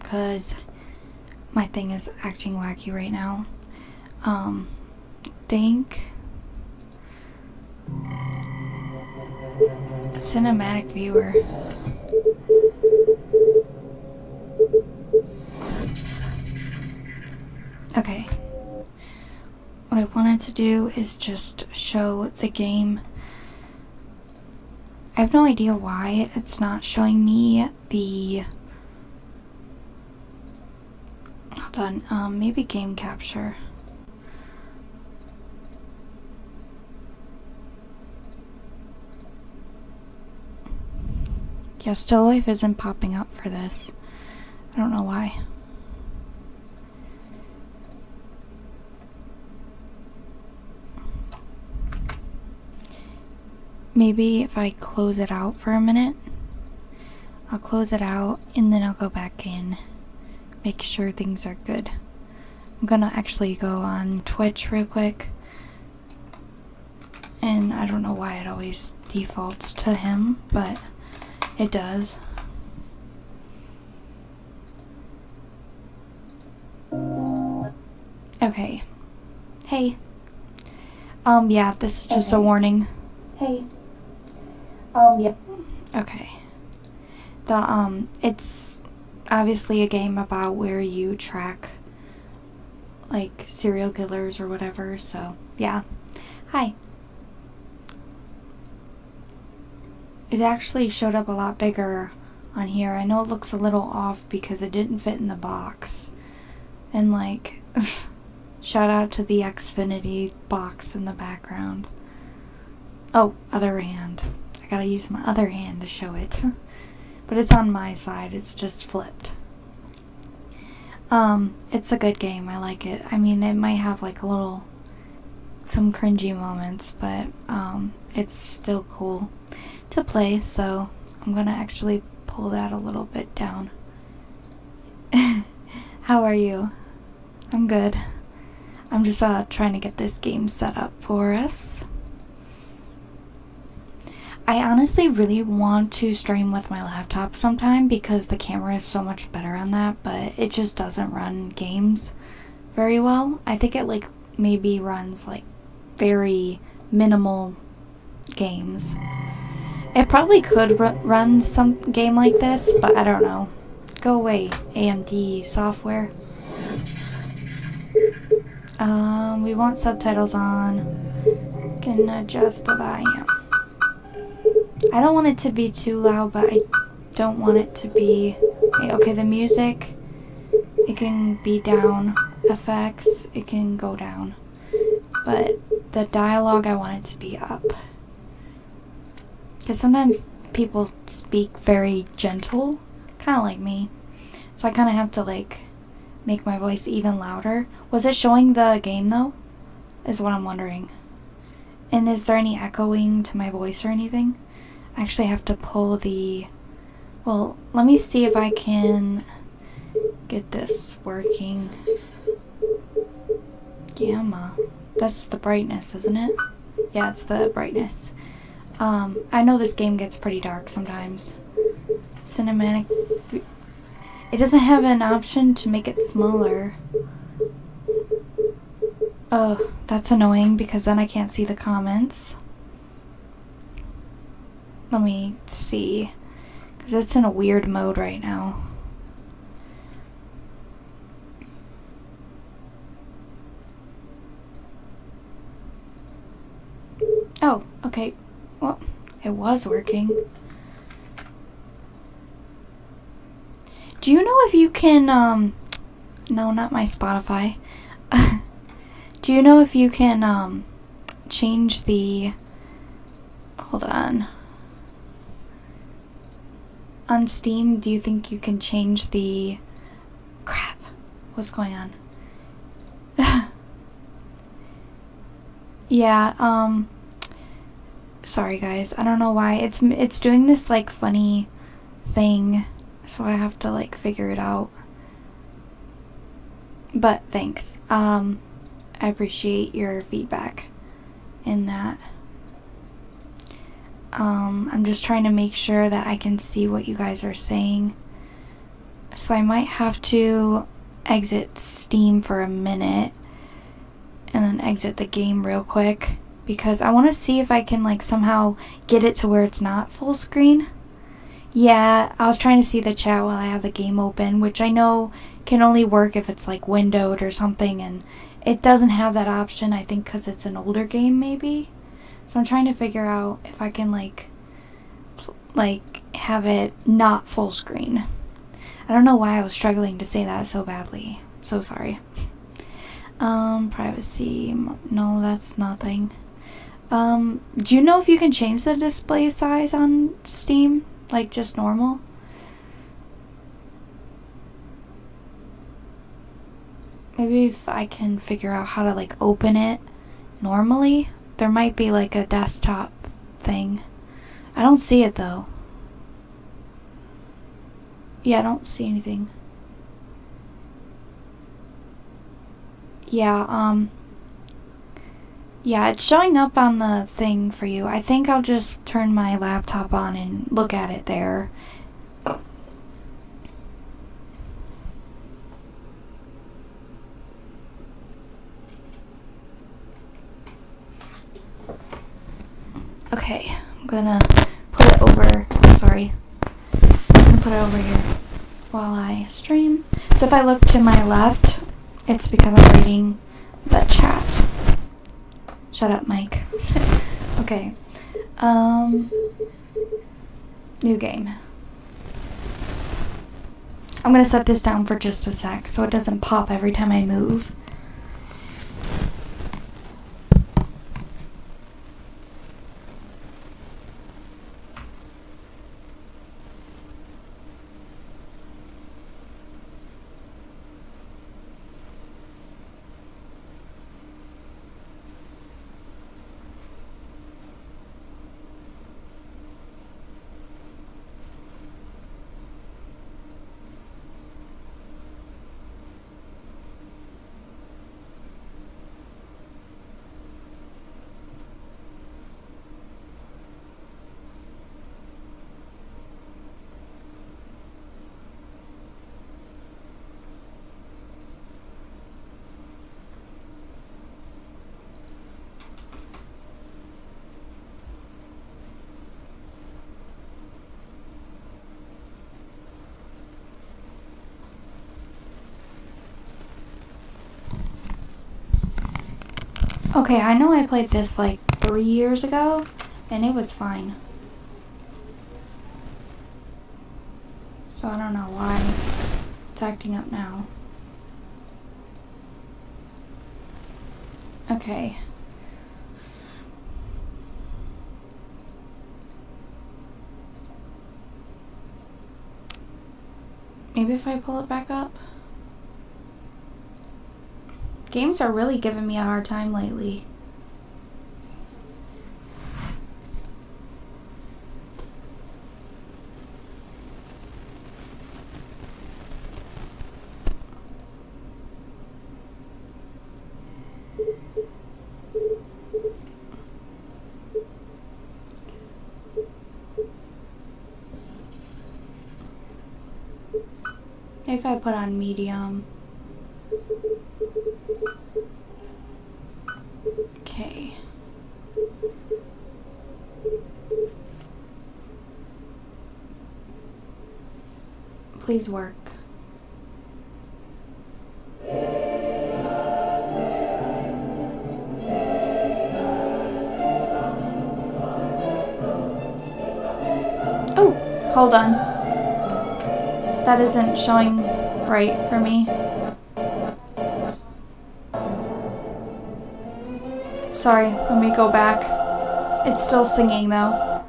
because my thing is acting wacky right now. Think cinematic viewer. Okay. What I wanted to do is just show the game. I have no idea why it's not showing me the... Hold on, maybe game capture. Yeah, still life isn't popping up for this. I don't know why. Maybe if I close it out for a minute, I'll close it out and then I'll go back in, make sure things are good. I'm gonna actually go on Twitch real quick, and I don't know why it always defaults to him, but it does. Okay. Hey. Yeah, this is just a warning. Hey. Yep. Okay. It's obviously a game about where you track, like, serial killers or whatever, so, yeah. Hi. It actually showed up a lot bigger on here. I know it looks a little off because it didn't fit in the box. And, like, shout out to the Xfinity box in the background. Oh, other hand. I gotta use my other hand to show it. But it's on my side, it's just flipped. It's a good game, I like it. I mean, it might have like some cringy moments, but it's still cool to play, so I'm gonna actually pull that a little bit down. How are you? I'm good. I'm just trying to get this game set up for us. I honestly really want to stream with my laptop sometime because the camera is so much better on that, but it just doesn't run games very well. I think it like maybe runs like very minimal games. It probably could run some game like this, but I don't know. Go away, AMD software. We want subtitles on. Can adjust the volume. I don't want it to be too loud, but I don't want it to be... Okay, the music, it can be down. Effects, it can go down. But the dialogue, I want it to be up. Because sometimes people speak very gentle, kind of like me. So I kind of have to, like, make my voice even louder. Was it showing the game, though? Is what I'm wondering. And is there any echoing to my voice or anything? I actually have to pull the... Well, let me see if I can get this working. Gamma. That's the brightness, isn't it? Yeah, it's the brightness. I know this game gets pretty dark sometimes. Cinematic... It doesn't have an option to make it smaller. Ugh, that's annoying because then I can't see the comments. Let me see, because it's in a weird mode right now. Oh, okay. Well, it was working. Do you know if you can, no, not my Spotify. Do you know if you can, change the, hold on. On Steam, do you think you can change the... Crap. What's going on? Yeah, sorry guys. I don't know why. It's doing this, like, funny thing. So I have to, like, figure it out. But thanks. I appreciate your feedback in that. I'm just trying to make sure that I can see what you guys are saying. So I might have to exit Steam for a minute and then exit the game real quick because I want to see if I can like somehow get it to where it's not full screen. Yeah, I was trying to see the chat while I have the game open, which I know can only work if it's like windowed or something, and it doesn't have that option, I think because it's an older game maybe. So I'm trying to figure out if I can like have it not full screen. I don't know why I was struggling to say that so badly. So sorry. Privacy. No, that's nothing. Do you know if you can change the display size on Steam? Like just normal? Maybe if I can figure out how to like open it normally. There might be like a desktop thing. I don't see it though. Yeah, I don't see anything. Yeah, yeah, it's showing up on the thing for you. I think I'll just turn my laptop on and look at it there. Okay, I'm gonna put it over, sorry. I'm gonna put it over here while I stream. So if I look to my left, it's because I'm reading the chat. Shut up, Mike. Okay. New game. I'm gonna set this down for just a sec so it doesn't pop every time I move. Okay, I know I played this like 3 years ago, and it was fine. So I don't know why it's acting up now. Okay. Maybe if I pull it back up? Games are really giving me a hard time lately. If I put on medium. Okay. Please work. Oh, hold on. That isn't showing right for me. Sorry, let me go back. It's still singing though.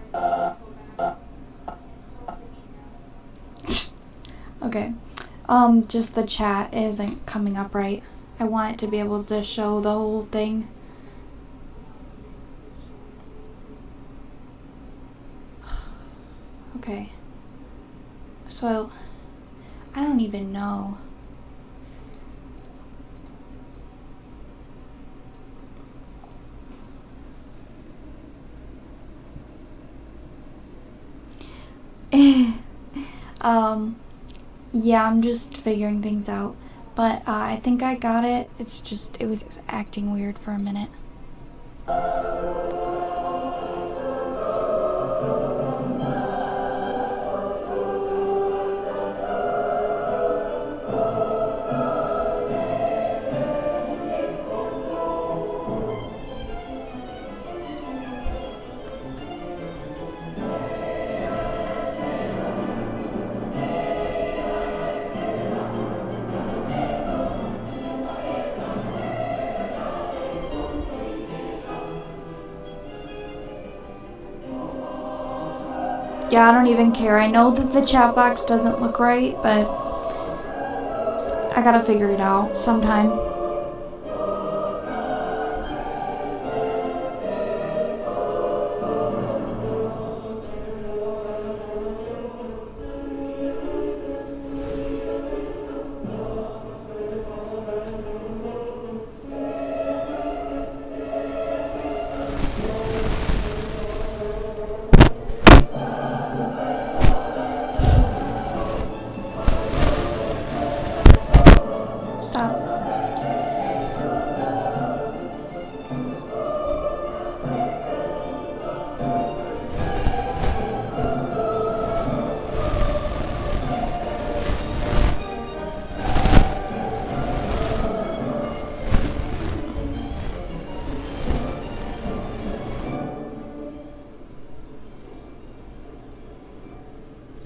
Okay. Just the chat isn't coming up right. I want it to be able to show the whole thing. Okay. So, I don't even know. Yeah, I'm just figuring things out. But I think I got it. It was acting weird for a minute. Yeah, I don't even care. I know that the chat box doesn't look right, but I gotta figure it out sometime. Stop.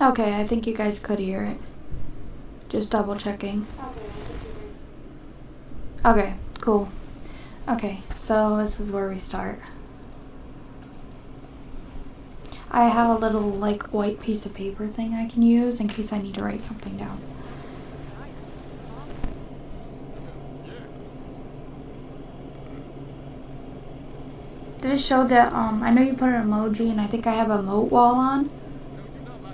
Okay, I think you guys could hear it. Just double checking. Okay, cool. Okay, so this is where we start. I have a little like white piece of paper thing I can use in case I need to write something down. Did it show that I know you put an emoji and I think I have a emote wall on?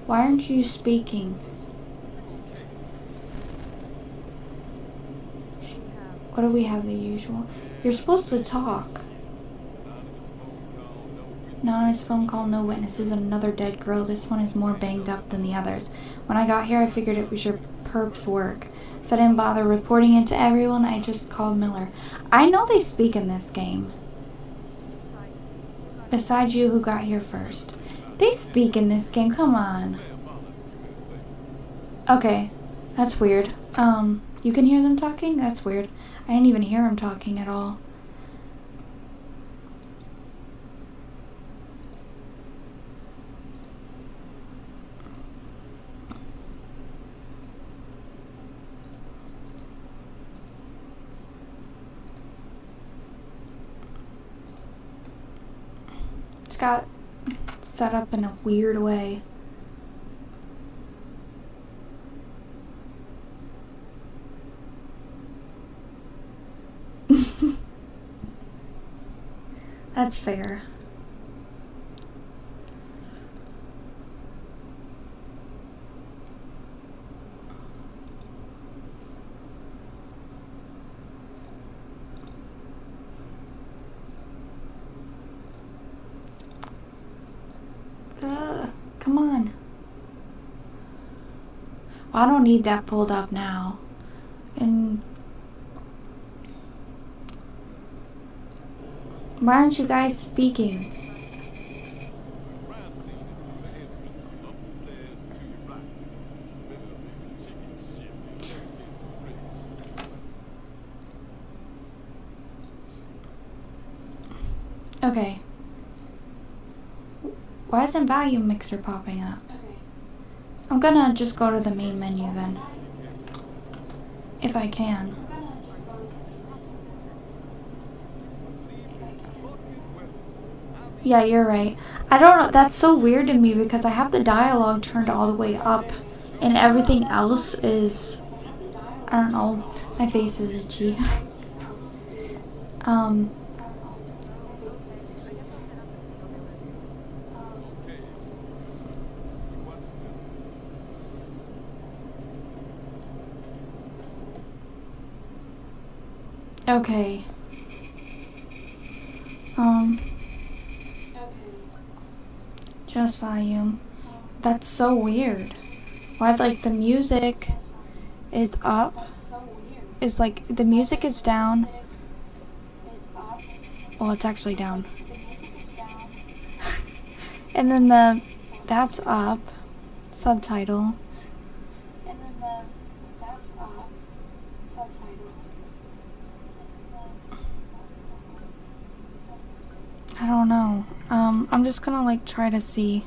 Why aren't you speaking? What do we have the usual? You're supposed to talk. Anonymous phone call, no witnesses, and another dead girl. This one is more banged up than the others. When I got here, I figured it was your perp's work. So I didn't bother reporting it to everyone. I just called Miller. I know they speak in this game. Besides you, who got here first. They speak in this game. Come on. Okay. That's weird. You can hear them talking? That's weird. I didn't even hear them talking at all. It's got set up in a weird way. That's fair. Come on. Well, I don't need that pulled up now. And why aren't you guys speaking? Okay. Why isn't volume mixer popping up? I'm gonna just go to the main menu then. If I can. Yeah, you're right. I don't know. That's so weird to me because I have the dialogue turned all the way up and everything else is. I don't know. My face is itchy. Okay. Just volume. That's so weird. why like the music is up. Is like the music is down. Well, it's actually down. And then that's up. Subtitle. I don't know. I'm just gonna like try to see.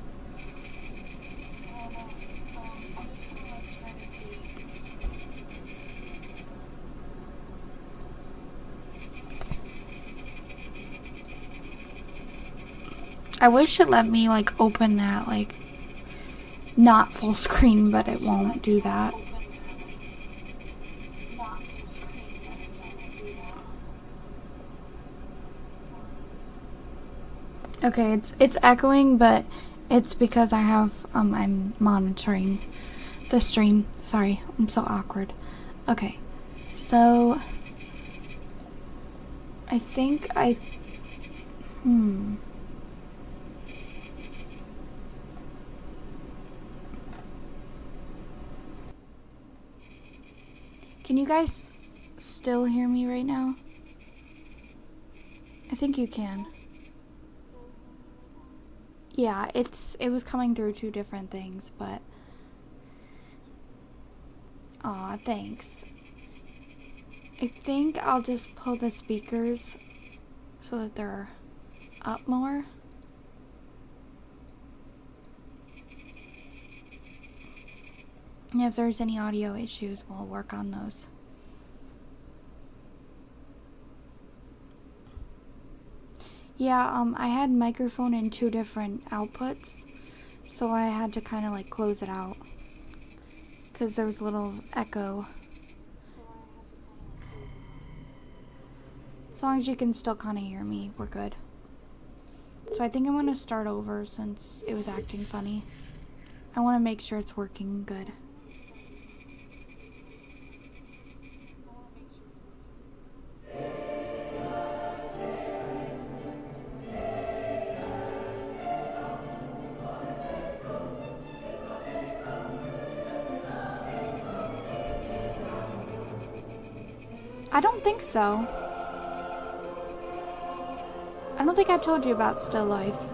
I wish it let me like open that like not full screen, but it won't do that. Okay, it's echoing, but it's because I have I'm monitoring the stream. Sorry, I'm so awkward. Okay. So I think Can you guys still hear me right now? I think you can. Yeah, it was coming through two different things, but aw, thanks. I think I'll just pull the speakers so that they're up more. And if there's any audio issues, we'll work on those. Yeah, I had microphone in two different outputs, so I had to kind of like close it out because there was a little echo. As long as you can still kind of hear me, we're good. So I think I'm going to start over since it was acting funny. I want to make sure it's working good. I don't think so. I don't think I told you about Still Life.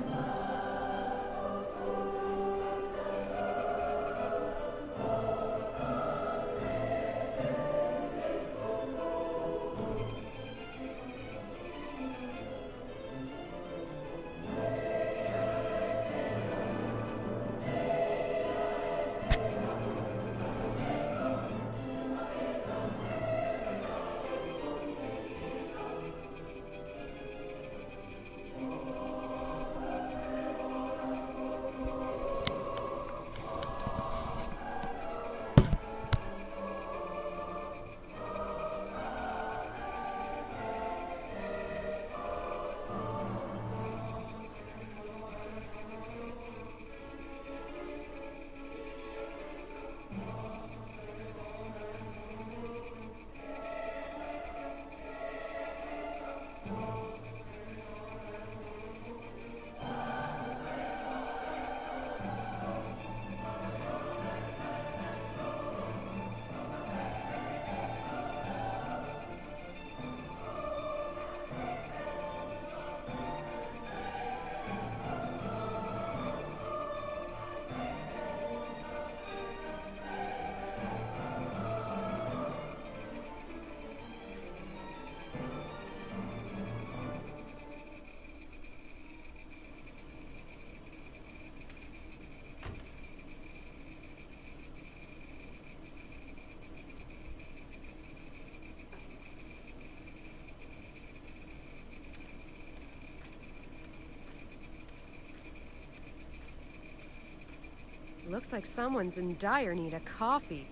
Looks like someone's in dire need of coffee.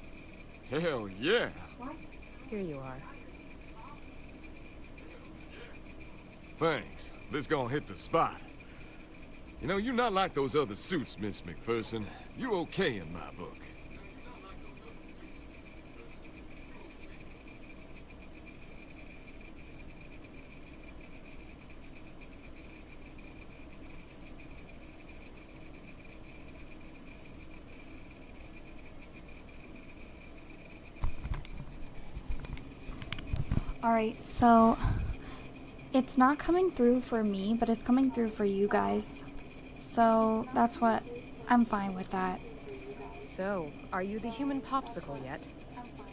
Hell yeah. Here you are. Thanks. This gonna hit the spot. You know, you're not like those other suits, Miss McPherson. You okay in my book. Alright, so it's not coming through for me, but it's coming through for you guys. So that's what I'm fine with that. So, are you the human popsicle yet?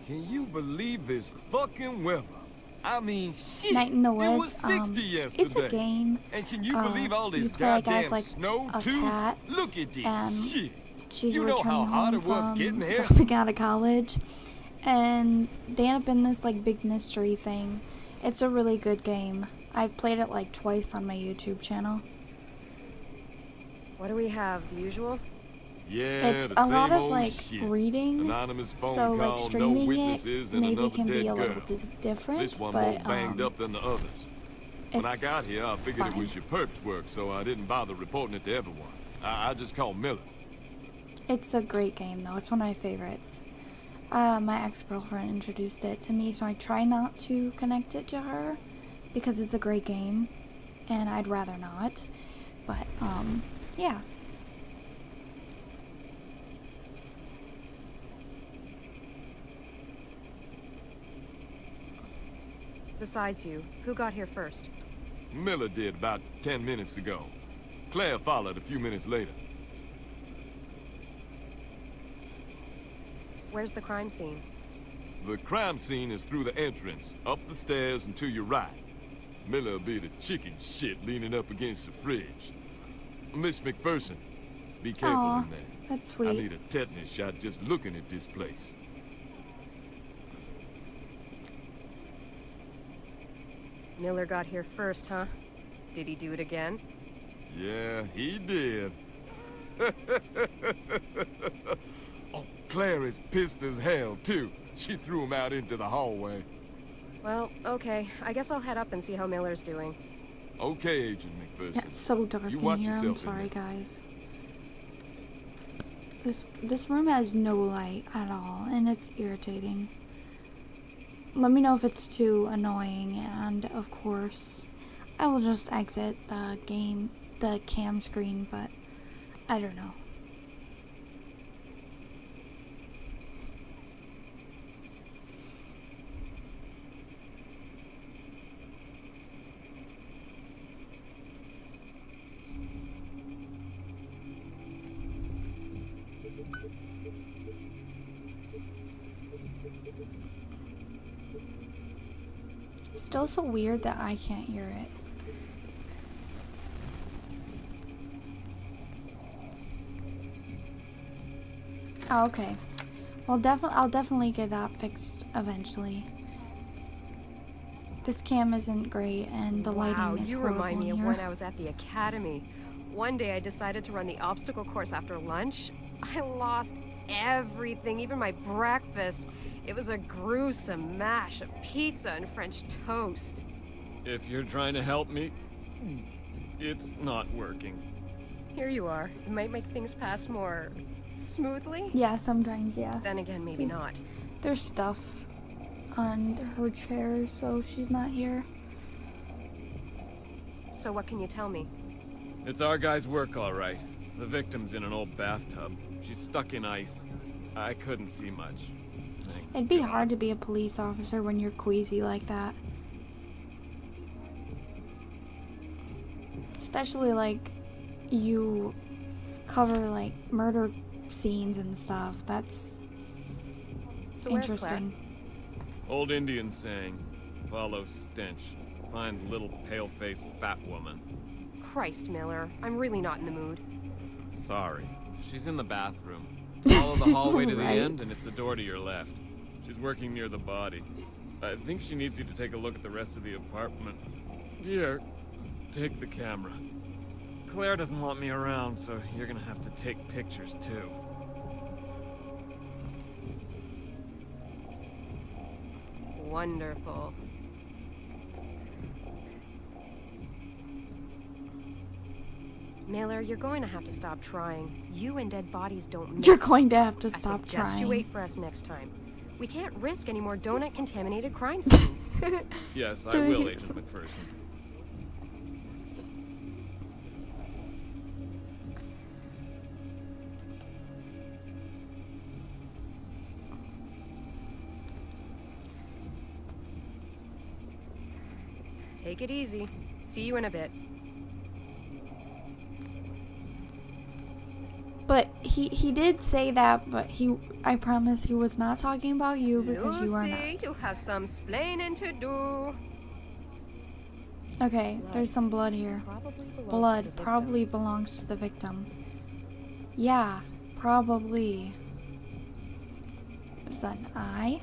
Can you believe this fucking weather? I mean, shit. Night in the It was Woods, 60 yesterday. it's a game. And can you believe all you this play goddamn as, like, snow a too? cat, Look at this and shit. She's You know returning how hot home it was from getting here? dropping out of college, and they end up in this like big mystery thing. It's a really good game. I've played it like twice on my YouTube channel. What do we have? The usual? Yeah, It's the a same lot of old like shit. reading, Anonymous phone so call, like no streaming witnesses, it and maybe another can be dead a little girl. different, This one but more banged up than the others. When I it's got here, I figured it fine. was your perp's work, so I didn't bother reporting it to everyone. I just called Miller. It's a great game though. It's one of my favorites. My ex-girlfriend introduced it to me, so I try not to connect it to her because it's a great game, and I'd rather not. But yeah. Besides you, who got here first? Miller did about 10 minutes ago. Claire followed a few minutes later. Where's the crime scene? The crime scene is through the entrance, up the stairs and to your right. Miller be the chicken shit leaning up against the fridge. Miss McPherson, be careful Aw, in there. that's I sweet. need a tetanus shot just looking at this place. Miller got here first, huh? Did he do it again? Yeah, he did. Oh, Claire is pissed as hell, too. She threw him out into the hallway. Well, okay. I guess I'll head up and see how Miller's doing. Okay, Agent McPherson. Yeah, it's so dark You in watch here. I'm yourself in sorry, there. guys. This room has no light at all, and it's irritating. Let me know if it's too annoying, and of course, I will just exit the cam screen, but I don't know. Still so weird that I can't hear it. Oh, okay. Well, I'll definitely get that fixed eventually. This cam isn't great, and the lighting Wow, is you horrible remind me in of here. when I was at the academy. One day I decided to run the obstacle course after lunch. I lost everything, even my breakfast. It was a gruesome mash of pizza and French toast. If you're trying to help me, it's not working. Here you are. It might make things pass more smoothly. Yeah, sometimes, yeah. Then again, maybe not. There's stuff on her chair, so she's not here. So what can you tell me? It's our guy's work, all right. The victim's in an old bathtub. She's stuck in ice. I couldn't see much. Thank It'd be God. hard to be a police officer when you're queasy like that. Especially like you cover like murder scenes and stuff. That's So where's Claire? interesting. Old Indian saying, follow stench. Find little pale-faced fat woman. Christ, Miller. I'm really not in the mood. Sorry. She's in the bathroom. Follow the hallway to the Right. end and it's the door to your left. She's working near the body. I think she needs you to take a look at the rest of the apartment. Here, take the camera. Claire doesn't want me around, so you're gonna have to take pictures too. Wonderful. Miller, you're going to have to stop trying. You and dead bodies don't mix. You're going to have to I stop suggest trying. you wait for us next time. We can't risk any more donut-contaminated crime scenes. Yes, I Do will, you- Agent McPherson. Take it easy. See you in a bit. But he did say that, but I promise he was not talking about you because you are Lucy, not. you have some splaining to do. Okay, there's some blood here. Probably belongs to the Blood victim. probably belongs to the victim. Yeah, probably. Is that an eye?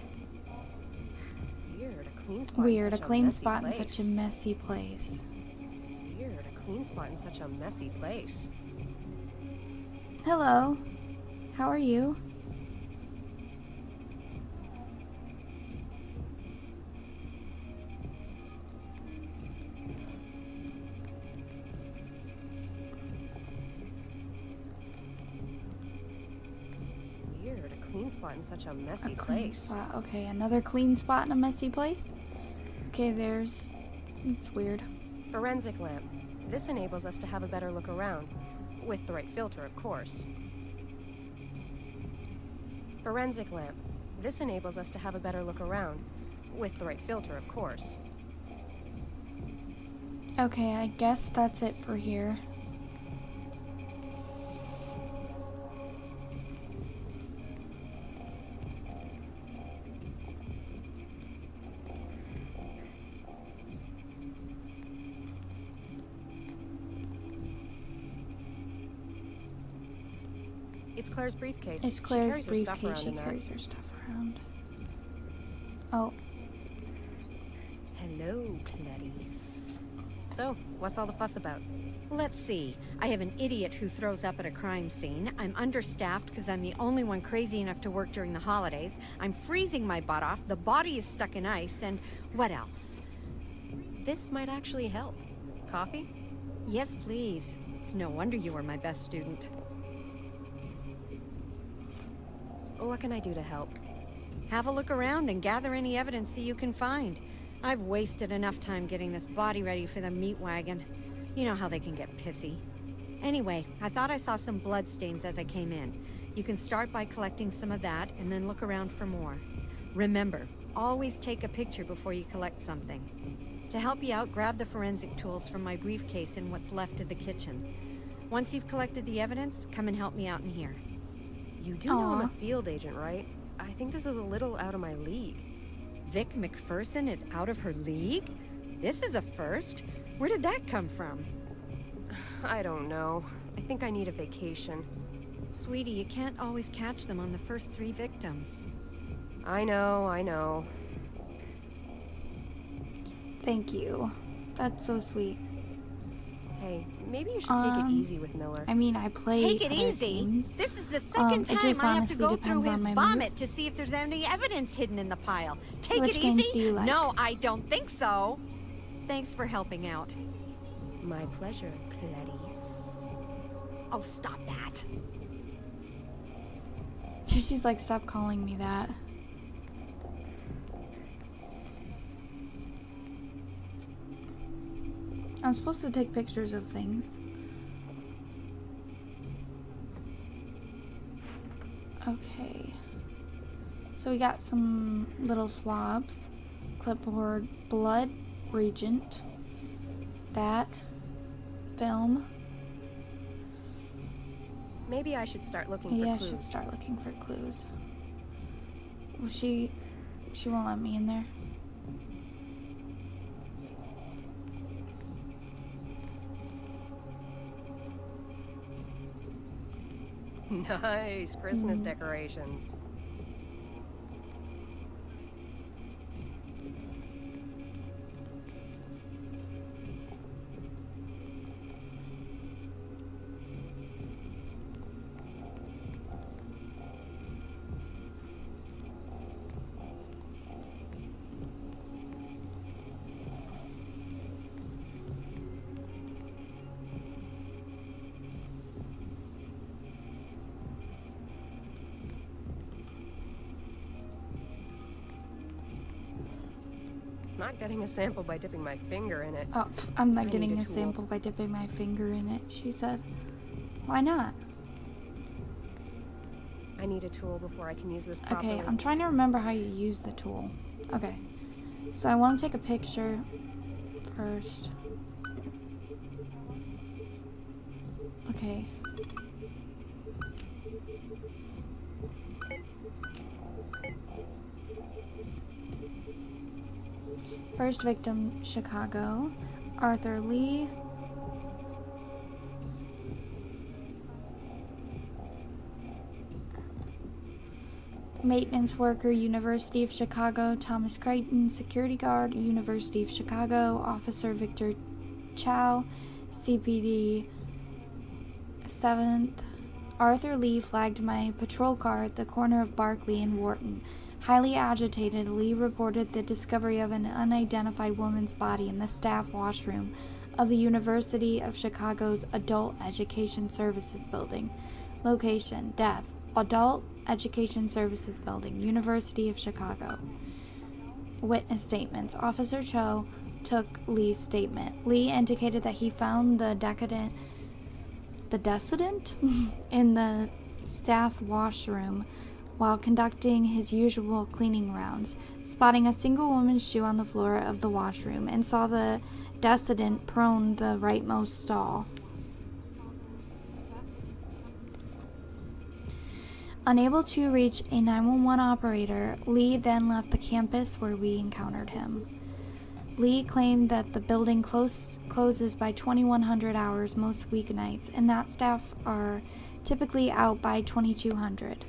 Weird, a clean spot. Weird, in a such clean messy spot in place. such a messy place. Weird, a clean spot in such a messy place. Hello. How are you? Weird, a clean spot in such a A messy clean place. spot. Okay, another clean spot in a messy place. Okay, there's. It's weird. Forensic lamp. This enables us to have a better look around. With the right filter, of course. Forensic lamp. This enables us to have a better look around. With the right filter, of course. Okay, I guess that's it for here. It's Claire's briefcase. It's She Claire's carries her stuff briefcase. around She in there. carries her stuff around. Oh, Hello, Clarice. So, what's all the fuss about? Let's see. I have an idiot who throws up at a crime scene. I'm understaffed because I'm the only one crazy enough to work during the holidays. I'm freezing my butt off. The body is stuck in ice. And what else? This might actually help. Coffee? Yes, please. It's no wonder you were my best student. What can I do to help? Have a look around and gather any evidence that you can find. I've wasted enough time getting this body ready for the meat wagon. You know how they can get pissy. Anyway, I thought I saw some blood stains as I came in. You can start by collecting some of that and then look around for more. Remember, always take a picture before you collect something. To help you out, grab the forensic tools from my briefcase in what's left of the kitchen. Once you've collected the evidence, come and help me out in here. You do know I'm Aw. a field agent, right? I think this is a little out of my league. Vic McPherson is out of her league? This is a first. Where did that come from? I don't know. I think I need a vacation. Sweetie, you can't always catch them on the first 3 victims. I know. thank you. That's so sweet. Hey, maybe you should take it easy with Miller. I mean, I play Take it other easy. games. This is the second it time just I have to honestly go through depends on his my mood. vomit to see if there's any evidence hidden in the pile. Take Which it games easy. do you like? No, I don't think so. Thanks for helping out. My pleasure, Clarice. Oh, stop that. She's like, stop calling me that. I'm supposed to take pictures of things. Okay. So we got some little swabs. Clipboard, blood, reagent. That. Film. Maybe I should start looking for Yeah, I clues. should start looking for clues. Well, she won't let me in there. Nice Christmas decorations. Not getting a sample by dipping my finger in it. Oh, I'm not I getting need a a tool. sample by dipping my finger in it, she said. Why not? I need a tool before I can use this properly. Okay, I'm trying to remember how you use the tool. Okay. So I want to take a picture first. Okay. First victim, Chicago. Arthur Lee. Maintenance worker, University of Chicago. Thomas Creighton. Security guard, University of Chicago. Officer Victor Chow. CPD 7th. Arthur Lee flagged my patrol car at the corner of Barkley and Wharton. Highly agitated, Lee reported the discovery of an unidentified woman's body in the staff washroom of the University of Chicago's Adult Education Services Building. Location: death, Adult Education Services Building, University of Chicago. Witness statements. Officer Cho took Lee's statement. Lee indicated that he found the decedent in the staff washroom while conducting his usual cleaning rounds, spotting a single woman's shoe on the floor of the washroom, and saw the decedent prone the rightmost stall. Unable to reach a 911 operator, Lee then left the campus where we encountered him. Lee claimed that the building closes by 2100 hours most weeknights, and that staff are typically out by 2200.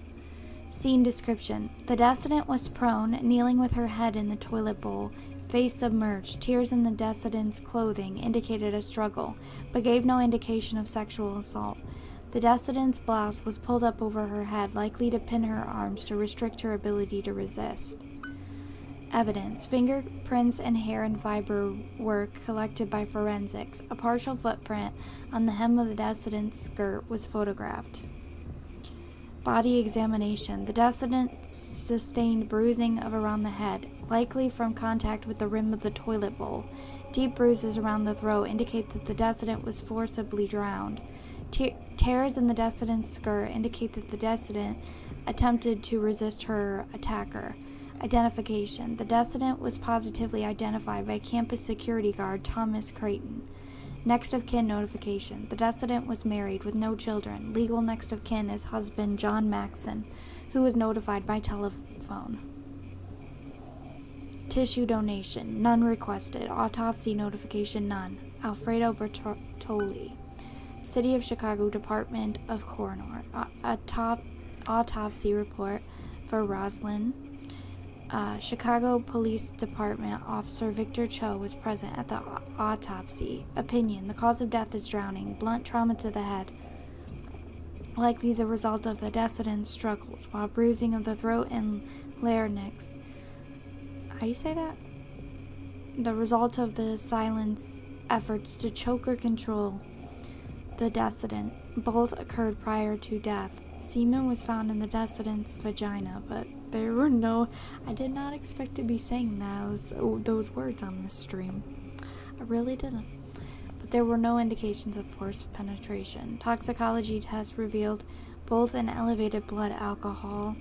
Scene description. The decedent was prone, kneeling with her head in the toilet bowl, face submerged. Tears in the decedent's clothing indicated a struggle, but gave no indication of sexual assault. The decedent's blouse was pulled up over her head, likely to pin her arms to restrict her ability to resist. Evidence. Fingerprints and hair and fiber work collected by forensics. A partial footprint on the hem of the decedent's skirt was photographed. Body examination. The decedent sustained bruising of around the head, likely from contact with the rim of the toilet bowl. Deep bruises around the throat indicate that the decedent was forcibly drowned. Tears in the decedent's skirt indicate that the decedent attempted to resist her attacker. Identification. The decedent was positively identified by campus security guard Thomas Creighton. Next of kin notification. The decedent was married with no children. Legal next of kin is husband John Maxson, who was notified by telephone. Tissue donation. None requested. Autopsy notification. None. Alfredo Bertoli. City of Chicago Department of Coroner. Autopsy report for Roslyn. Chicago Police Department Officer Victor Cho was present at the autopsy. Opinion. The cause of death is drowning. Blunt trauma to the head, likely the result of the decedent's struggles, while bruising of the throat and larynx. How you say that? The result of the silence efforts to choke or control the decedent. Both occurred prior to death. Semen was found in the decedent's vagina, but there were no... I did not expect to be saying those words on this stream. I really didn't. But there were no indications of forced penetration. Toxicology tests revealed both an elevated blood alcohol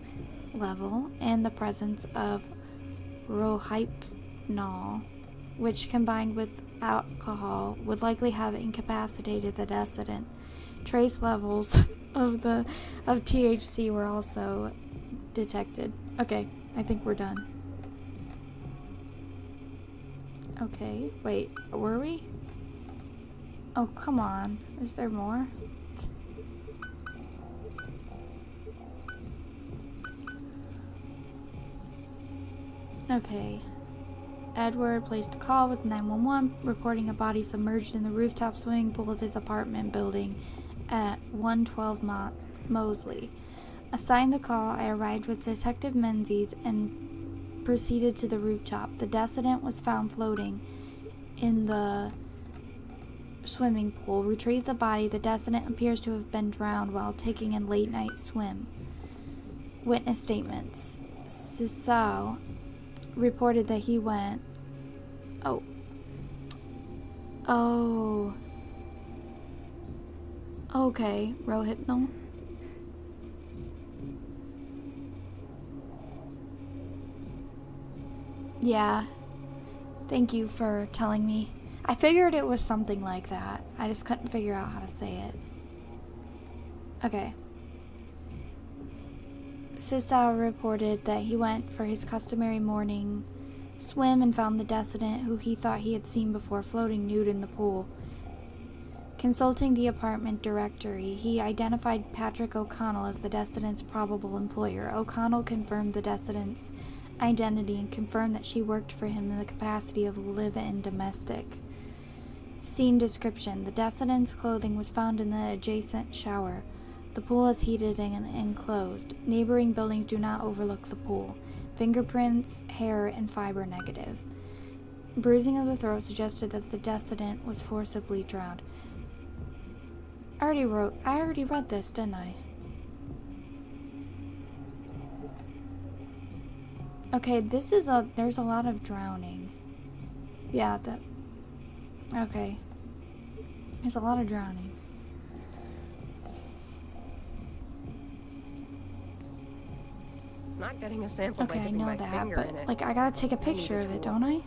level and the presence of rohypnol, which combined with alcohol would likely have incapacitated the decedent. Trace levels of THC were also detected. Okay, I think we're done. Okay, wait, were we? Oh, come on. Is there more? Okay. Edward placed a call with 911 reporting a body submerged in the rooftop swimming pool of his apartment building at 112 Mosley. Assigned the call, I arrived with Detective Menzies and proceeded to the rooftop. The decedent was found floating in the swimming pool. Retrieved the body. The decedent appears to have been drowned while taking a late-night swim. Witness statements. Sisao reported that he went... Oh. Okay, Rohypnol. Yeah. Thank you for telling me. I figured it was something like that. I just couldn't figure out how to say it. Okay. Sisao reported that he went for his customary morning swim and found the decedent, who he thought he had seen before, floating nude in the pool. Consulting the apartment directory, he identified Patrick O'Connell as the decedent's probable employer. O'Connell confirmed the decedent's identity and confirmed that she worked for him in the capacity of live-in domestic. Scene description: the decedent's clothing was found in the adjacent shower. The pool is heated and enclosed. Neighboring buildings do not overlook the pool. Fingerprints, hair, and fiber negative. Bruising of the throat suggested that the decedent was forcibly drowned. I already read this, didn't I? Okay, there's a lot of drowning. Yeah, okay. There's a lot of drowning. Not getting a sample by Okay, I dipping know my that, finger in but it. like I gotta take a picture of it, don't I?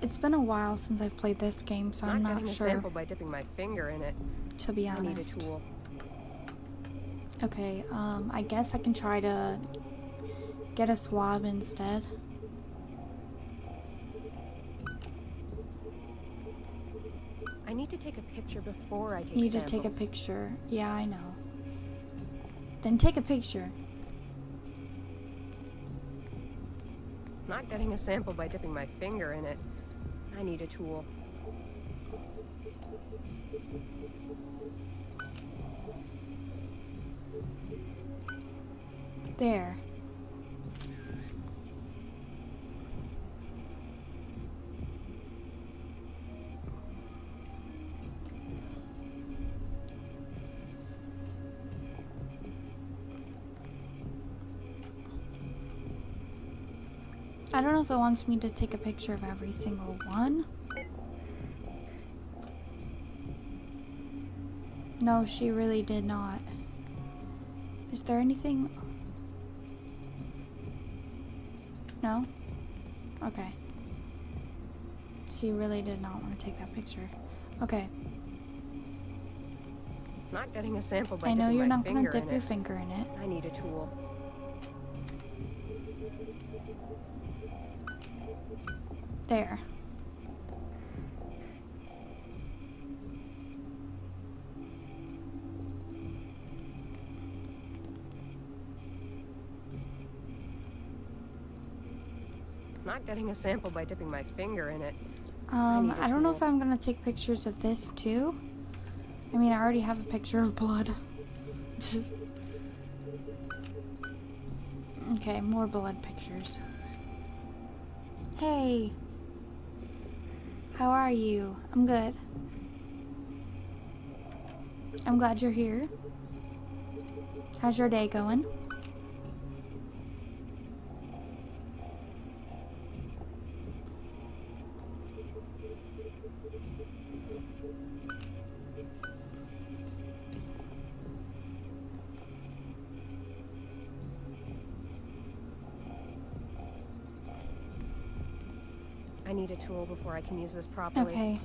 It's been a while since I've played this game, so I'm not getting a sure, sample by dipping my finger in it. to be I need a honest. tool. Okay, I guess I can try to get a swab instead. I need to take a picture before I take Need samples. to take a picture. Yeah, I know. Then take a picture. Not getting a sample by dipping my finger in it. I need a tool. There. I don't know if it wants me to take a picture of every single one. No, she really did not. Is there anything? No? Okay. She really did not want to take that picture. Okay. Not getting a sample by I know dipping you're my not going finger to dip in your it. finger in it. I need a tool. There. Not getting a sample by dipping my finger in it. I don't know if I'm gonna take pictures of this too. I mean, I already have a picture of blood. Okay, more blood pictures. Hey. How are you? I'm good. I'm glad you're here. How's your day going? I need a tool before I can use this properly. Okay.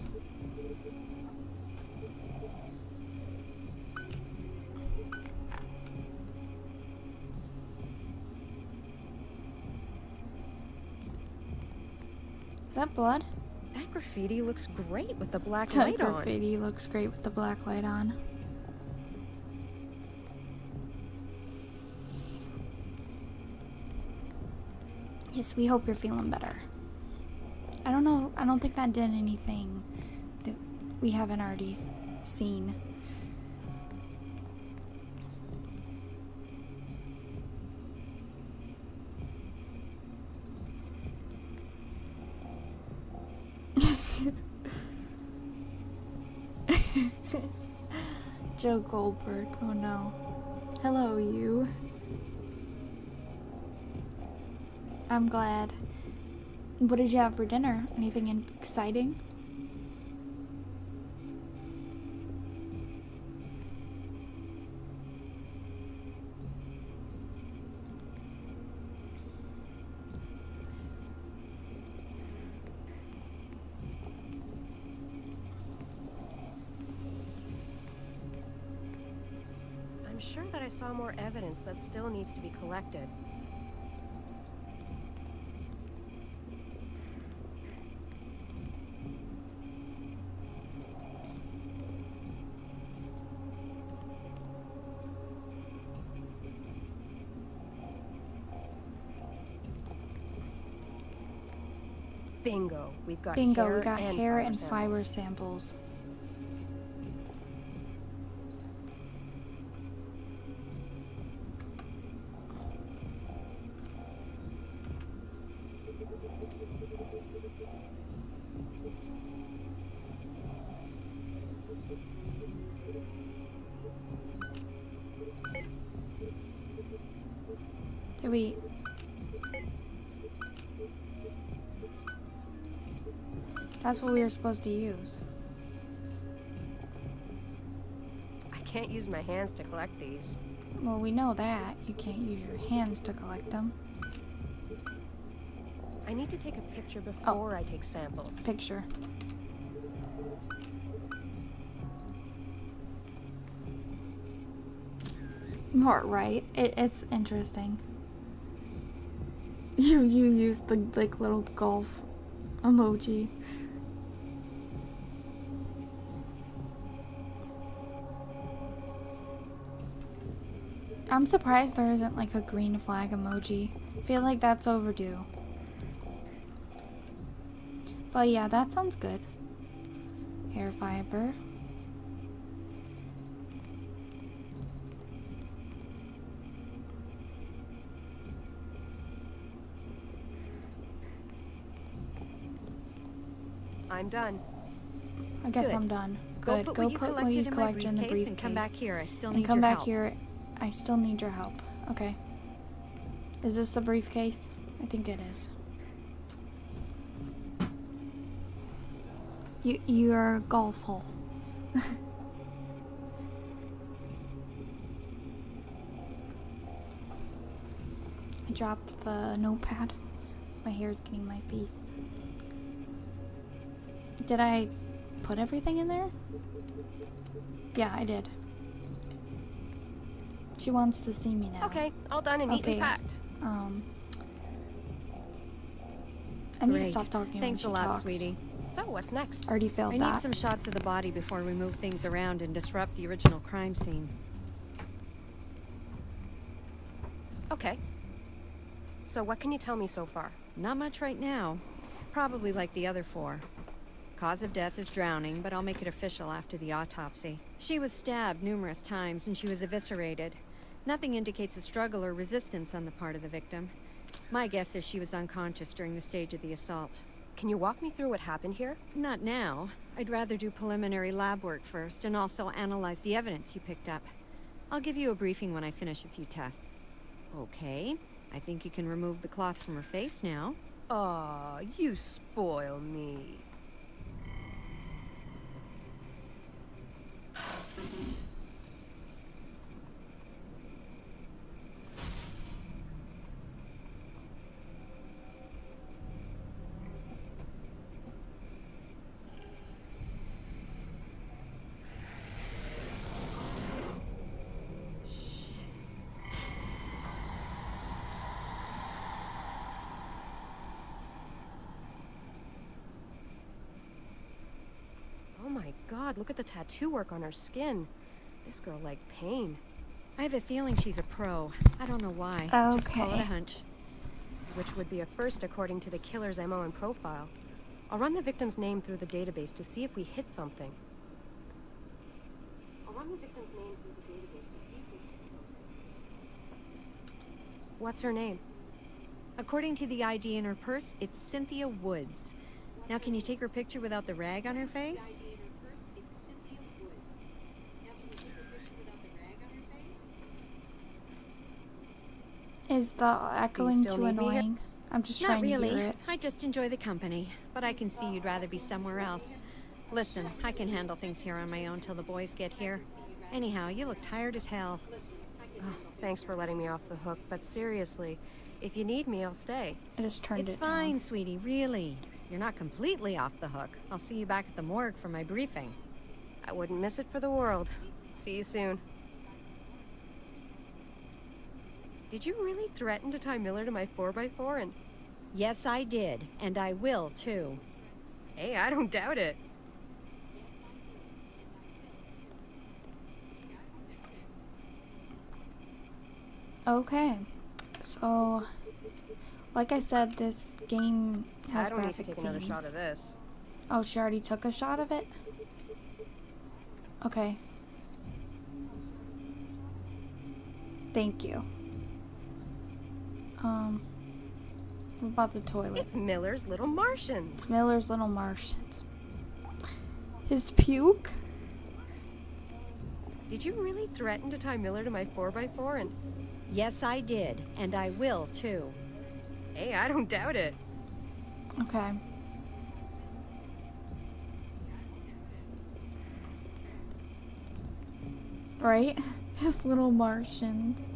Is that blood? That graffiti looks great with the black The light on. graffiti looks great with the black light on. Yes, we hope you're feeling better. I don't know. I don't think that did anything that we haven't already seen. Joe Goldberg. Oh no. Hello, you. I'm glad. What did you have for dinner? Anything exciting? I'm sure that I saw more evidence that still needs to be collected. Bingo. We've got Bingo, hair we got and hair fiber and samples. fiber samples. Did we... That's what we were supposed to use. I can't use my hands to collect these. Well, we know that. You can't use your hands to collect them. I need to take a picture before I take samples. Picture. More right. It's interesting. You use the like little golf emoji. I'm surprised there isn't like a green flag emoji. I feel like that's overdue. But yeah, that sounds good. Hair fiber. I'm done. I guess Good. I'm done. Go Good. put Go what you put collected what you in my collected in the briefcase briefcase. and come back here. I still And need come your back help. here. I still need your help. Okay. Is this the briefcase? I think it is. You're a golf hole. I dropped the notepad. My hair's getting my face. Did I put everything in there? Yeah, I did. She wants to see me now. Okay, all done and neatly Okay. packed. I need to Great. stop talking Thanks a when she lot, talks. sweetie. So, what's next? Already failed I that. need some shots of the body before we move things around and disrupt the original crime scene. Okay. So, what can you tell me so far? Not much right now. Probably like the other 4. Cause of death is drowning, but I'll make it official after the autopsy. She was stabbed numerous times and she was eviscerated. Nothing indicates a struggle or resistance on the part of the victim. My guess is she was unconscious during the stage of the assault. Can you walk me through what happened here? Not now. I'd rather do preliminary lab work first and also analyze the evidence you picked up. I'll give you a briefing when I finish a few tests. Okay. I think you can remove the cloth from her face now. Aw, you spoil me. Oh my god, look at the tattoo work on her skin. This girl liked pain. I have a feeling she's a pro. I don't know why. Just call it Okay. a hunch. Which would be a first according to the killer's MO and profile. I'll run the victim's name through the database to see if we hit something. What's her name? According to the ID in her purse, it's Cynthia Woods. Now, can you take her picture without the rag on her face? Is the echoing still too need me here? annoying? I'm just Not trying really. to hear it. I just enjoy the company, but I can see you'd rather be somewhere else. Listen, I can handle things here on my own till the boys get here. Anyhow, you look tired as hell. Thanks for letting me off the hook, but seriously, if you need me, I'll stay. I just turned It's it fine, down. sweetie, really. You're not completely off the hook. I'll see you back at the morgue for my briefing. I wouldn't miss it for the world. See you soon. Did you really threaten to tie Miller to my 4x4 and... Yes, I did, and I will, too. Hey, I don't doubt it. Okay, so like I said, this game has I don't need to graphic take another shot themes. of this. Oh, she already took a shot of it? Okay. Thank you. What about the toilet? It's Miller's Little Martians. It's Miller's Little Martians. His puke? Did you really threaten to tie Miller to my 4x4 and... Yes, I did, and I will, too. Hey, I don't doubt it. Okay. Right? His little Martians.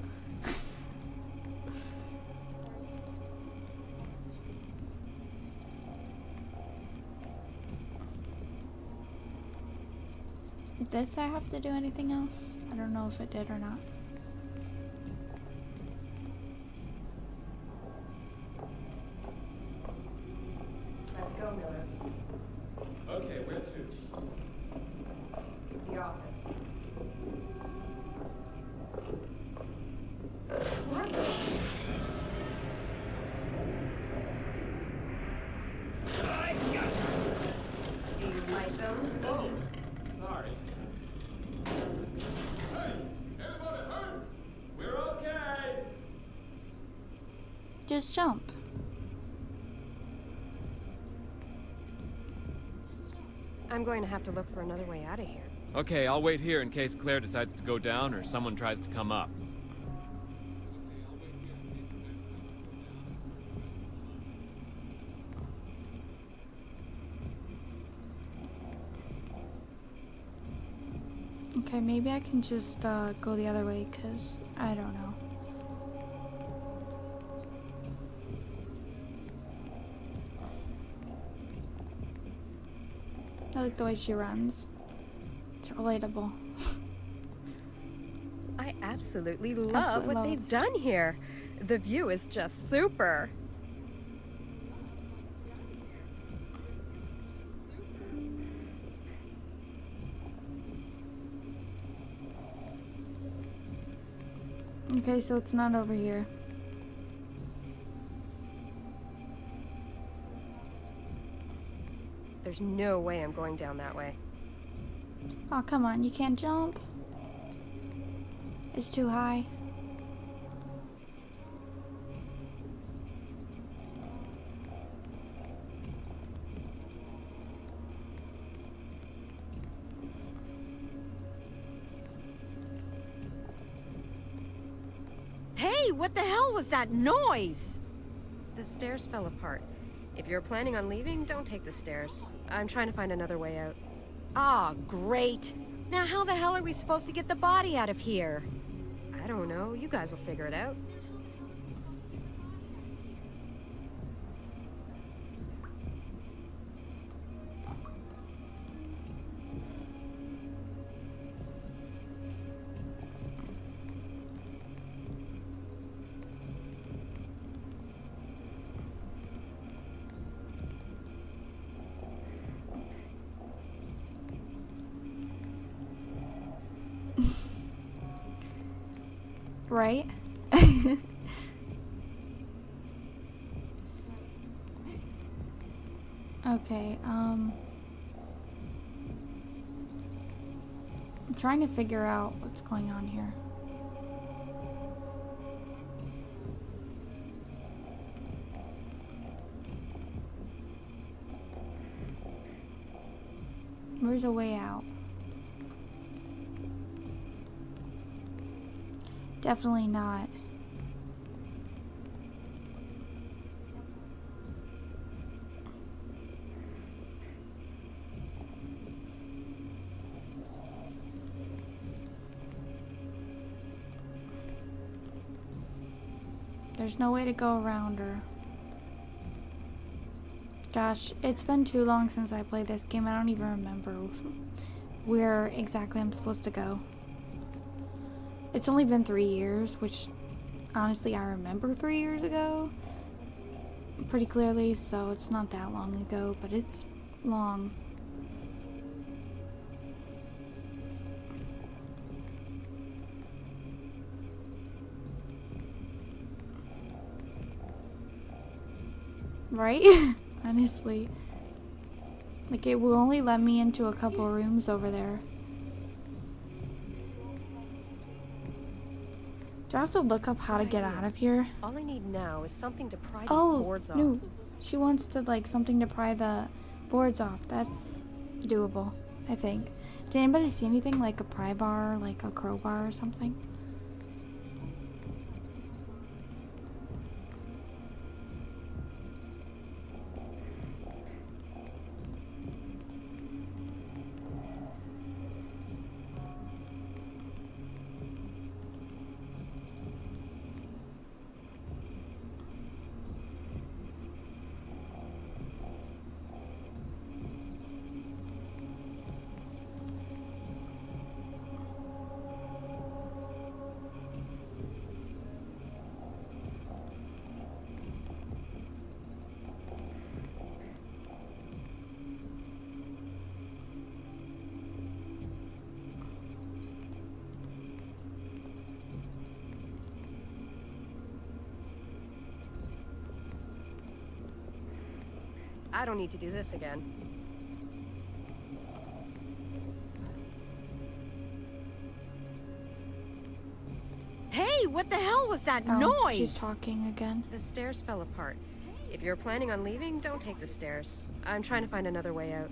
Does I have to do anything else? I don't know if it did or not. Let's go, Miller. Okay, where to? The office. What? Do you like them? Oh, sorry. Hey, anybody hurt? We're okay. Just jump. I'm going to have to look for another way out of here. Okay, I'll wait here in case Claire decides to go down or someone tries to come up. Okay, maybe I can just go the other way, because I don't know. I like the way she runs. It's relatable. I absolutely love Absolutely what love. they've done here. The view is just super. Okay, so it's not over here. There's no way I'm going down that way. Oh, come on, you can't jump? It's too high. Hey, what the hell was that noise? The stairs fell apart. If you're planning on leaving, don't take the stairs. I'm trying to find another way out. Ah, great. Now how the hell are we supposed to get the body out of here? I don't know. You guys will figure it out. Right? Okay, I'm trying to figure out what's going on here. Where's a way out? Definitely not. There's no way to go around her. Gosh, it's been too long since I played this game. I don't even remember where exactly I'm supposed to go. It's only been 3 years, which honestly I remember 3 years ago pretty clearly, so it's not that long ago, but it's long. Right? Honestly. Like, it will only let me into a couple rooms over there. Do I have to look up how to get out of here? All I need now is something to pry these Oh, boards off. no. She wants to, like, something to pry the boards off. That's doable, I think. Did anybody see anything like a pry bar, like a crowbar or something? I don't need to do this again. Hey, what the hell was that Oh, noise? she's talking again. The stairs fell apart. If you're planning on leaving, don't take the stairs. I'm trying to find another way out.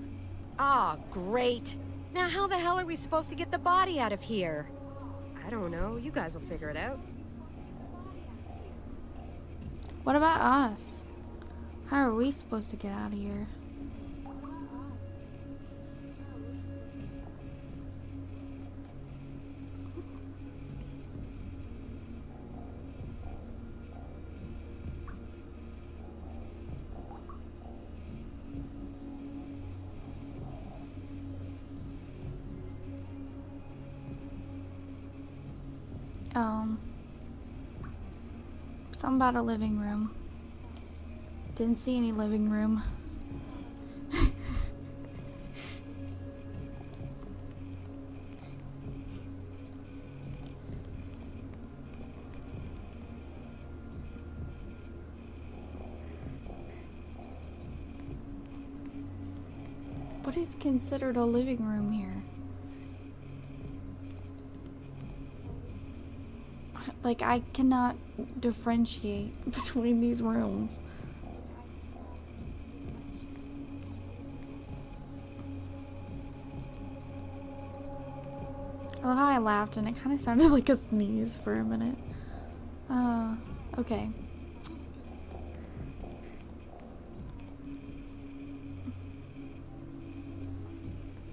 Ah, great. Now how the hell are we supposed to get the body out of here? I don't know. You guys will figure it out. What about us? How are we supposed to get out of here? Something about a living room. Didn't see any living room. What is considered a living room here? Like, I cannot differentiate between these rooms. I love how I laughed and it kind of sounded like a sneeze for a minute. Okay.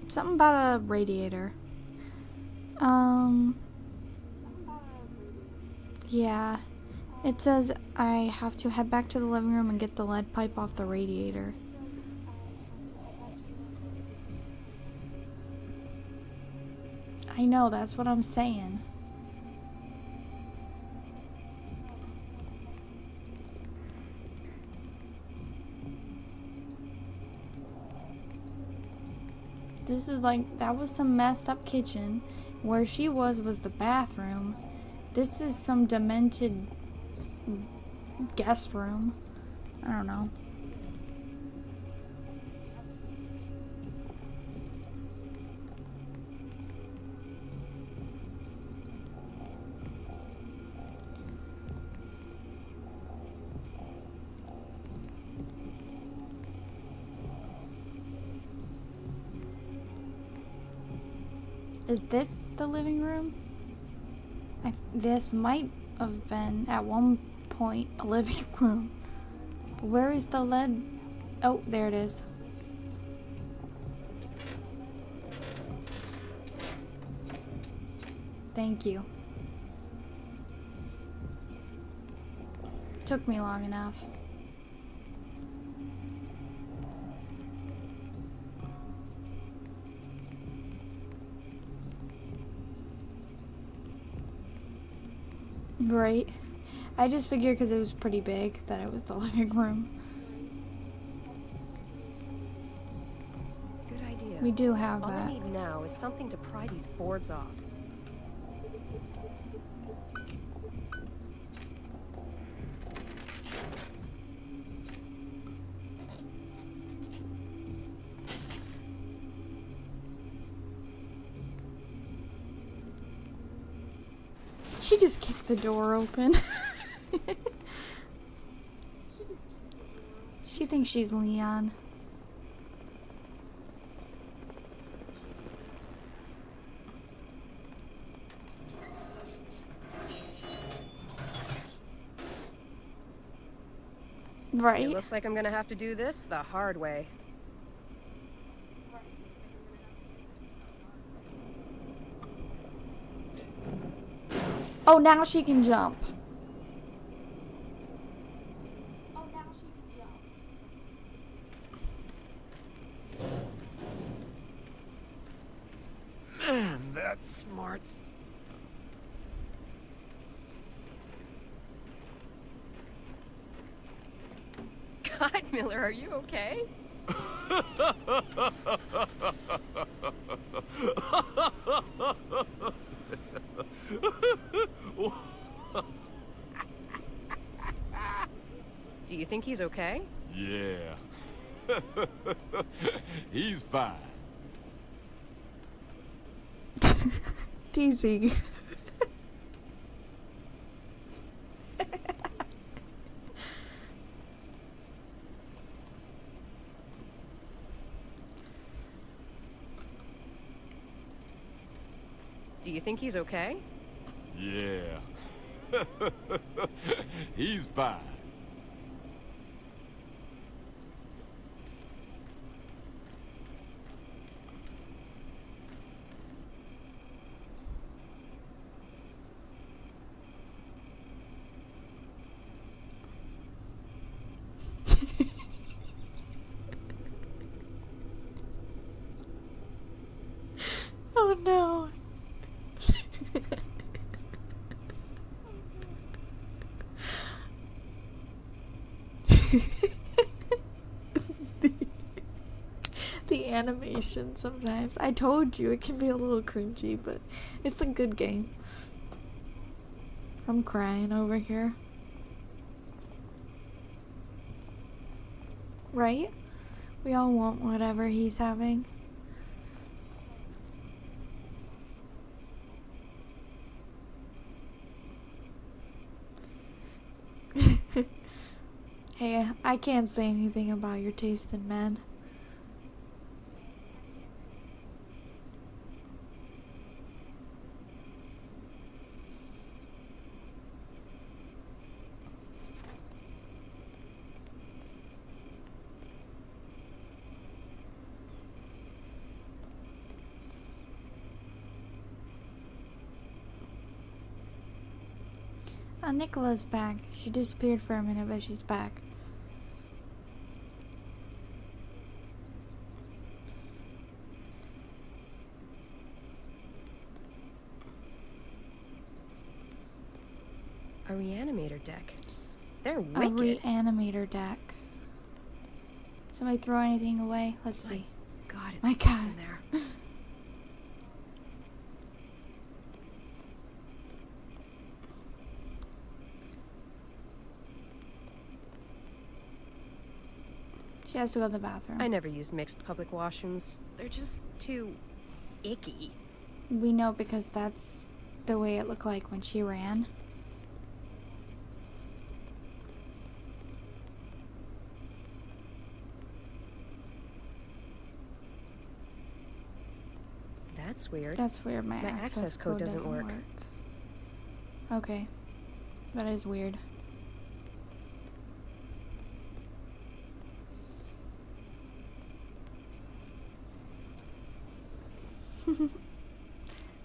Something about a radiator. Yeah. It says I have to head back to the living room and get the lead pipe off the radiator. I know, that's what I'm saying. This is like, that was some messed up kitchen. Where she was the bathroom. This is some demented guest room. I don't know. Is this the living room? This might have been, at one point, a living room. But where is the lead? Oh, there it is. Thank you. Took me long enough. Right. I just figured because it was pretty big that it was the living room. Good idea. We do have All I that. need now is something to pry these boards off. She just kicked the door open. She thinks she's Leon. Right? It looks like I'm gonna have to do this the hard way. Oh, now she can jump. Man, that's smart. God, Miller, are you okay? Do you think he's okay? Yeah. He's fine. Teasing. Do you think he's okay? Yeah. He's fine. Oh no. The animation sometimes. I told you it can be a little cringy, but it's a good game. I'm crying over here. Right? We all want whatever he's having. Hey, I can't say anything about your taste in men. Oh, Nicola's back. She disappeared for a minute, but she's back. A reanimator deck. They're A wicked. reanimator deck. Somebody throw anything away? Let's see. God, it's My close God. in there. She has to go to the bathroom. I never used mixed public washrooms. They're just too icky. We know because that's the way it looked like when she ran. That That's weird. That's weird. My My access code doesn't work. Okay. That is weird.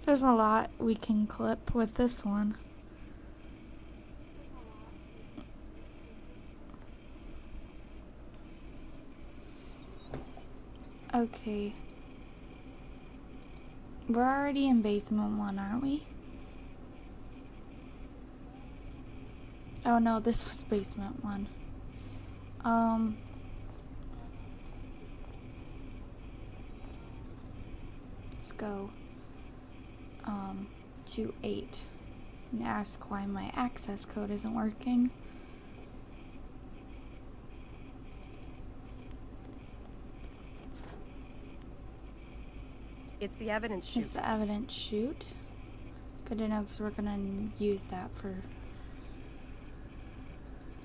There's a lot we can clip with this one. Okay. We're already in basement 1, aren't we? Oh no, this was basement 1. Let's go to 8 and ask why my access code isn't working. It's the evidence chute. It's the evidence chute. Good to know because we're gonna use that for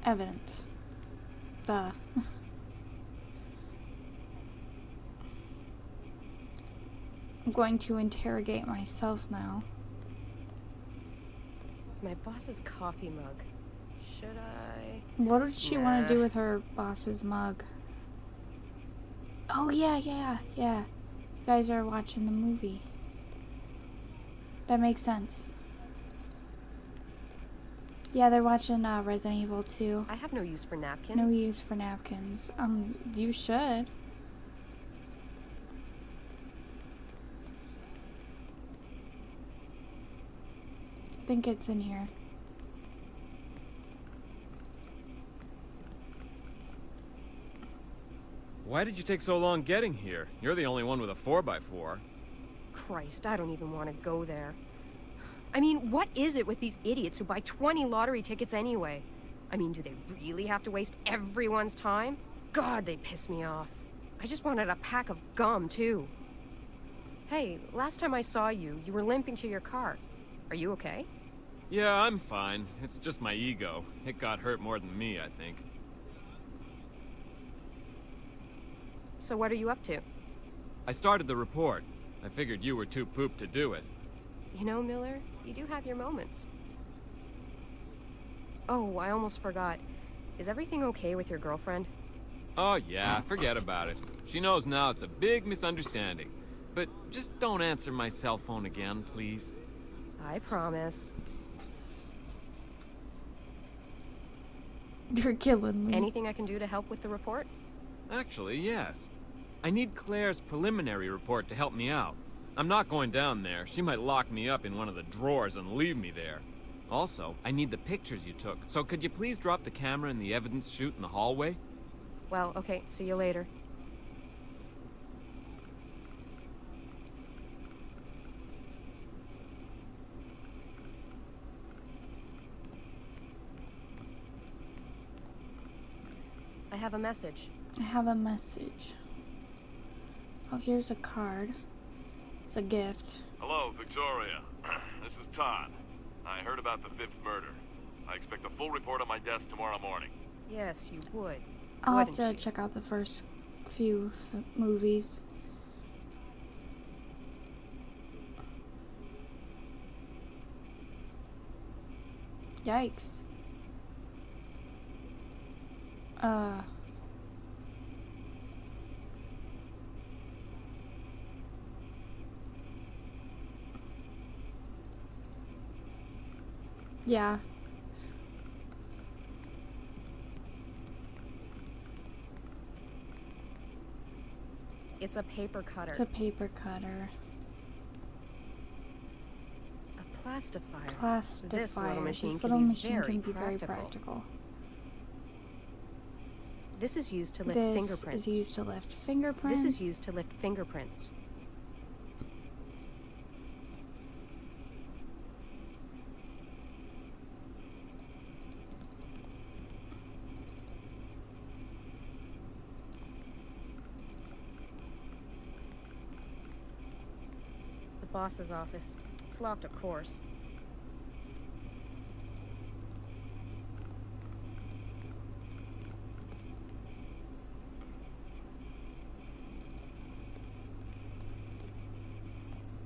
evidence. Duh. I'm going to interrogate myself now. It's my boss's coffee mug. Should I? What did she want Nah. to do with her boss's mug? Oh, yeah. You guys are watching the movie. That makes sense. Yeah, they're watching Resident Evil 2. I have no use for napkins. No use for napkins. You should. I think it's in here. Why did you take so long getting here? You're the only one with a 4x4. Christ, I don't even want to go there. I mean, what is it with these idiots who buy 20 lottery tickets anyway? I mean, do they really have to waste everyone's time? God, they piss me off. I just wanted a pack of gum, too. Hey, last time I saw you, you were limping to your car. Are you okay? Yeah, I'm fine. It's just my ego. It got hurt more than me, I think. So what are you up to? I started the report. I figured you were too pooped to do it. You know, Miller, you do have your moments. Oh, I almost forgot. Is everything okay with your girlfriend? Oh yeah, forget about it. She knows now it's a big misunderstanding. But just don't answer my cell phone again, please. I promise. You're killing me. Anything I can do to help with the report? Actually, yes. I need Claire's preliminary report to help me out. I'm not going down there. She might lock me up in one of the drawers and leave me there. Also, I need the pictures you took, so could you please drop the camera in the evidence chute in the hallway? Well, okay, see you later. I have a message. I have a message. Oh, here's a card. It's a gift. Hello, Victoria. This is Todd. I heard about the 5th murder. I expect a full report on my desk tomorrow morning. Yes, you would. I'll have Wouldn't to you? check out the first few movies. Yikes. Yeah. It's a paper cutter. It's a paper cutter. A plastifier. Plastifier. This little machine This can little be machine very can be very practical. practical. This is used to lift This fingerprints. is used to lift fingerprints. This is used to lift fingerprints. The boss's office. It's locked, of course.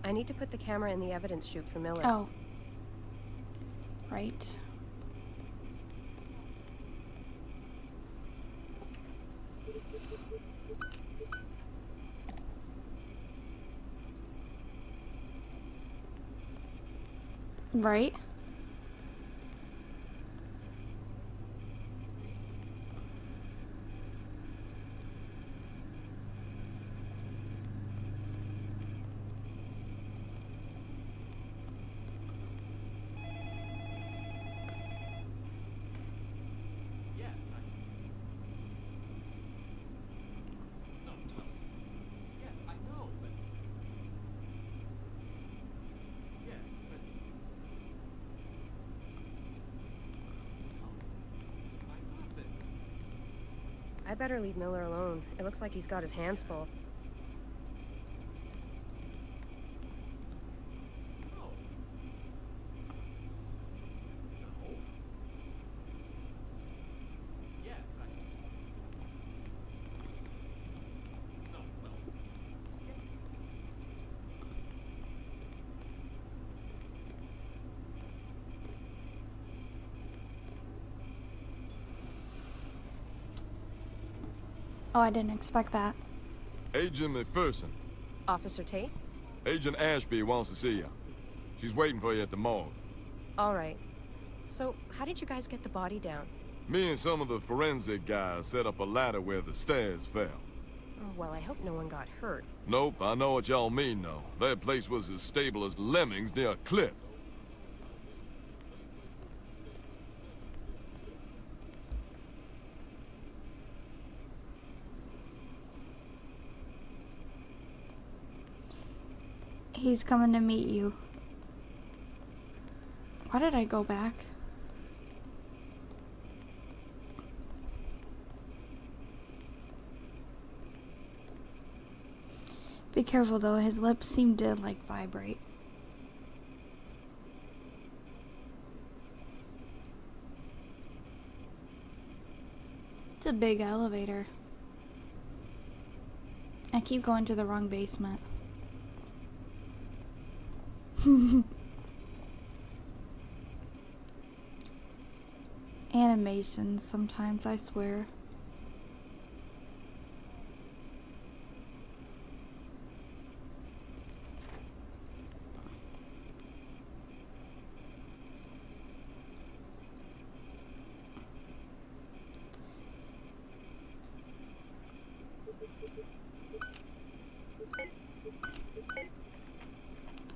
I I need to put the camera in the evidence chute for Miller. Oh. Right. Right. I better leave Miller alone. It looks like he's got his hands full. Oh, I didn't expect that. Agent McPherson. Officer Tate? Agent Ashby wants to see you. She's waiting for you at the morgue. All right. So, how did you guys get the body down? Me and some of the forensic guys set up a ladder where the stairs fell. Oh, well, I hope no one got hurt. Nope, I know what y'all mean, though. That place was as stable as lemmings near a cliff. He's coming to meet you. Why did I go back? Be careful though, his lips seem to like vibrate. It's a big elevator. I keep going to the wrong basement. Animations sometimes, I swear.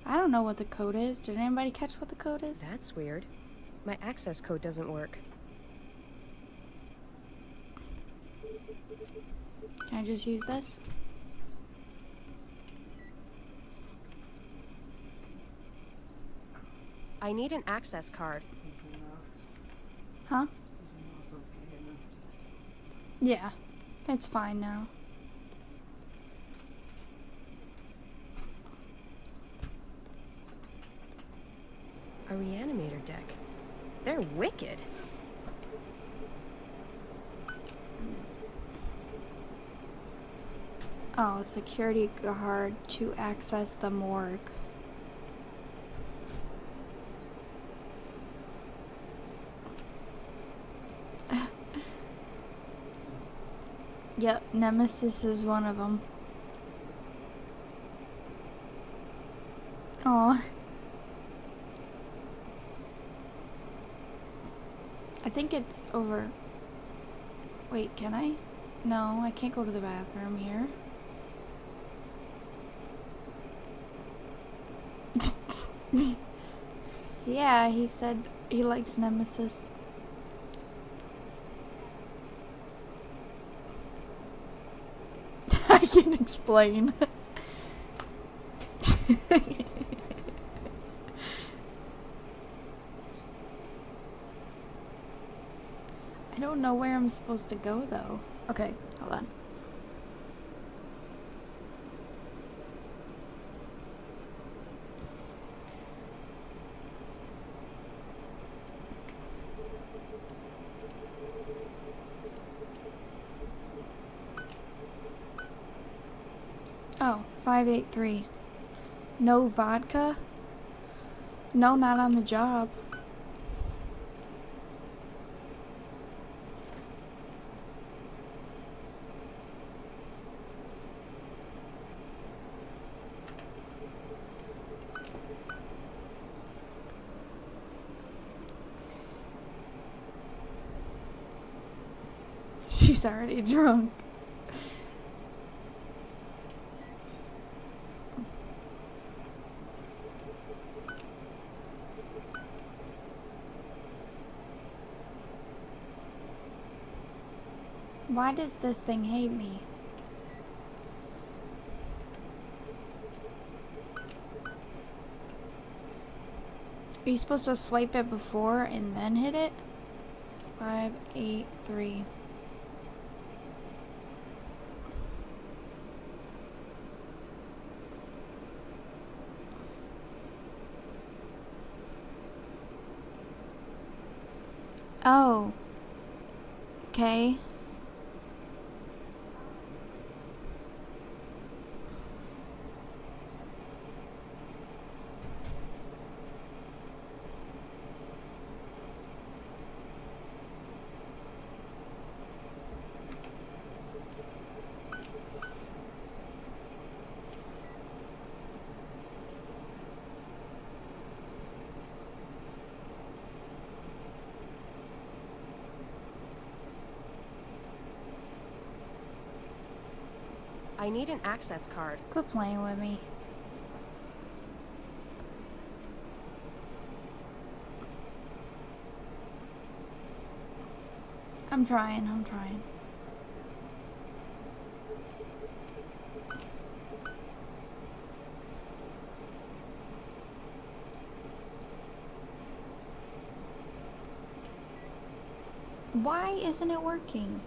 I don't know what the code is. Did anybody catch what the code is? That's weird. My access code doesn't work. Can I just use this? I need an access card. Huh? Yeah, it's fine now. A reanimator deck. They're wicked. Oh, security guard to access the morgue. Yep, Nemesis is one of them. Oh. I think it's over. Wait, can I? No, I can't go to the bathroom here. Yeah, he said he likes Nemesis. I can explain. I don't know where I'm supposed to go though. Okay, hold on. Oh, 583. No vodka? No, not on the job. She's already drunk. Why does this thing hate me? Are you supposed to swipe it before and then hit it? 583. Oh. Okay. I need an access card. Quit playing with me. I'm trying. Why isn't it working?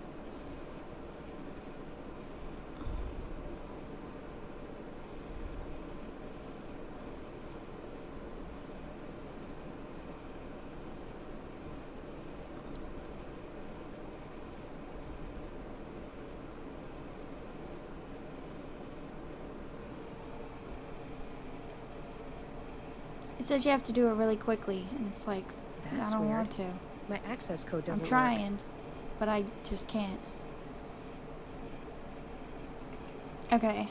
It says you have to do it really quickly, and it's like, That's I don't weird. want to. My access code I'm doesn't work. trying, but I just can't. Okay.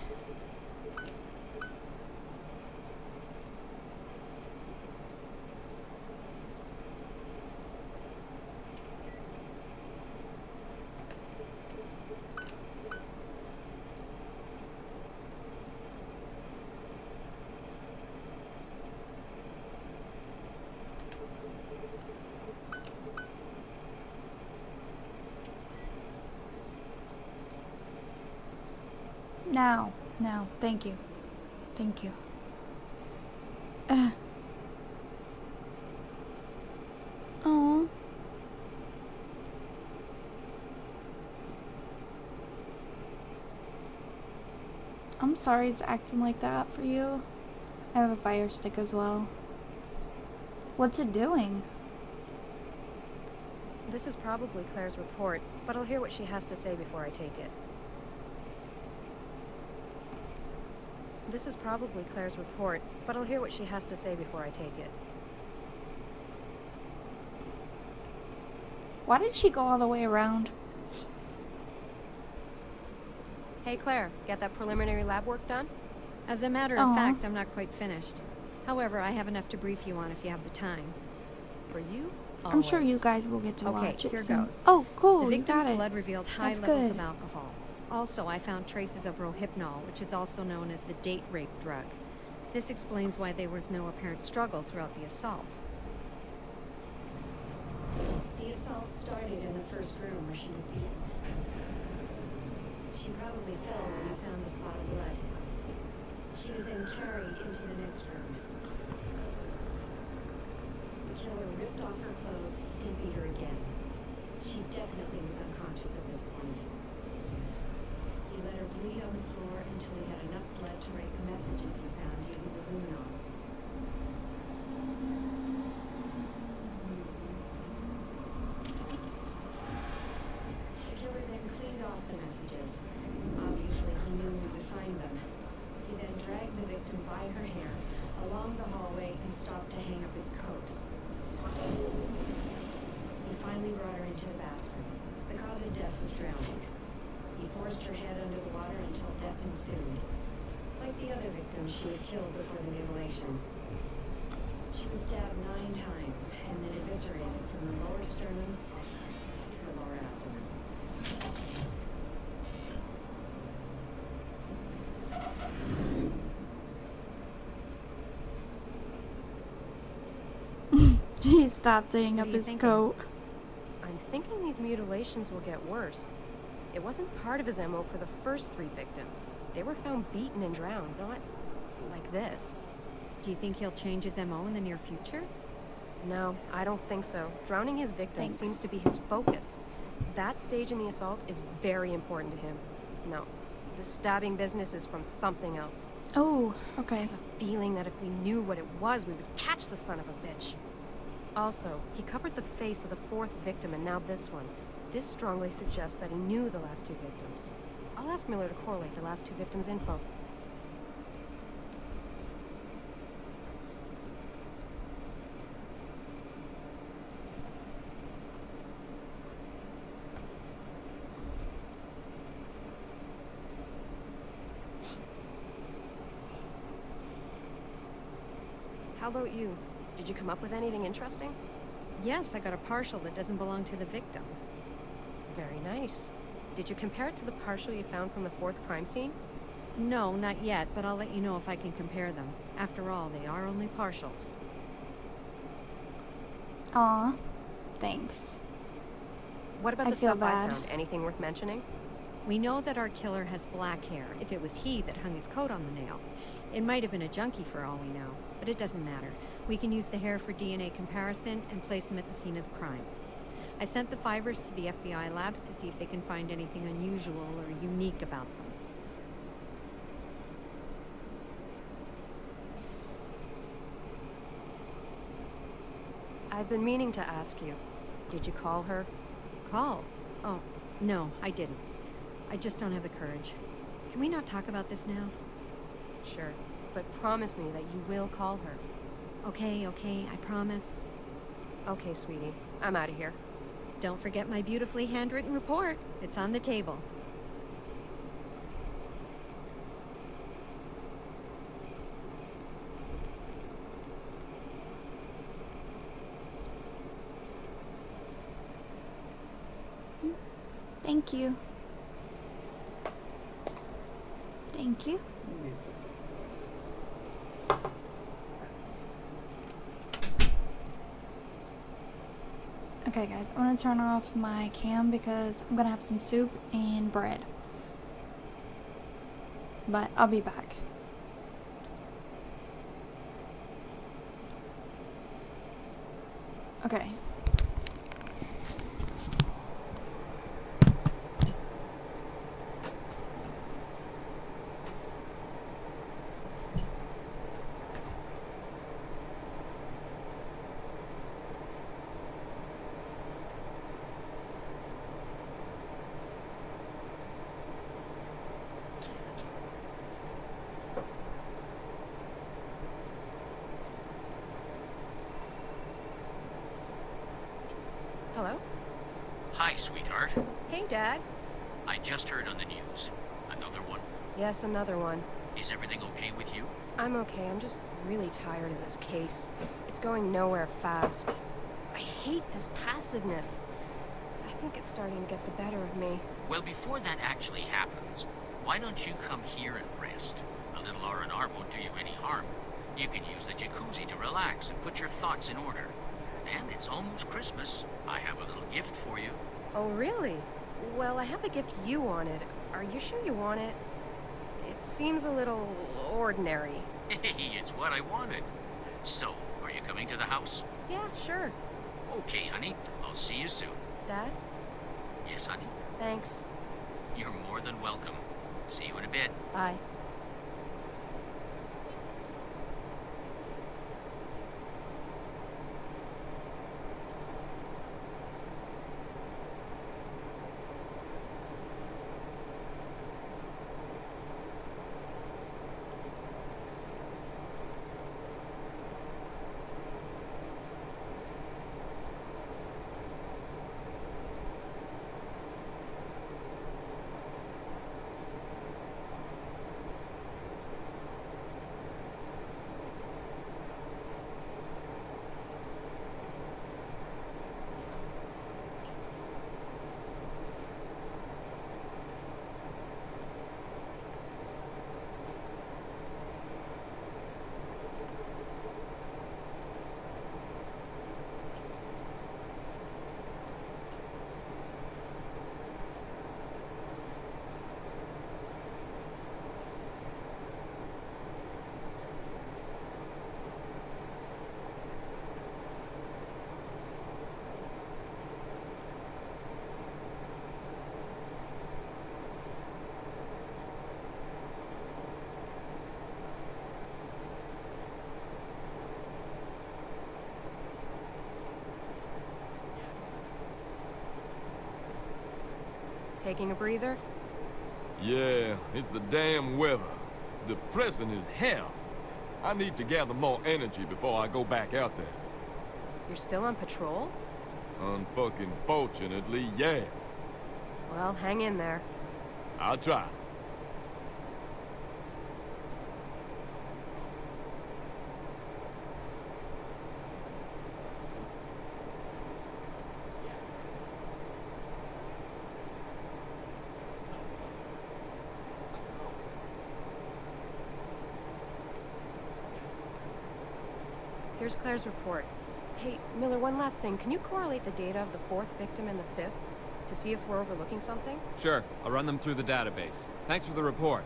Now, thank you. Thank you. Oh. I'm sorry it's acting like that for you. I have a fire stick as well. What's it doing? This is probably Claire's report, but I'll hear what she has to say before I take it. This is probably Claire's report, but I'll hear what she has to say before I take it. Why did she go all the way around? Hey Claire, get that preliminary lab work done? As a matter Aw. of fact, I'm not quite finished. However, I have enough to brief you on if you have the time. For you? I'm sure you Always. guys will get to Okay, watch it here soon. goes. Oh, cool, The you victim's got it. blood revealed high That's levels good. of alcohol. Also, I found traces of rohypnol, which is also known as the date rape drug. This explains why there was no apparent struggle throughout the assault. The assault started in the first room where she was beaten. She probably fell when you found the spot of blood. She was then carried into the next room. The killer ripped off her clothes and beat her again. She definitely was unconscious at this point. He let her bleed on the floor until he had enough blood to write the messages he found using the luminol. The killer then cleaned off the messages. Obviously, he knew we would find them. He then dragged the victim victim by her hair along the hallway and stopped to hang up his coat. He finally brought her into the bathroom. The cause of death was drowning. He forced her head under the water until death ensued. Like the other victims she had killed before the mutilations, she was stabbed 9 times and then eviscerated from the lower sternum to the lower abdomen. He stopped hanging What up are you his thinking? coat. I'm thinking these mutilations will get worse. It wasn't part of his MO for the first 3 victims. They were found beaten and drowned, not like this. Do you think he'll change his MO in the near future? No, I don't think so. Drowning his victims Thanks. seems to be his focus. That stage in the assault is very important to him. No, the stabbing business is from something else. Oh, okay. A feeling that if we knew what it was, we would catch the son of a bitch. Also, he covered the face of the 4th victim and now this one. This strongly suggests that he knew the last 2 victims. I'll ask Miller to correlate the last 2 victims' info. How about you? Did you come up with anything interesting? Yes, I got a partial that doesn't belong to the victim. Very nice. Did you compare it to the partial you found from the 4th crime scene? No, not yet, but I'll let you know if I can compare them. After all, they are only partials. Aw, thanks. What about I the feel stuff I bad. found? Anything worth mentioning? We know that our killer has black hair, if it was he that hung his coat on the nail. It might have been a junkie for all we know, but it doesn't matter. We can use the hair for DNA comparison and place him at the scene of the crime. I sent the fibers to the FBI labs to see if they can find anything unusual or unique about them. I've been meaning to ask you. Did you call her? Call? Oh, no, I didn't. I just don't have the courage. Can we not talk about this now? Sure. But promise me that you will call her. Okay, I promise. Okay, sweetie. I'm out of here. Don't forget my beautifully handwritten report. It's on the table. Thank you. Thank you. Okay, guys, I'm gonna turn off my cam because I'm gonna have some soup and bread. But I'll be back. Okay. Hello? Hi, sweetheart. Hey, Dad. I just heard on the news. Another one. Yes, another one. Is everything okay with you? I'm okay. I'm just really tired of this case. It's going nowhere fast. I hate this passiveness. I think it's starting to get the better of me. Well, before that actually happens, why don't you come here and rest? A little R&R won't do you any harm. You can use the jacuzzi to relax and put your thoughts in order. And it's almost Christmas. I have a little gift for you. Oh, really? Well, I have the gift you wanted. Are you sure you want it? It seems a little ordinary. Hey, it's what I wanted. So, are you coming to the house? Yeah, sure. Okay, honey. I'll see you soon. Dad? Yes, honey? Thanks. You're more than welcome. See you in a bit. Bye. Taking a breather? Yeah, it's the damn weather. Depressing as hell. I need to gather more energy before I go back out there. You're still on patrol? Unfucking fortunately, yeah. Well, hang in there. I'll try. Here's Claire's report. Hey, Miller, one last thing. Can you correlate the data of the 4th victim and the 5th to see if we're overlooking something? Sure, I'll run them through the database. Thanks for the report.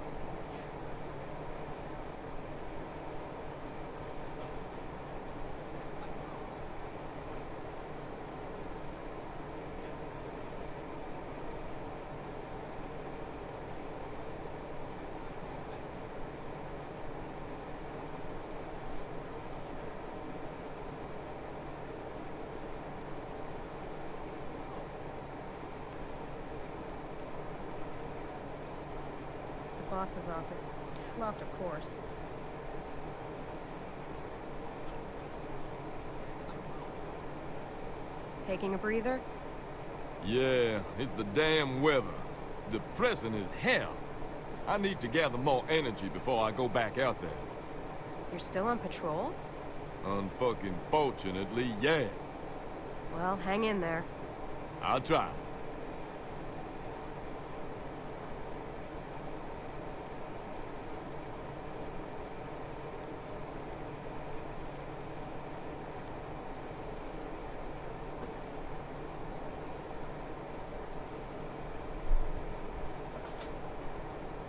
The boss's office. It's locked, of course. Taking a breather? Yeah, it's the damn weather. Depressing as hell. I need to gather more energy before I go back out there. You're still on patrol? Unfucking fortunately, yeah. Well, hang in there. I'll try.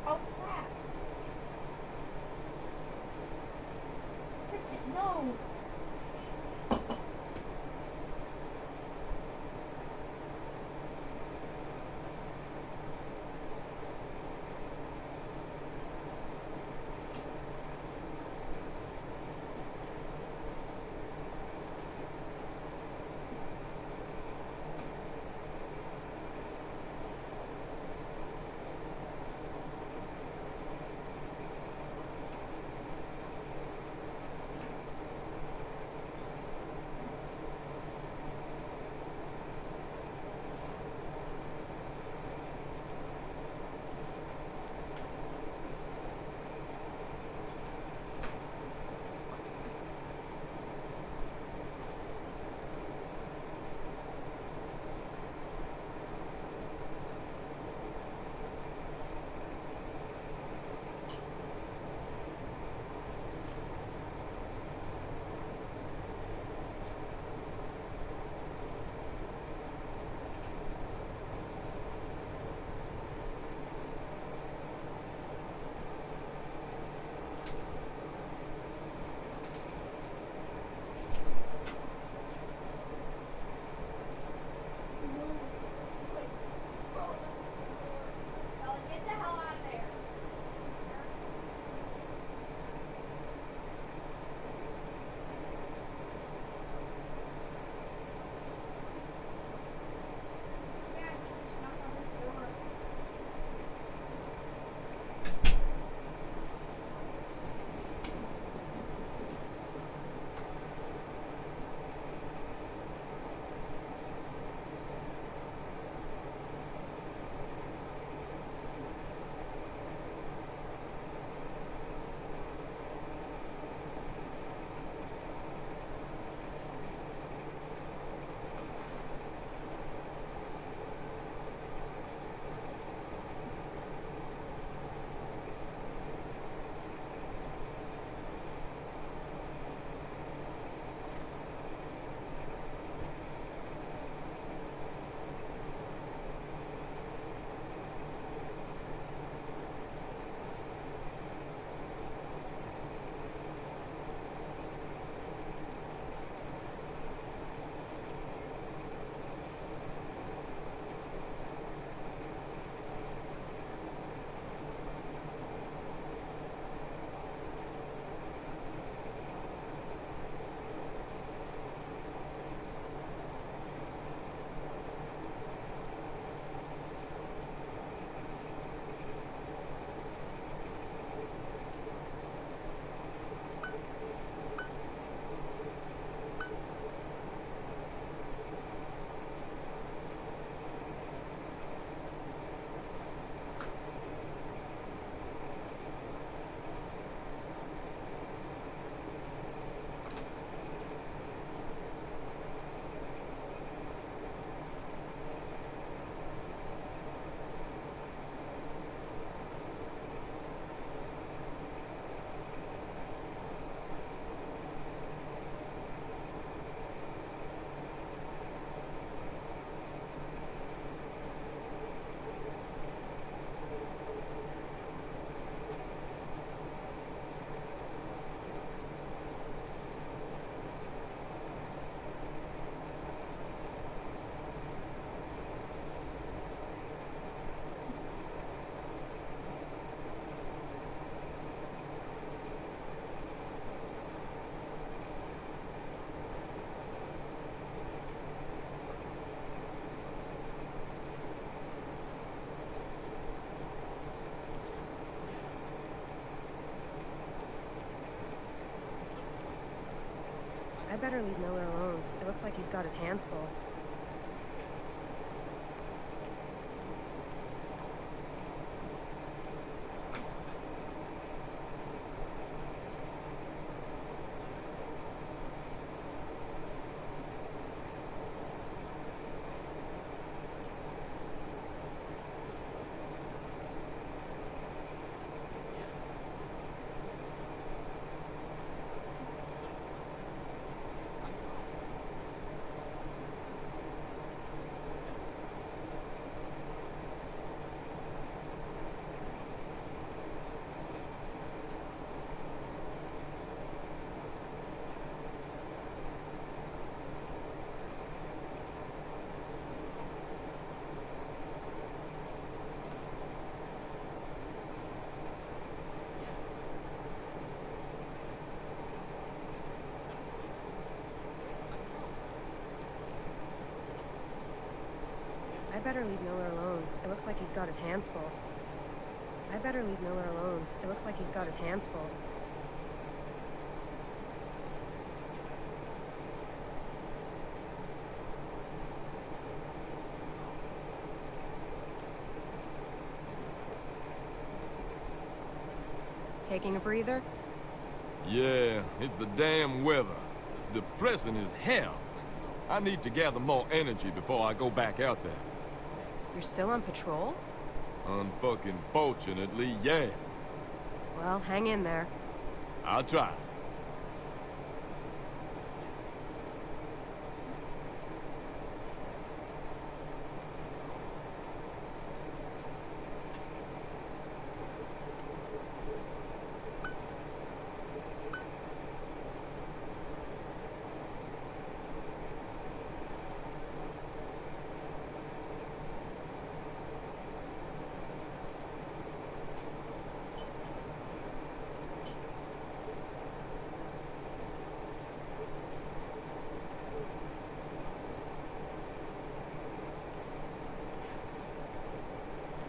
Oh crap! Frickin' no! better leave Miller alone. It looks like he's got his hands full. I better leave Miller alone. It looks like he's got his hands full. I better leave Miller alone. It looks like he's got his hands full. Taking a breather? Yeah, it's the damn weather. Depressing as hell. I need to gather more energy before I go back out there. You're still on patrol? Unfucking fortunately, yeah. Well, hang in there. I'll try.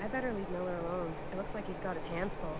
I better leave Miller alone. It looks like he's got his hands full.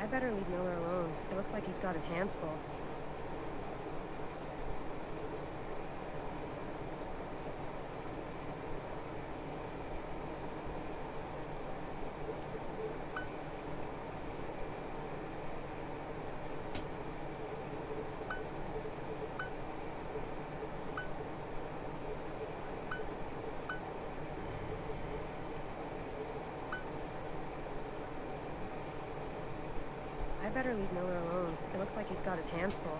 I better leave Miller alone. It looks like he's got his hands full. I better leave Miller alone. It looks like he's got his hands full.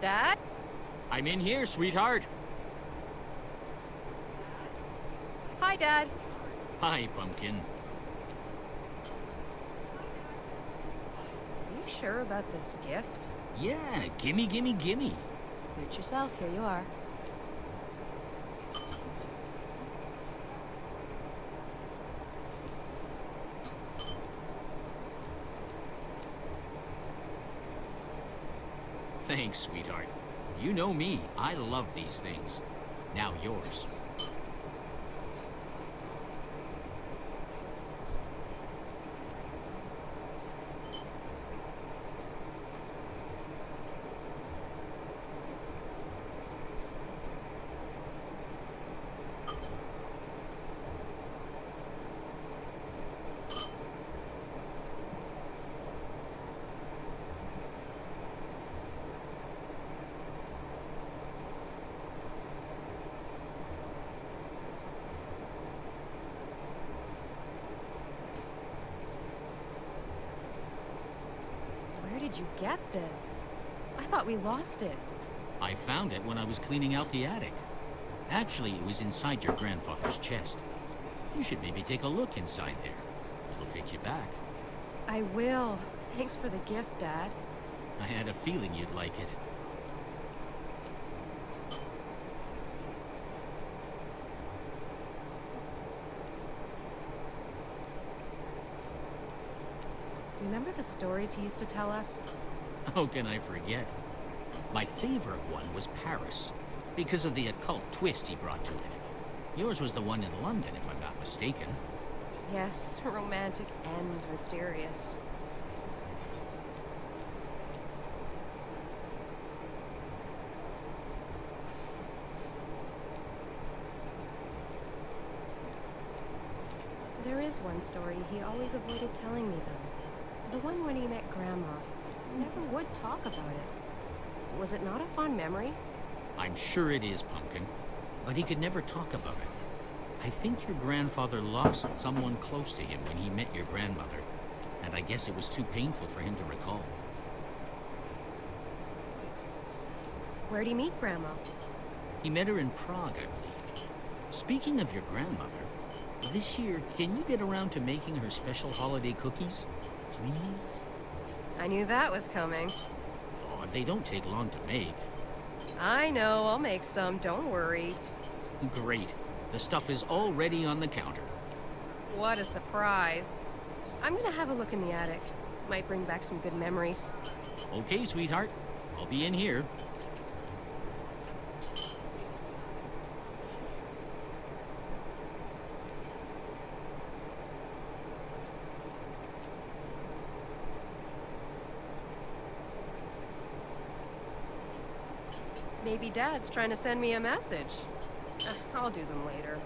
Dad? I'm in here, sweetheart. Hi, Dad. Hi, Pumpkin. Are you sure about this gift? Yeah, gimme, gimme, gimme. Suit yourself, here you are. Thanks, sweetheart. You know me, I love these things. Now yours. Where did you get this? I thought we lost it. I found it when I was cleaning out the attic. Actually, it was inside your grandfather's chest. You should maybe take a look inside there. It'll take you back. I will. Thanks for the gift, Dad. I had a feeling you'd like it. Remember the stories he used to tell us? How can I forget? My favorite one was Paris, because of the occult twist he brought to it. Yours was the one in London, if I'm not mistaken. Yes, romantic and mysterious. There is one story he always avoided telling me, though. The one when he met Grandma. He never would talk about it. Was it not a fond memory? I'm sure it is, Pumpkin, but he could never talk about it. I think your grandfather lost someone close to him when he met your grandmother, and I guess it was too painful for him to recall. Where'd he meet Grandma? He met her in Prague, I believe. Speaking of your grandmother, this year, can you get around to making her special holiday cookies? Please? I knew that was coming. Oh, they don't take long to make. I know, I'll make some, don't worry. Great. The stuff is already on the counter. What a surprise. I'm gonna have a look in the attic. Might bring back some good memories. Okay, sweetheart. I'll be in here. Maybe Dad's trying to send me a message. I'll do them later.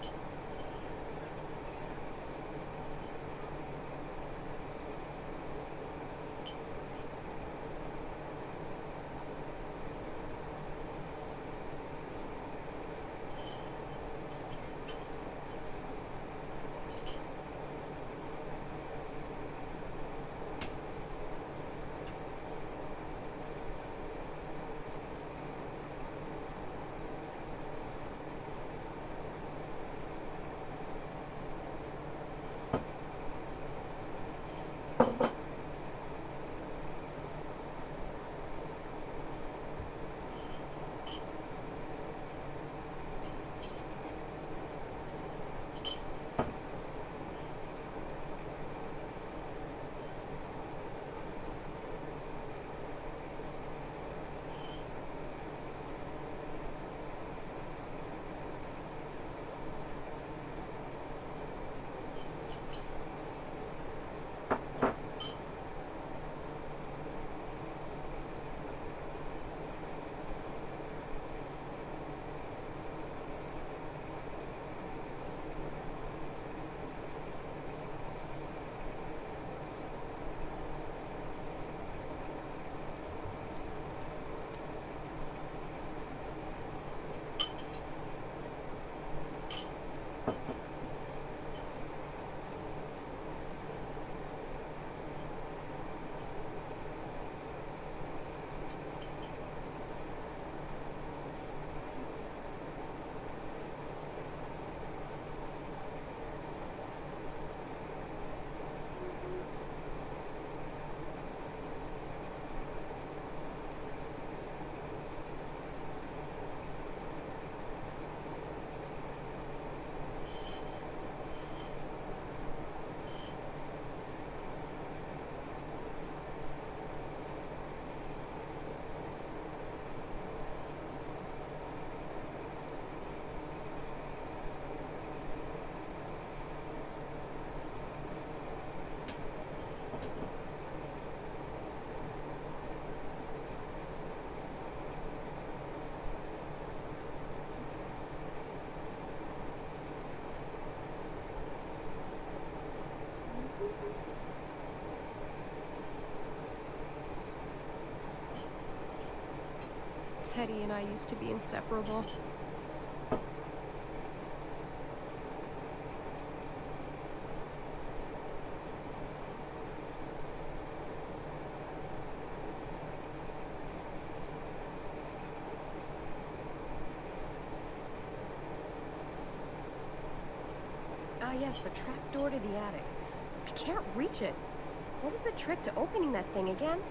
Hetty and I used to be inseparable. Ah, yes, the trap door to the attic. I can't reach it. What was the trick to opening that thing again?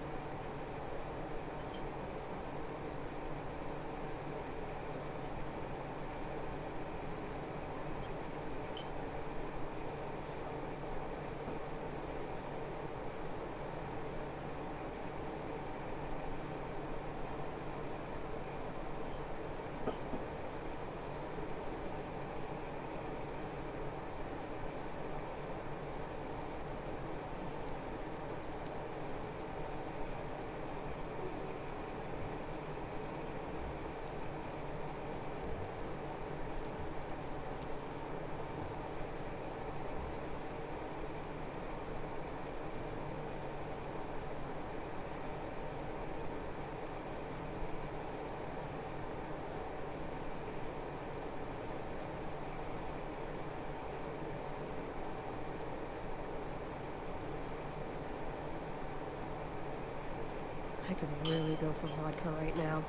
I could really go for vodka right now.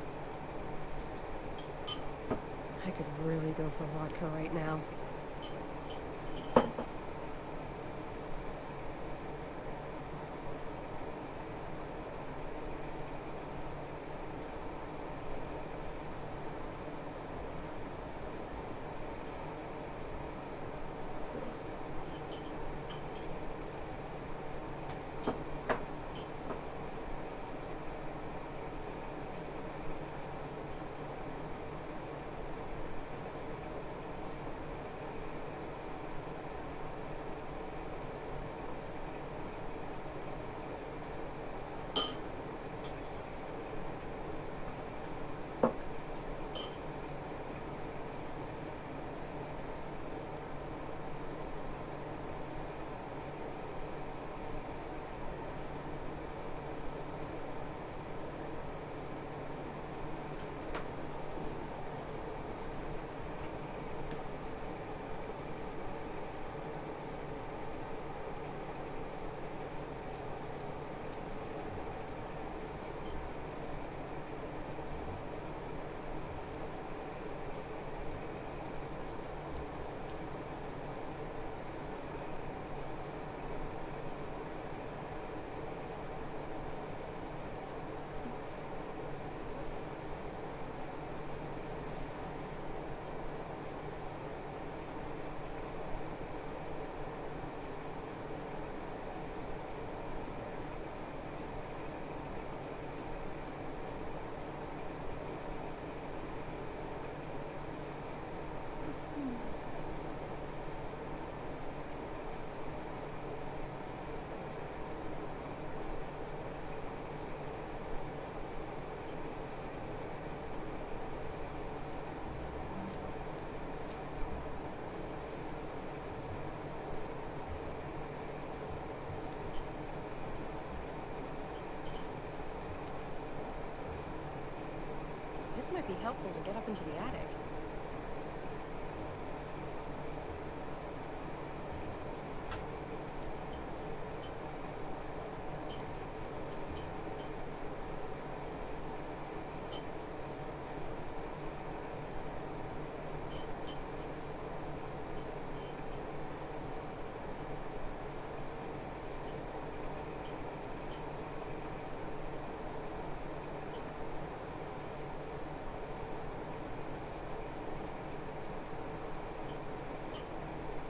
I could really go for vodka right now. This might be helpful to get up into the attic.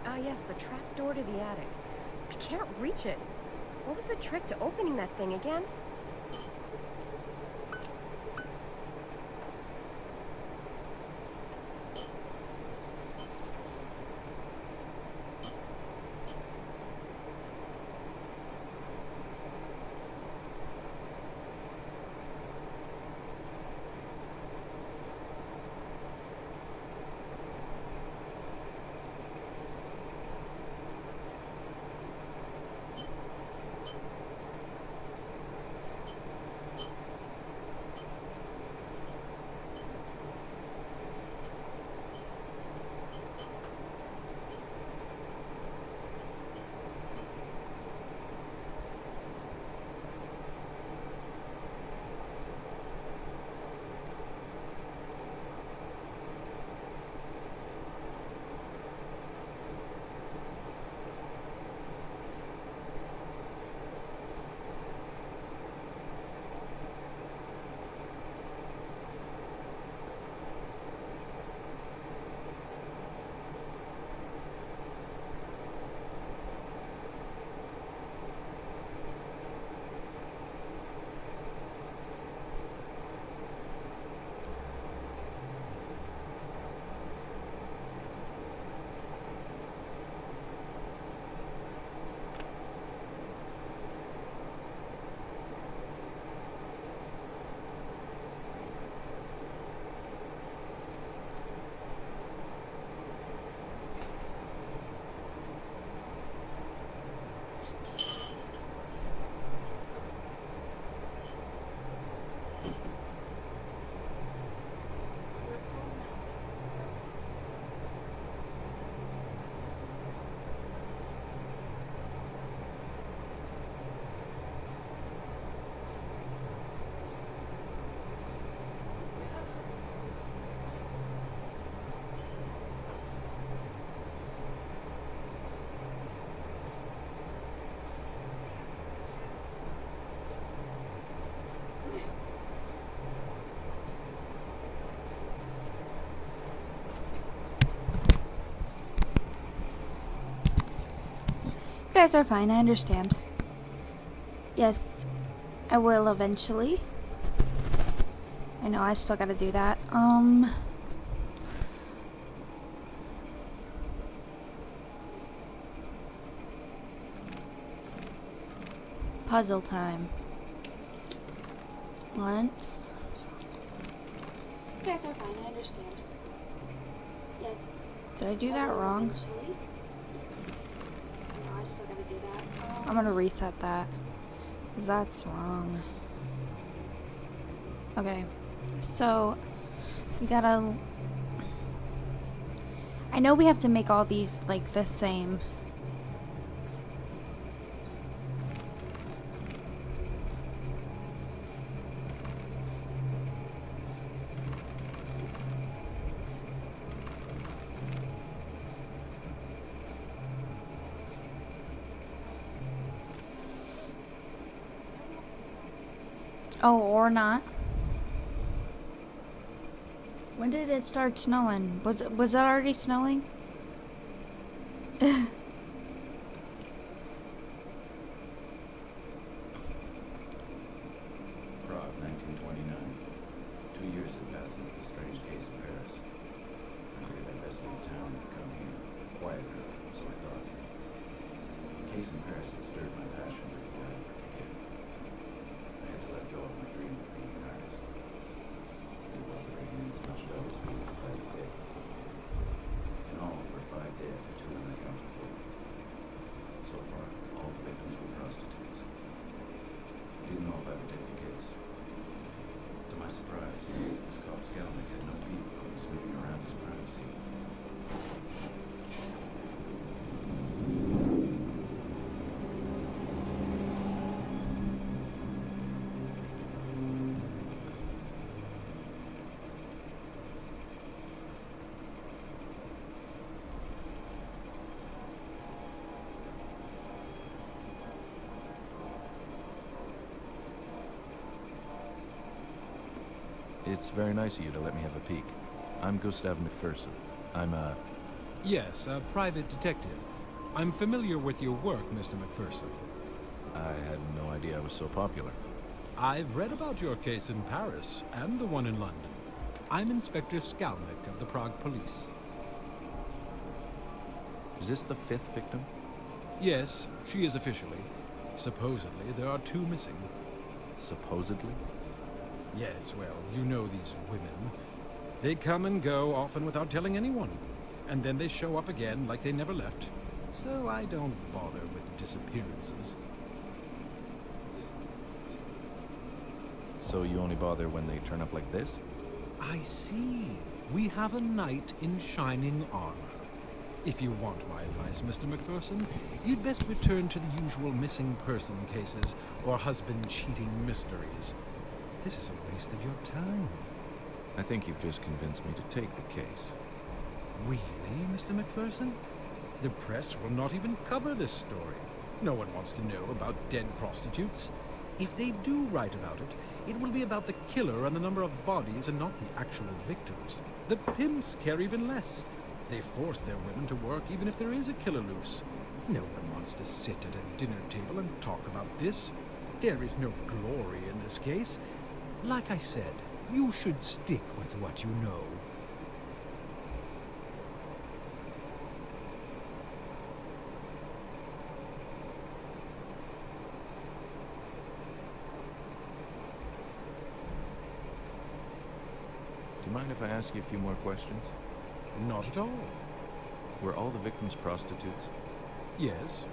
Ah, yes, the trap door to the attic. I can't reach it. What was the trick to opening that thing again? You guys are fine, I understand. Yes, I will eventually. I know I still gotta do that. Puzzle time. Once. You guys are fine, I understand. Yes. Did I do that wrong? No, I still gotta do that. I'm gonna reset that. Because that's wrong. Okay. So, we gotta... I know we have to make all these, like, the same. Oh, or not. When did it start snowing? Was it already snowing? Prague, 1929. 2 years have passed since the strange case in Paris. I figured I'd best leave town and come here. Quieter, so I thought. The case in Paris had stirred my passion for theater again. I had to let go of my dream of being an artist. It was the beginning as much as being a private day. In all, over 5 days, 2 women accounted for. So far, all the victims were prostitutes. I didn't know if I would take the case. To my surprise, this cop Skalnick had no beef about me snooping around his crime scene. It's very nice of you to let me have a peek. I'm Gustav McPherson. I'm Yes, a private detective. I'm familiar with your work, Mr. McPherson. I had no idea I was so popular. I've read about your case in Paris and the one in London. I'm Inspector Skalnick of the Prague Police. Is this the 5th victim? Yes, she is officially. Supposedly, there are 2 missing. Supposedly? Yes, well, you know these women. They come and go, often without telling anyone. And then they show up again like they never left. So I don't bother with disappearances. So you only bother when they turn up like this? I see. We have a knight in shining armor. If you want my advice, Mr. McPherson, you'd best return to the usual missing person cases or husband-cheating mysteries. This is a waste of your time. I think you've just convinced me to take the case. Really, Mr. McPherson? The press will not even cover this story. No one wants to know about dead prostitutes. If they do write about it, it will be about the killer and the number of bodies and not the actual victims. The pimps care even less. They force their women to work even if there is a killer loose. No one wants to sit at a dinner table and talk about this. There is no glory in this case. Like I said, you should stick with what you know. Do you mind if I ask you a few more questions? Not at all. Were all the victims prostitutes? Yes.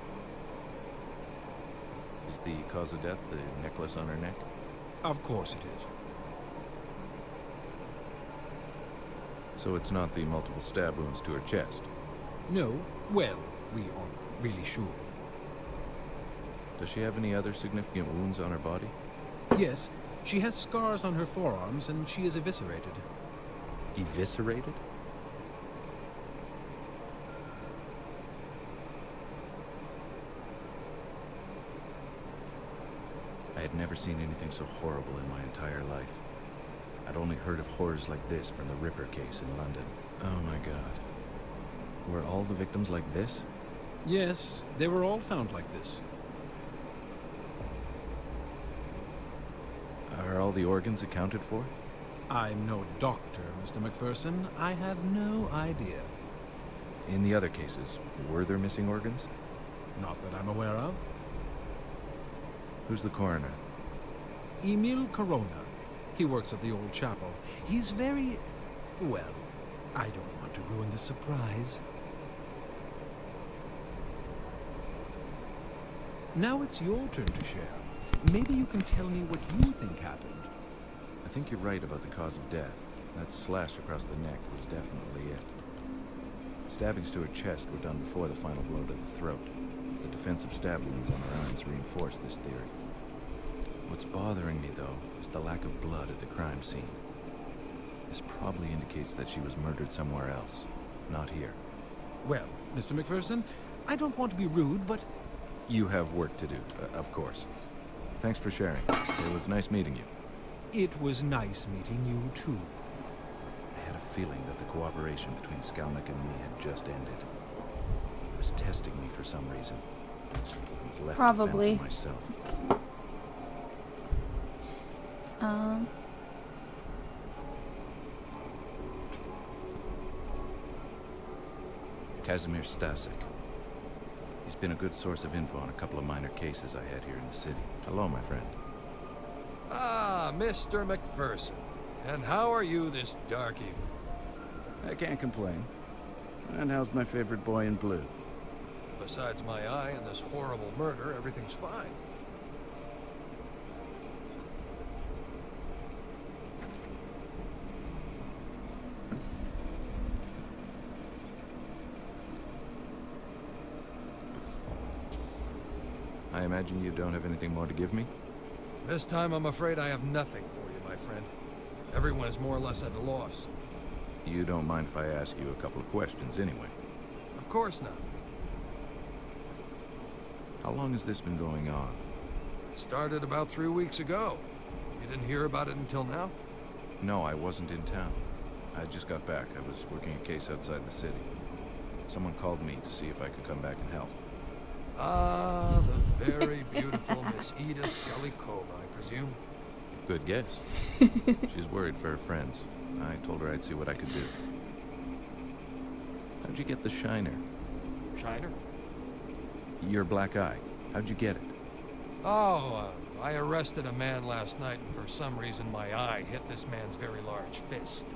Is the cause of death the necklace on her neck? Of course it is. So it's not the multiple stab wounds to her chest. No, well, we aren't really sure. Does she have any other significant wounds on her body? Yes, she has scars on her forearms and she is eviscerated. Eviscerated? I had never seen anything so horrible in my entire life. I'd only heard of horrors like this from the Ripper case in London. Oh my god. Were all the victims like this? Yes, they were all found like this. Are all the organs accounted for? I'm no doctor, Mr. McPherson. I have no idea. In the other cases, were there missing organs? Not that I'm aware of. Who's the coroner? Emil Corona. He works at the old chapel. He's very... well, I don't want to ruin the surprise. Now it's your turn to share. Maybe you can tell me what you think happened. I think you're right about the cause of death. That slash across the neck was definitely it. Stabbings to her chest were done before the final blow to the throat. The defensive stab wounds on her arms reinforce this theory. What's bothering me, though, is the lack of blood at the crime scene. This probably indicates that she was murdered somewhere else, not here. Well, Mr. McPherson, I don't want to be rude, but... You have work to do, of course. Thanks for sharing. It was nice meeting you. It was nice meeting you, too. I had a feeling that the cooperation between Skalnik and me had just ended. It was testing me for some reason. I was left to fend Probably. for myself. Kazimir Stasek. He's been a good source of info on a couple of minor cases I had here in the city. Hello, my friend. Ah, Mr. McPherson. And how are you this dark evening? I can't complain. And how's my favorite boy in blue? Besides my eye and this horrible murder, everything's fine. I imagine you don't have anything more to give me? This time I'm afraid I have nothing for you, my friend. Everyone is more or less at a loss. You don't mind if I ask you a couple of questions anyway? Of course not. How long has this been going on? It started about 3 weeks ago. You didn't hear about it until now? No, I wasn't in town. I just got back. I was working a case outside the city. Someone called me to see if I could come back and help. Ah, the very beautiful Miss Ida Skalikova, I presume. Good guess. She's worried for her friends. I told her I'd see what I could do. How'd you get the shiner? Shiner? Your black eye. How'd you get it? Oh, I arrested a man last night, and for some reason my eye hit this man's very large fist.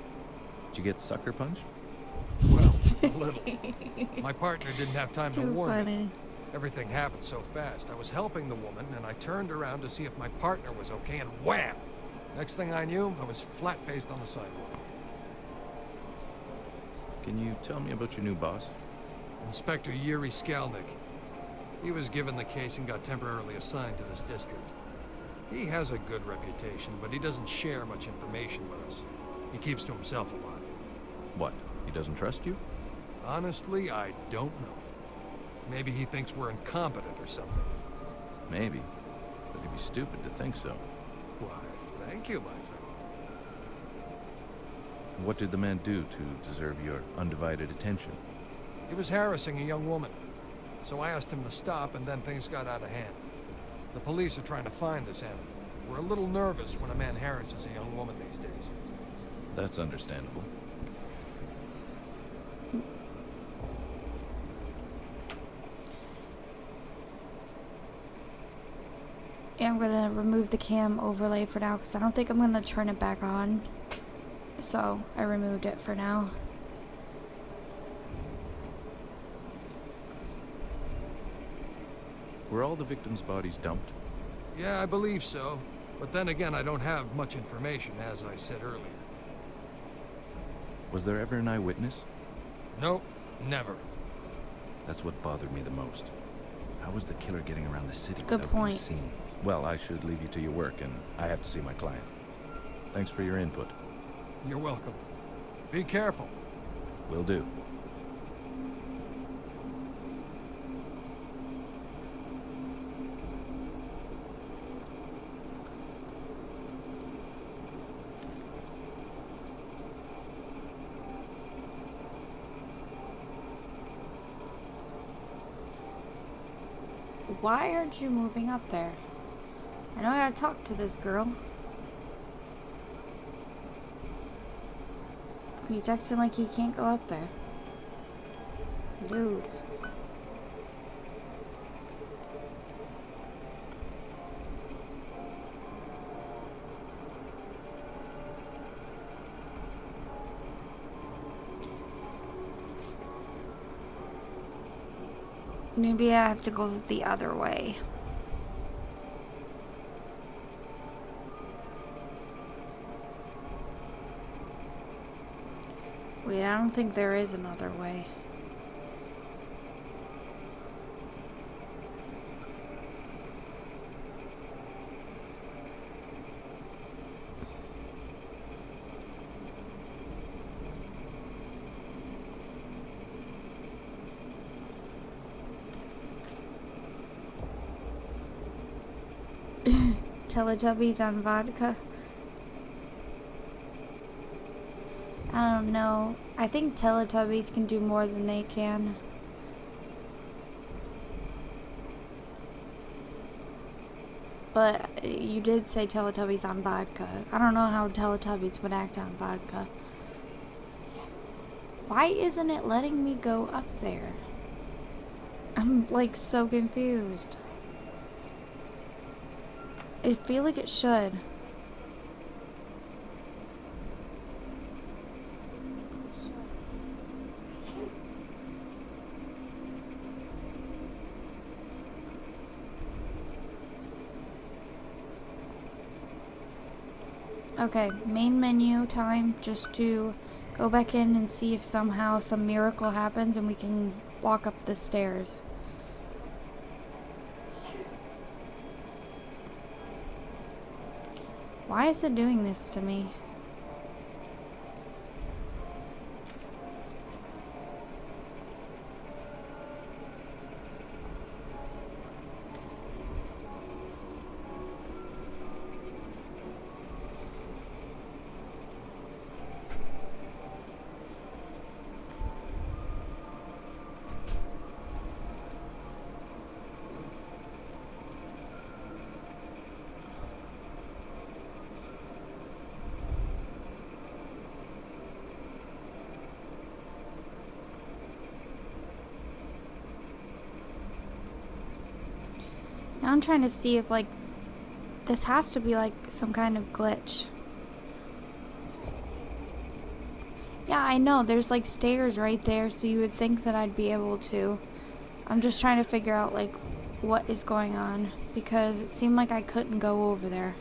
Did you get sucker punched? Well, a little. My partner didn't have time to Too warn me. funny. Everything happened so fast. I was helping the woman, and I turned around to see if my partner was okay, and wham! Next thing I knew, I was flat-faced on the sidewalk. Can you tell me about your new boss? Inspector Yuri Skalnik. He was given the case and got temporarily assigned to this district. He has a good reputation, but he doesn't share much information with us. He keeps to himself a lot. What? He doesn't trust you? Honestly, I don't know. Maybe he thinks we're incompetent or something. Maybe. But he'd be stupid to think so. Why, thank you, my friend. What did the man do to deserve your undivided attention? He was harassing a young woman. So I asked him to stop, and then things got out of hand. The police are trying to find this animal. We're a little nervous when a man harasses a young woman these days. That's understandable. Yeah, I'm gonna remove the cam overlay for now because I don't think I'm gonna turn it back on. So I removed it for now. Were all the victims' bodies dumped? Yeah, I believe so. But then again, I don't have much information, as I said earlier. Was there ever an eyewitness? Nope, never. That's what bothered me the most. How was the killer getting around the city Good without being point. seen? Well, I should leave you to your work, and I have to see my client. Thanks for your input. You're welcome. Be careful. Will do. Why aren't you moving up there? I know I gotta talk to this girl. He's acting like he can't go up there. Dude. Maybe I have to go the other way. Wait, I don't think there is another way. Teletubbies on vodka. I don't know. I think Teletubbies can do more than they can. But you did say Teletubbies on vodka. I don't know how Teletubbies would act on vodka. Why isn't it letting me go up there? I'm like so confused. I feel like it should. Okay, main menu time, just to go back in and see if somehow some miracle happens and we can walk up the stairs. Why is it doing this to me? Now I'm trying to see if, like, this has to be, like, some kind of glitch. Yeah, I know. There's, like, stairs right there, so you would think that I'd be able to. I'm just trying to figure out, like, what is going on, because it seemed like I couldn't go over there.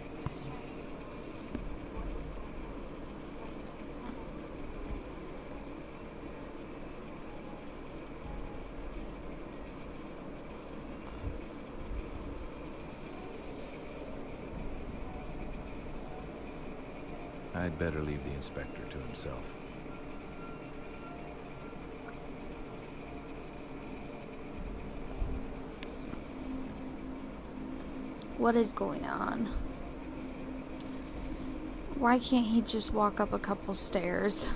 I'd better leave the inspector to himself. What is going on? Why can't he just walk up a couple stairs?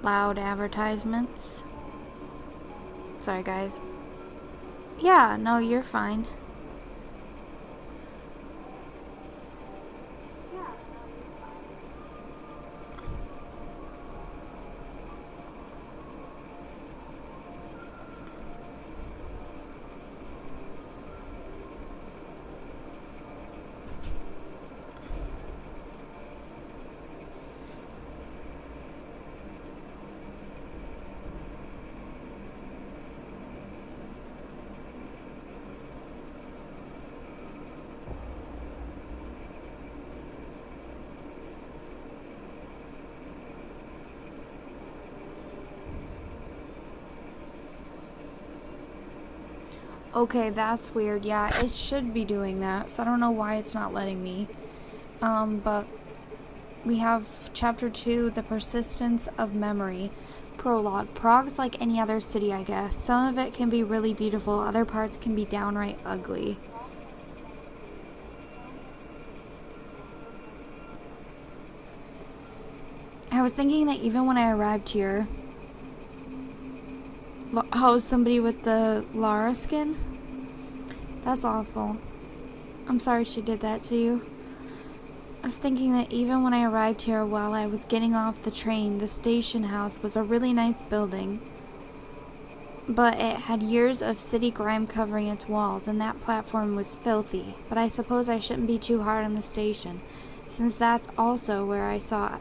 Loud advertisements. Sorry, guys. Yeah, no, you're fine. Okay, that's weird. Yeah, it should be doing that, so I don't know why it's not letting me. But we have Chapter 2, The Persistence of Memory. Prologue. Prague's like any other city, I guess. Some of it can be really beautiful, other parts can be downright ugly. I was thinking that even when I arrived here... Oh, somebody with the Lara skin? That's awful. I'm sorry she did that to you. I was thinking that even when I arrived here while I was getting off the train, the station house was a really nice building. But it had years of city grime covering its walls, and that platform was filthy. But I suppose I shouldn't be too hard on the station, since that's also where I saw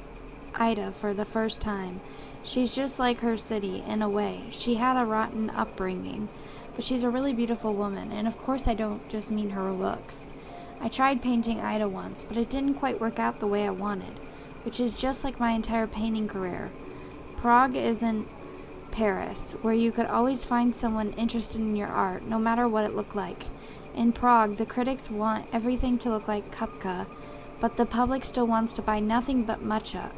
Ida for the first time. She's just like her city, in a way. She had a rotten upbringing, but she's a really beautiful woman, and of course I don't just mean her looks. I tried painting Ida once, but it didn't quite work out the way I wanted, which is just like my entire painting career. Prague isn't Paris, where you could always find someone interested in your art, no matter what it looked like. In Prague, the critics want everything to look like Kupka, but the public still wants to buy nothing but matcha.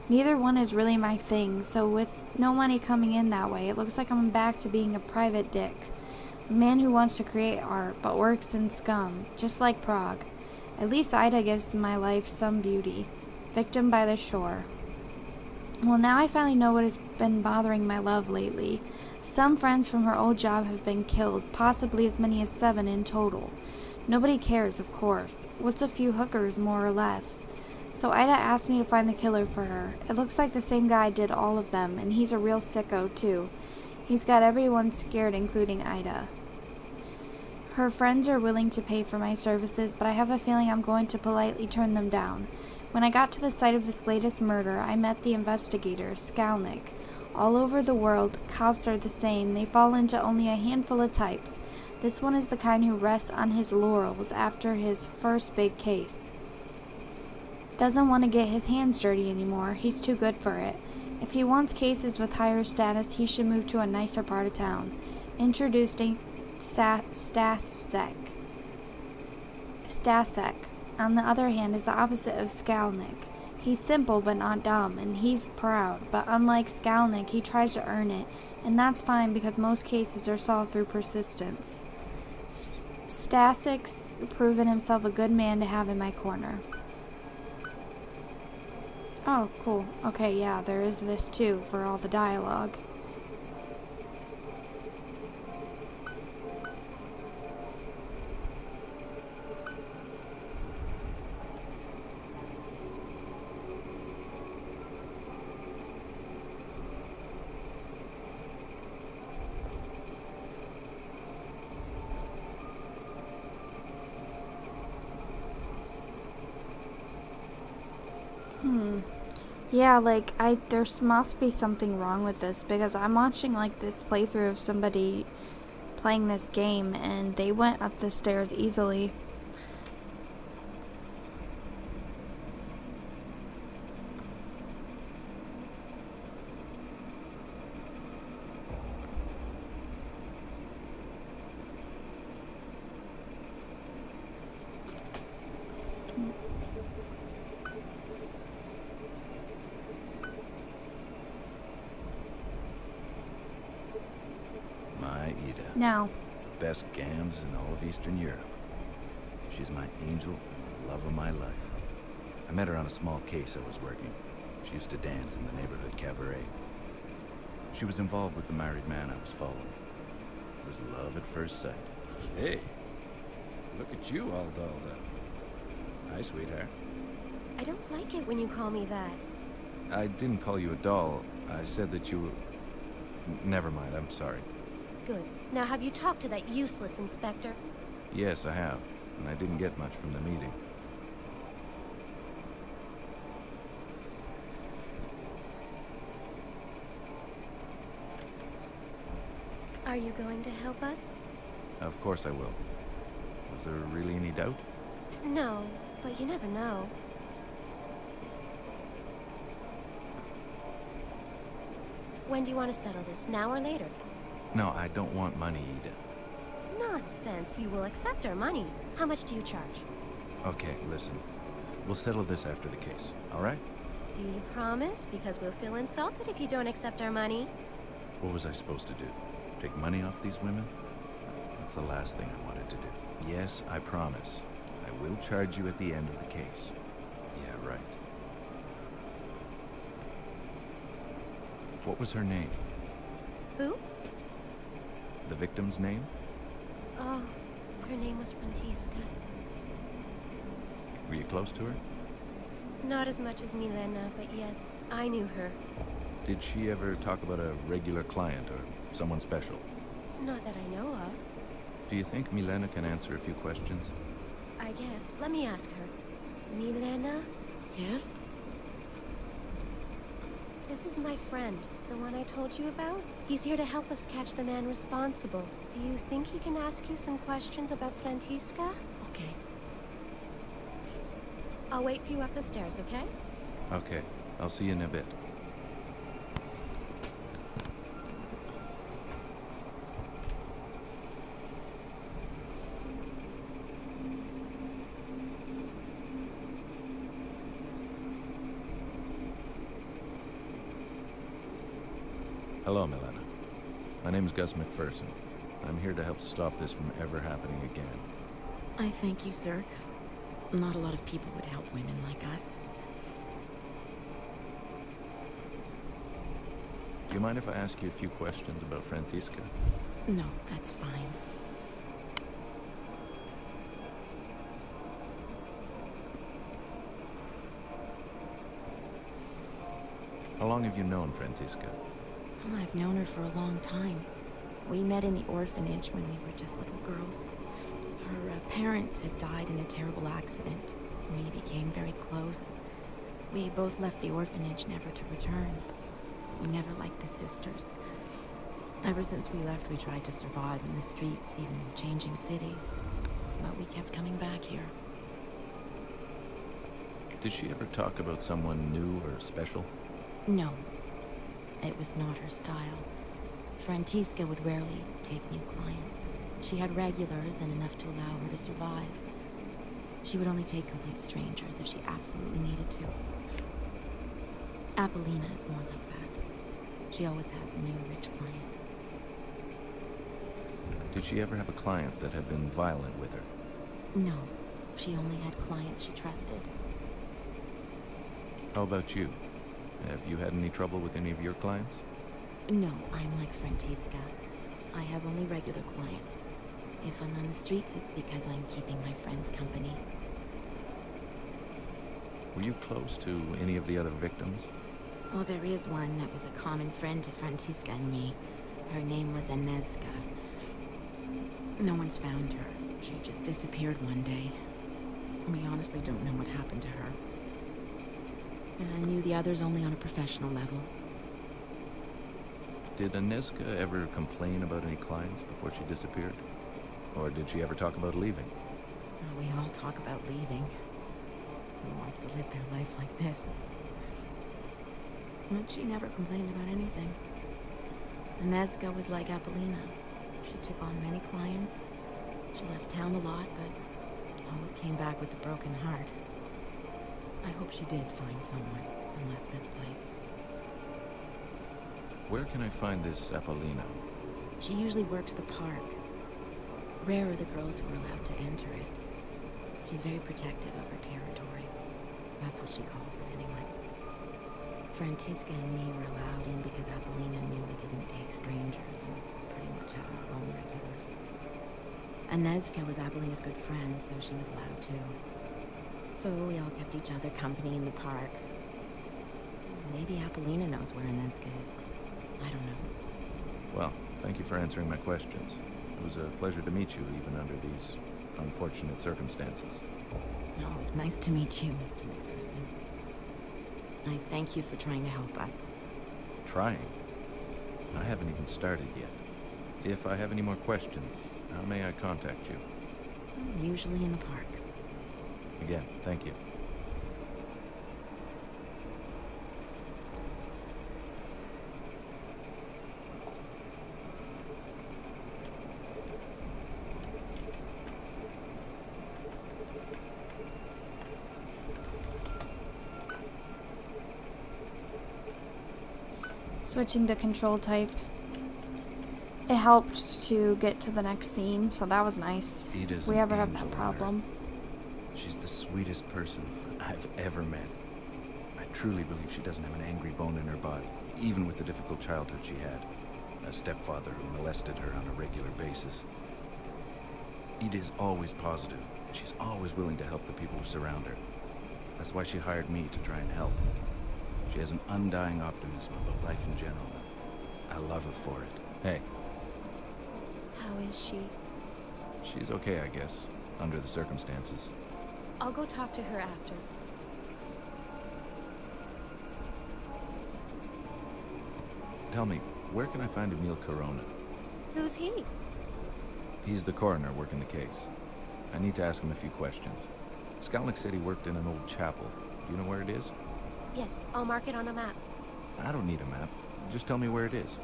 Neither one is really my thing, so with no money coming in that way, it looks like I'm back to being a private dick. A man who wants to create art, but works in scum, just like Prague. At least Ida gives my life some beauty. Victim by the shore. Well, now I finally know what has been bothering my love lately. Some friends from her old job have been killed, possibly as many as 7 in total. Nobody cares, of course. What's a few hookers, more or less? So Ida asked me to find the killer for her. It looks like the same guy did all of them, and he's a real sicko, too. He's got everyone scared, including Ida. Her friends are willing to pay for my services, but I have a feeling I'm going to politely turn them down. When I got to the site of this latest murder, I met the investigator, Skalnik. All over the world, cops are the same. They fall into only a handful of types. This one is the kind who rests on his laurels after his first big case. Doesn't want to get his hands dirty anymore. He's too good for it. If he wants cases with higher status, he should move to a nicer part of town. Introducing Stasek. Stasek, on the other hand, is the opposite of Skalnik. He's simple but not dumb, and he's proud, but unlike Skalnik, he tries to earn it, and that's fine because most cases are solved through persistence. Stasek's proven himself a good man to have in my corner. Oh, cool. Okay, yeah, there is this too, for all the dialogue. Yeah, like, there must be something wrong with this, because I'm watching, like, this playthrough of somebody playing this game, and they went up the stairs easily. Now, the best gams in all of Eastern Europe. She's my angel and the love of my life. I met her on a small case I was working. She used to dance in the neighborhood cabaret. She was involved with the married man I was following. It was love at first sight. Hey, look at you all dolled up. Hi, sweetheart. I don't like it when you call me that. I didn't call you a doll. I said that you were... Never mind, I'm sorry. Good. Now, have you talked to that useless inspector? Yes, I have, and I didn't get much from the meeting. Are you going to help us? Of course I will. Was there really any doubt? No, but you never know. When do you want to settle this, now or later? No, I don't want money, Ida. Nonsense. You will accept our money. How much do you charge? Okay, listen. We'll settle this after the case, all right? Do you promise? Because we'll feel insulted if you don't accept our money. What was I supposed to do? Take money off these women? That's the last thing I wanted to do. Yes, I promise. I will charge you at the end of the case. Yeah, right. What was her name? Who? The victim's name? Oh, her name was Frantiska. Were you close to her? Not as much as Milena, but yes, I knew her. Did she ever talk about a regular client or someone special? Not that I know of. Do you think Milena can answer a few questions? I guess. Let me ask her. Milena? Yes? This is my friend, the one I told you about. He's here to help us catch the man responsible. Do you think he can ask you some questions about Frantiska? Okay. I'll wait for you up the stairs, okay? Okay, I'll see you in a bit. Hello, Milena. My name's Gus McPherson. I'm here to help stop this from ever happening again. I thank you, sir. Not a lot of people would help women like us. Do you mind if I ask you a few questions about Frantiska? No, that's fine. How long have you known Frantiska? Well, I've known her for a long time. We met in the orphanage when we were just little girls. Her parents had died in a terrible accident. We became very close. We both left the orphanage never to return. We never liked the sisters. Ever since we left, we tried to survive in the streets, even changing cities. But we kept coming back here. Did she ever talk about someone new or special? No. It was not her style. Frantiska would rarely take new clients. She had regulars and enough to allow her to survive. She would only take complete strangers if she absolutely needed to. Apollina is more like that. She always has a new rich client. Did she ever have a client that had been violent with her? No. She only had clients she trusted. How about you? Have you had any trouble with any of your clients? No, I'm like Frantiska. I have only regular clients. If I'm on the streets, it's because I'm keeping my friends company. Were you close to any of the other victims? Oh, there is one that was a common friend to Frantiska and me. Her name was Anezka. No one's found her. She just disappeared one day. We honestly don't know what happened to her. And I knew the others only on a professional level. Did Anezka ever complain about any clients before she disappeared? Or did she ever talk about leaving? We all talk about leaving. Who wants to live their life like this? But she never complained about anything. Anezka was like Apollina. She took on many clients. She left town a lot, but always came back with a broken heart. I hope she did find someone and left this place. Where can I find this Apollina? She usually works the park. Rare are the girls who are allowed to enter it. She's very protective of her territory. That's what she calls it, anyway. Frantiska and me were allowed in because Apollina knew we didn't take strangers and pretty much had our own regulars. Anezka was Apollina's good friend, so she was allowed too. So we all kept each other company in the park. Maybe Apollina knows where Anezka is. I don't know. Well, thank you for answering my questions. It was a pleasure to meet you, even under these unfortunate circumstances. Oh, it's nice to meet you, Mr. McPherson. I thank you for trying to help us. Trying? I haven't even started yet. If I have any more questions, how may I contact you? Usually in the park. Again, thank you. switching the control type. It helped to get to the next scene, so that was nice. Ida's We an ever have angel that on problem. Earth. She's the sweetest person I've ever met. I truly believe she doesn't have an angry bone in her body, even with the difficult childhood she had. A stepfather who molested her on a regular basis. Ida is always positive, and she's always willing to help the people who surround her. That's why she hired me to try and help. She has an undying optimism about life in general. I love her for it. Hey, How is she? she's okay, I guess, under the circumstances. I'll go talk to her after. Tell me, where can I find Emil Corona? Who's he? He's the coroner working the case. I need to ask him a few questions. Skalnick said he worked in an old chapel. Do you know where it is? Yes, I'll mark it on a map. I don't need a map. Just tell me where it is.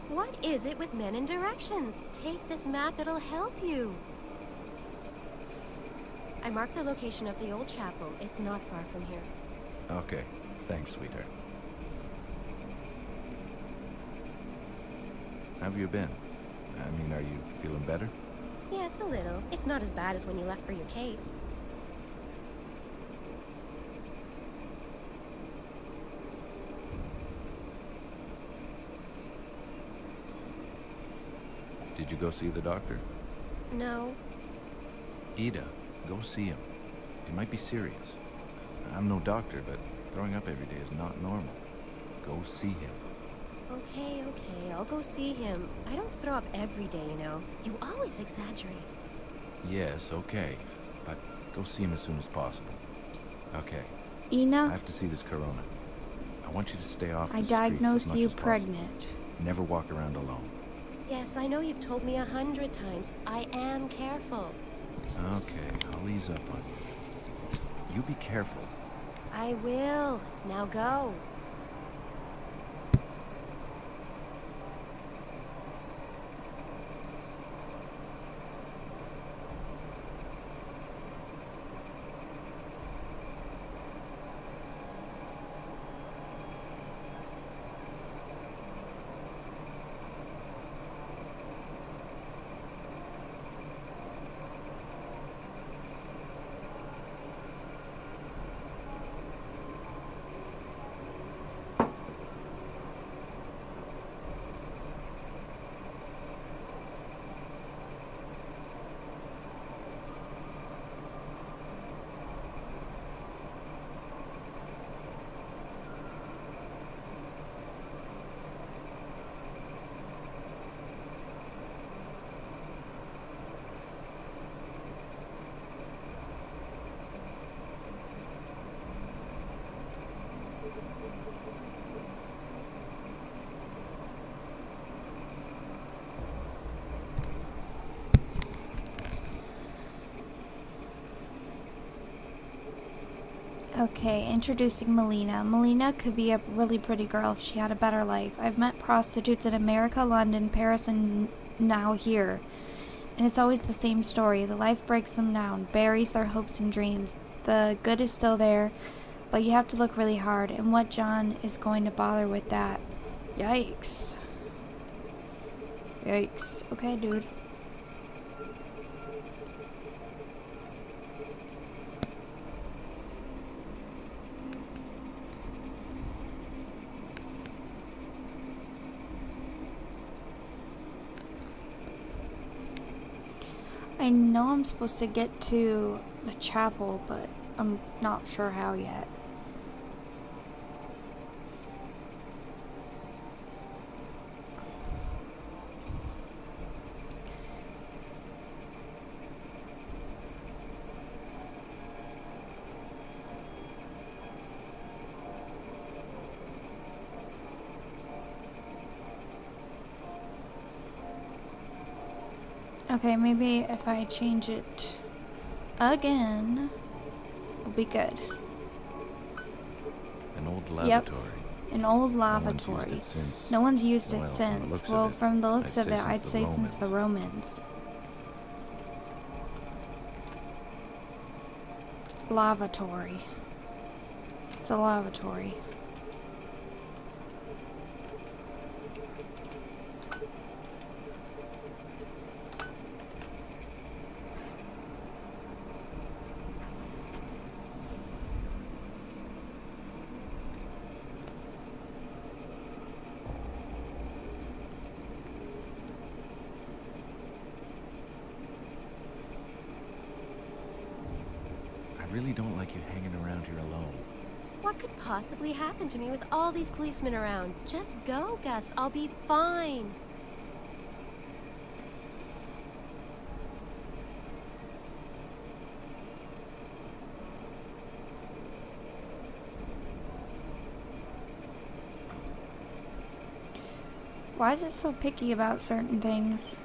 What is it with men and directions? Take this map, it'll help you. I marked the location of the old chapel. It's not far from here. Okay. Thanks, sweetheart. How have you been? I mean, are you feeling better? Yes, a little. It's not as bad as when you left for your case. Did you go see the doctor? No. Ida, go see him. It might be serious. I'm no doctor, but throwing up every day is not normal. Go see him. Okay, I'll go see him. I don't throw up every day, you know. You always exaggerate. Yes, okay. But go see him as soon as possible. Okay. I Ina, have to see this corona. I want you to stay off the I streets as diagnosed much you as possible. pregnant. Never walk around alone. Yes, I know you've told me 100 times. I am careful. Okay, I'll ease up on you. You be careful. I will. Now go. Okay, introducing Melina. Melina could be a really pretty girl if she had a better life. I've met prostitutes in America, London, Paris, and now here. And it's always the same story. The life breaks them down, buries their hopes and dreams. The good is still there, but you have to look really hard. And what John is going to bother with that? Yikes. Yikes. Okay, dude. I know I'm supposed to get to the chapel, but I'm not sure how yet. Okay, maybe if I change it again, we'll be good. An old lavatory. An old No one's used lavatory. it since. No one's used it Well, from the since. looks of Well, it, from the looks I'd of say it, since I'd the say since the Romans. Romans. Lavatory. It's a lavatory. you hanging around here alone. What could possibly happen to me with all these policemen around? Just go, Gus. I'll be fine. Why is it so picky about certain things?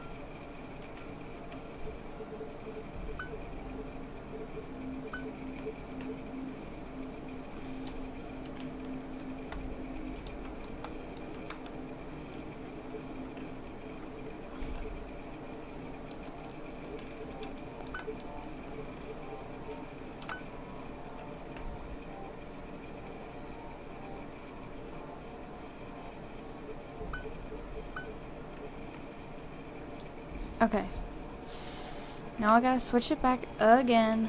Okay. Now I gotta switch it back again.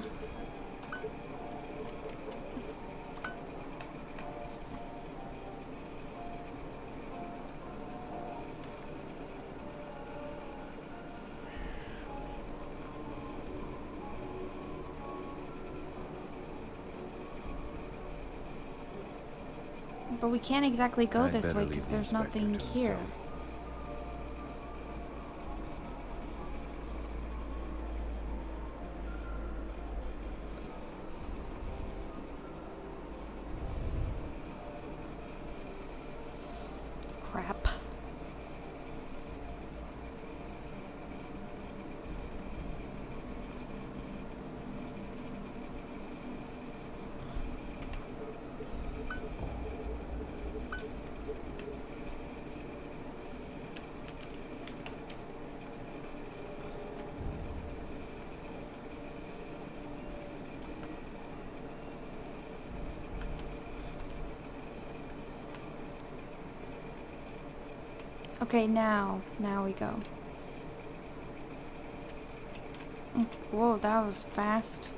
But we can't exactly go I'd this better way leave because the there's inspector nothing to here. himself. Crap. Okay, now we go. Whoa, that was fast.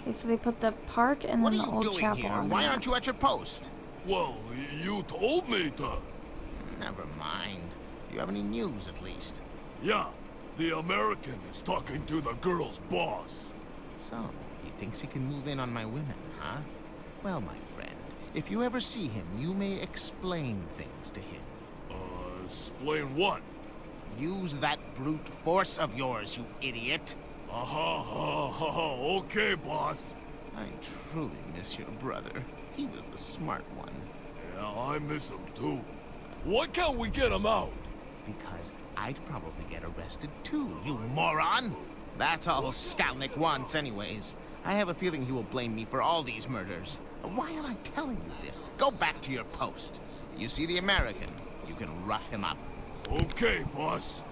Okay, so they put the park and What then are the you old doing chapel here? on Why there. aren't you at your post? Well, you told me to. Never mind. Do you have any news, at least? Yeah, the American is talking to the girl's boss. So, he thinks he can move in on my women, huh? Well, my friend, if you ever see him, you may explain things to him. Explain what? Use that brute force of yours, you idiot! Okay, boss. I truly miss your brother. He was the smart one. Yeah, I miss him too. Why can't we get him out? Because I'd probably get arrested too, you moron! That's all Skalnick wants anyways. I have a feeling he will blame me for all these murders. Why am I telling you this? Go back to your post. You see the American? You can rough him up. Okay, boss.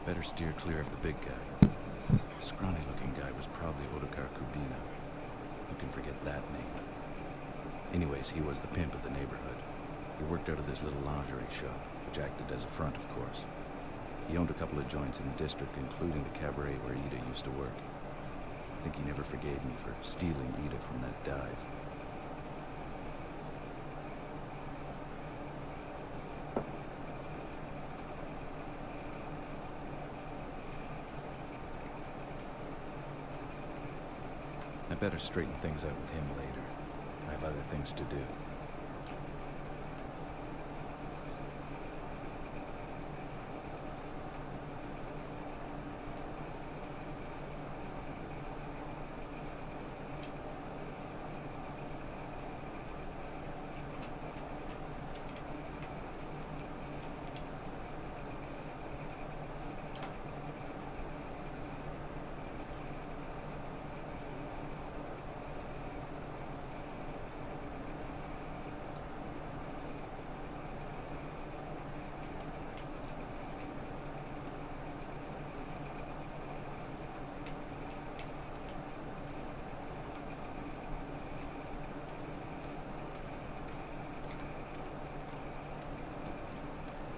Better steer clear of the big guy. The scrawny-looking guy was probably Otakar Kubina. Who can forget that name? Anyways, he was the pimp of the neighborhood. He worked out of this little lingerie shop, which acted as a front, of course. He owned a couple of joints in the district, including the cabaret where Ida used to work. I think he never forgave me for stealing Ida from that dive. I better straighten things out with him later. I have other things to do.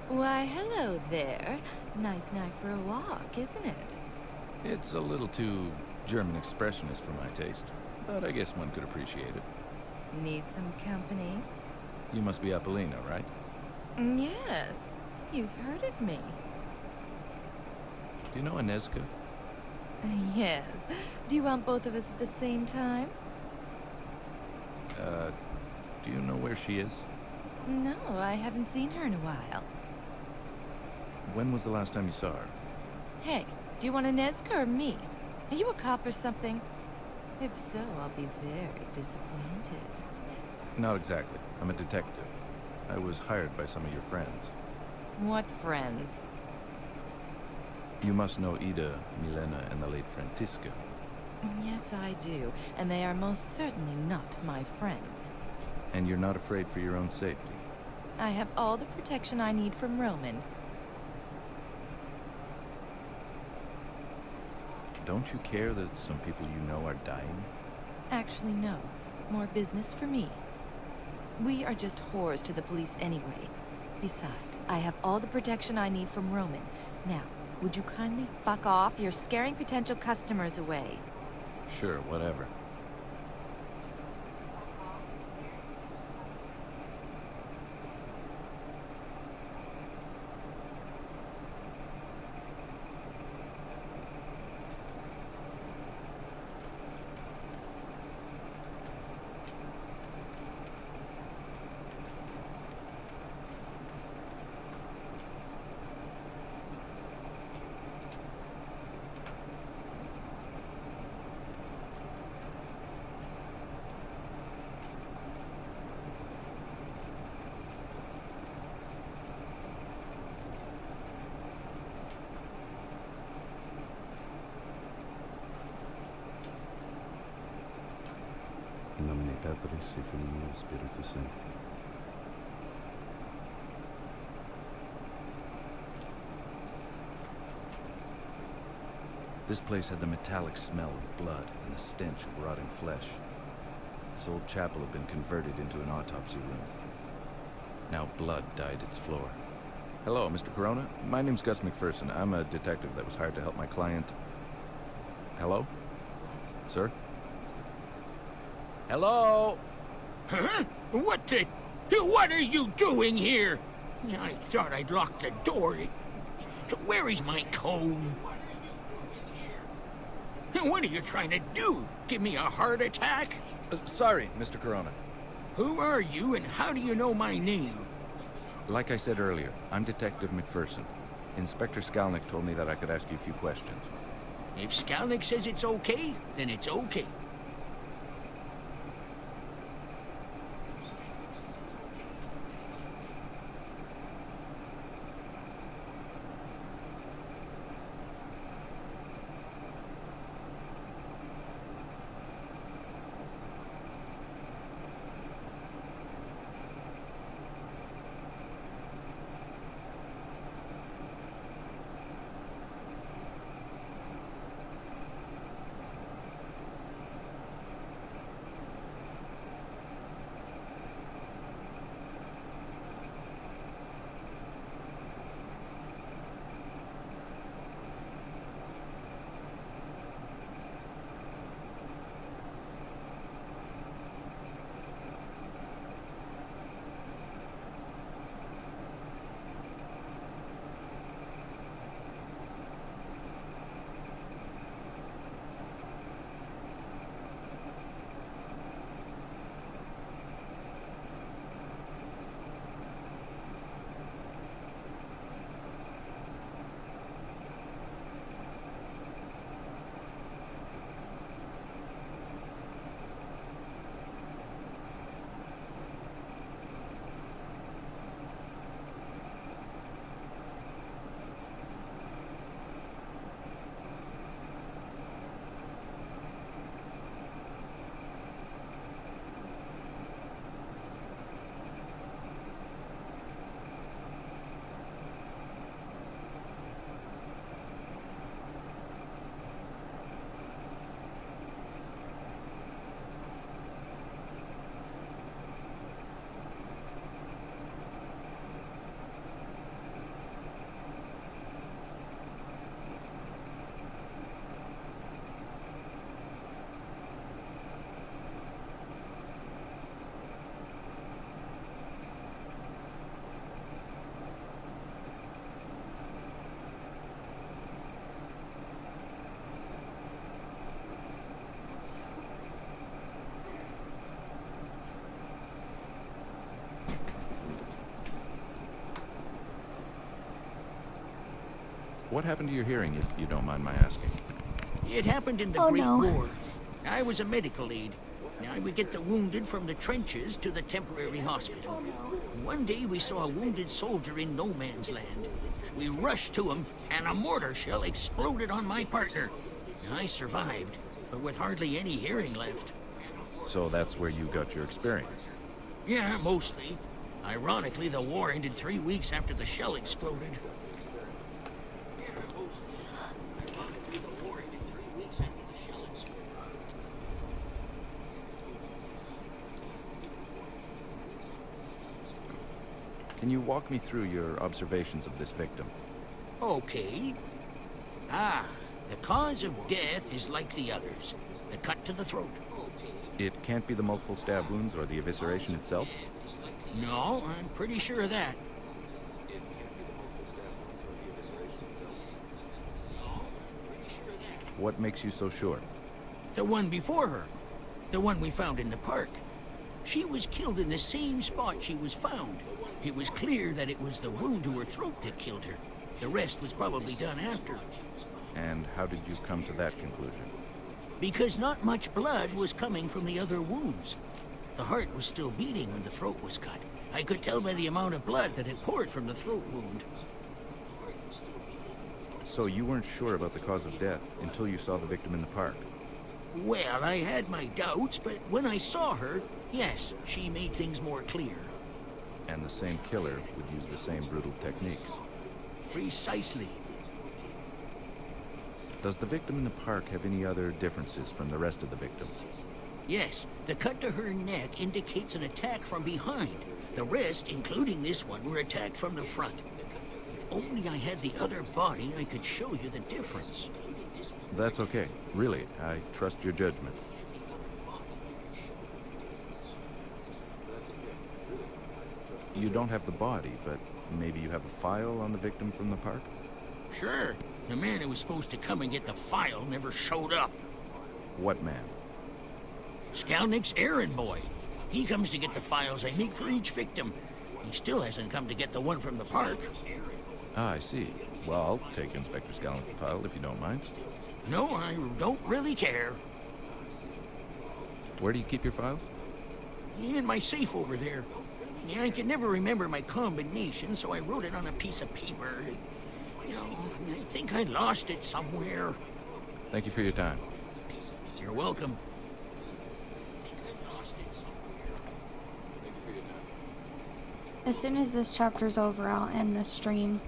Why, hello there. Nice night for a walk, isn't it? It's a little too German expressionist for my taste, but I guess one could appreciate it. Need some company? You must be Apollina, right? Yes. You've heard of me. Do you know Anezka? Yes. Do you want both of us at the same time? Do you know where she is? No, I haven't seen her in a while. When was the last time you saw her? Hey, do you want a Nezca or me? Are you a cop or something? If so, I'll be very disappointed. Not exactly. I'm a detective. I was hired by some of your friends. What friends? You must know Ida, Milena, and the late Francisca. Yes, I do. And they are most certainly not my friends. And you're not afraid for your own safety? I have all the protection I need from Roman. Don't you care that some people you know are dying? Actually, no. More business for me. We are just whores to the police anyway. Besides, I have all the protection I need from Roman. Now, would you kindly fuck off? You're scaring potential customers away. Sure, whatever. In nomine Patris et Filii et Spiritus Sancti. This place had the metallic smell of blood and the stench of rotting flesh. This old chapel had been converted into an autopsy room. Now blood dyed its floor. Hello, Mr. Corona. My name's Gus McPherson. I'm a detective that was hired to help my client. Hello? Sir? Hello? Huh? What are you doing here? I thought I'd locked the door. So where is my comb? What are you trying to do? Give me a heart attack? Sorry, Mr. Corona. Who are you and how do you know my name? Like I said earlier, I'm Detective McPherson. Inspector Skalnick told me that I could ask you a few questions. If Skalnick says it's okay, then it's okay. What happened to your hearing, if you don't mind my asking? It happened in the Oh, Great no. War. I was a medical aide. I would get the wounded from the trenches to the temporary hospital. One day we saw a wounded soldier in no man's land. We rushed to him, and a mortar shell exploded on my partner. I survived, but with hardly any hearing left. So that's where you got your experience. Yeah, mostly. Ironically, the war ended 3 weeks after the shell exploded. Can you walk me through your observations of this victim? Okay. The cause of death is like the others. The cut to the throat. It can't be the multiple stab wounds or the evisceration itself? No, I'm pretty sure of that. What makes you so sure? The one before her. The one we found in the park. She was killed in the same spot she was found. It was clear that it was the wound to her throat that killed her. The rest was probably done after. And how did you come to that conclusion? Because not much blood was coming from the other wounds. The heart was still beating when the throat was cut. I could tell by the amount of blood that had poured from the throat wound. So you weren't sure about the cause of death until you saw the victim in the park? Well, I had my doubts, but when I saw her, yes, she made things more clear. And the same killer would use the same brutal techniques. Precisely. Does the victim in the park have any other differences from the rest of the victims? Yes, the cut to her neck indicates an attack from behind. The rest, including this one, were attacked from the front. If only I had the other body, I could show you the difference. That's okay. Really, I trust your judgment. You don't have the body, but maybe you have a file on the victim from the park? Sure. The man who was supposed to come and get the file never showed up. What man? Skalnik's errand boy. He comes to get the files I make for each victim. He still hasn't come to get the one from the park. Ah, I see. Well, I'll take Inspector Skalnik's file if you don't mind. No, I don't really care. Where do you keep your files? In my safe over there. Yeah, I could never remember my combination, so I wrote it on a piece of paper. You know, I think I lost it somewhere. Thank you for your time. You're welcome. As soon as this chapter's over, I'll end the stream.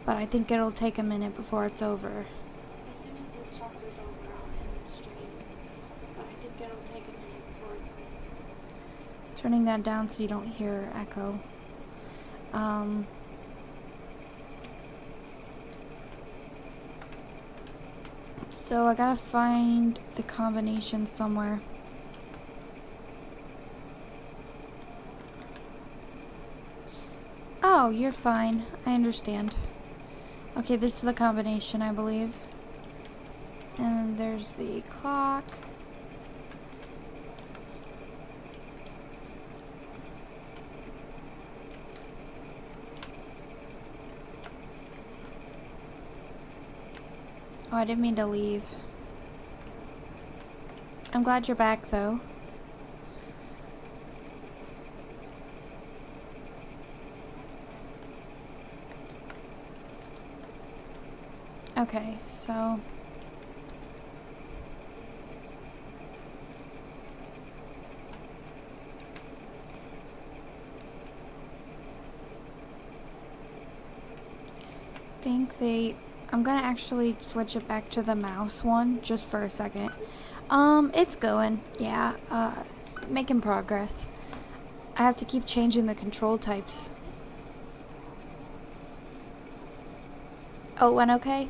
But I think it'll take a minute before it's over. As soon as this chapter's over, I'll end the stream. But I think it'll take a minute before it's over. Turning that down so you don't hear echo. So I gotta find the combination somewhere. Oh, you're fine. I understand. Okay, this is the combination, I believe. And there's the clock. Oh, I didn't mean to leave. I'm glad you're back, though. Okay, so... I'm gonna actually switch it back to the mouse one, just for a second. It's going, yeah, making progress. I have to keep changing the control types. Oh, it went okay?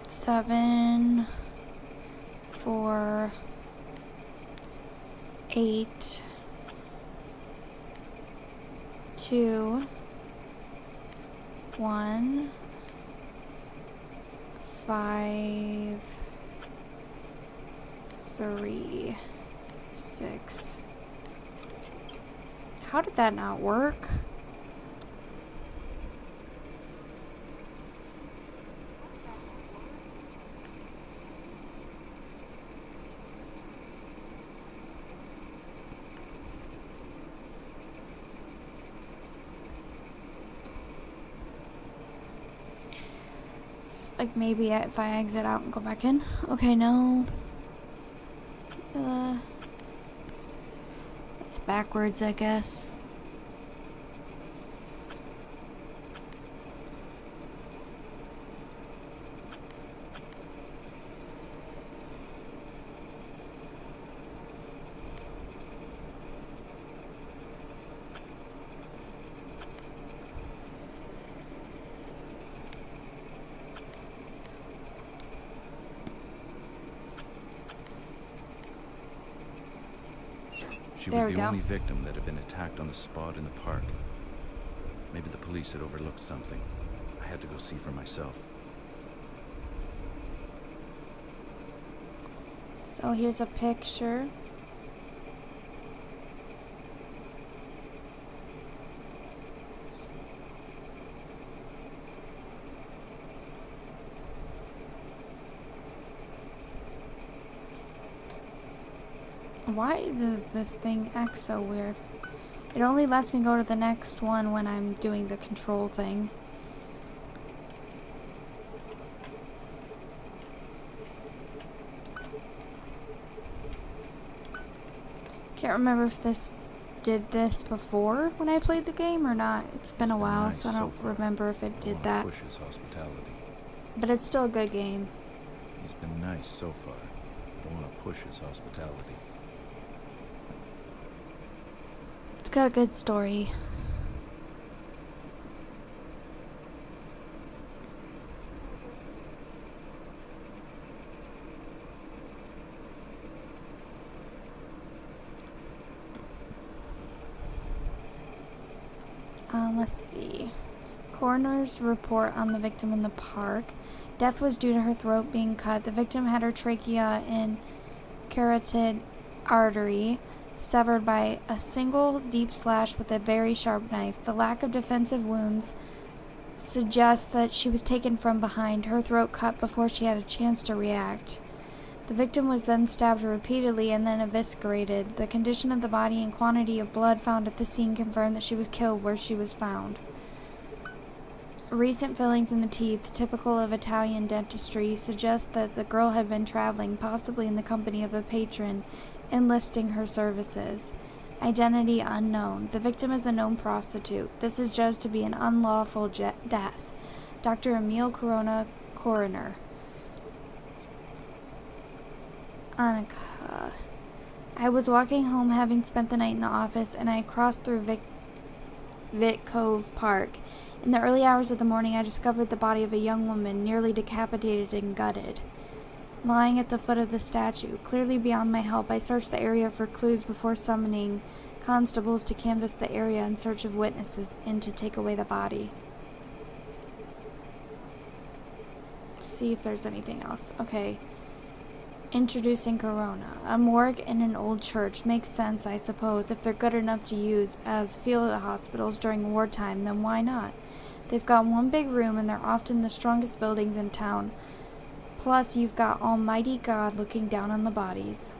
Seven, 4, 8, 2, 1, 5, 3, 6. How did that not work? Like maybe if I exit out and go back in. Okay, no. It's backwards, I guess. She There was we the go. only victim that had been attacked on the spot in the park. Maybe the police had overlooked something. I had to go see for myself. So here's a picture. Why does this thing act so weird? It only lets me go to the next one when I'm doing the control thing. Can't remember if this did this before when I played the game or not. It's been a while, nice so I so don't far. remember if it I did wanna that. push his hospitality. But it's still a good game. He's been nice so far. I don't want to push his hospitality. It's got a good story. Let's see. Coroner's report on the victim in the park. Death was due to her throat being cut. The victim had her trachea and carotid artery severed by a single deep slash with a very sharp knife. The lack of defensive wounds suggests that she was taken from behind, her throat cut before she had a chance to react. The victim was then stabbed repeatedly and then eviscerated. The condition of the body and quantity of blood found at the scene confirmed that she was killed where she was found. Recent fillings in the teeth, typical of Italian dentistry, suggest that the girl had been traveling, possibly in the company of a patron, enlisting her services. Identity unknown. The victim is a known prostitute. This is judged to be an unlawful death. Dr. Emil Corona, coroner. Annika. I was walking home having spent the night in the office, and I crossed through Vic Cove Park. In the early hours of the morning, I discovered the body of a young woman, nearly decapitated and gutted, lying at the foot of the statue. Clearly beyond my help, I searched the area for clues before summoning constables to canvass the area in search of witnesses and to take away the body. Let's see if there's anything else. Okay. Introducing Corona. A morgue in an old church makes sense, I suppose. If they're good enough to use as field hospitals during wartime, then why not? They've got one big room and they're often the strongest buildings in town. Plus, you've got Almighty God looking down on the bodies.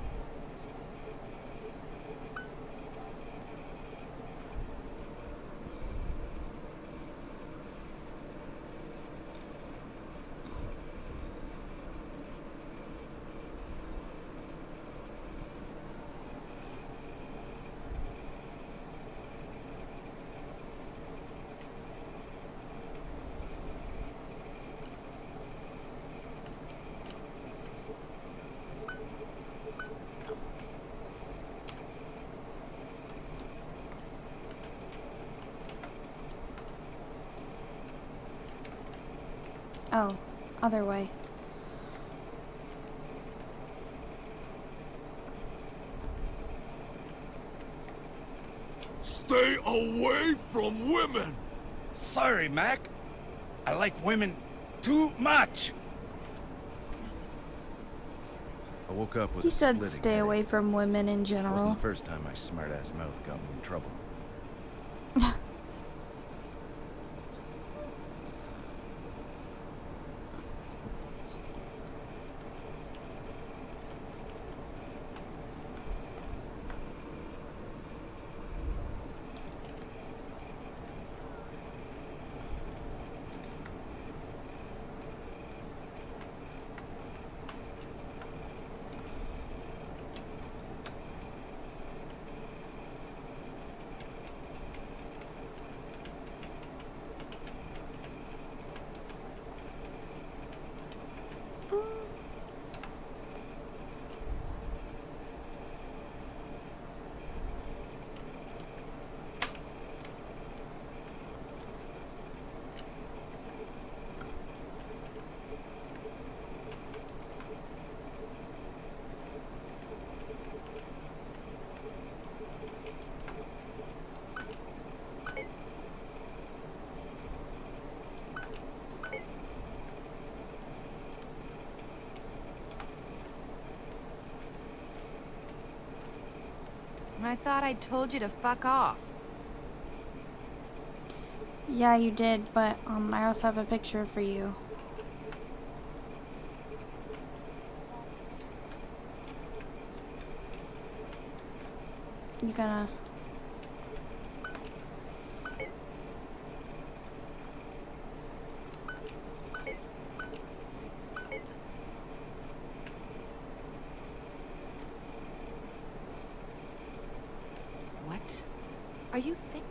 Oh, other way. Stay away from women! Sorry, Mac. I like women too much. I woke up with He a said splitting stay headache. away from women in It wasn't general. the first time my smart-ass mouth got me in trouble. I thought I told you to fuck off. Yeah, you did, but I also have a picture for you. You gonna... What? Are you thick?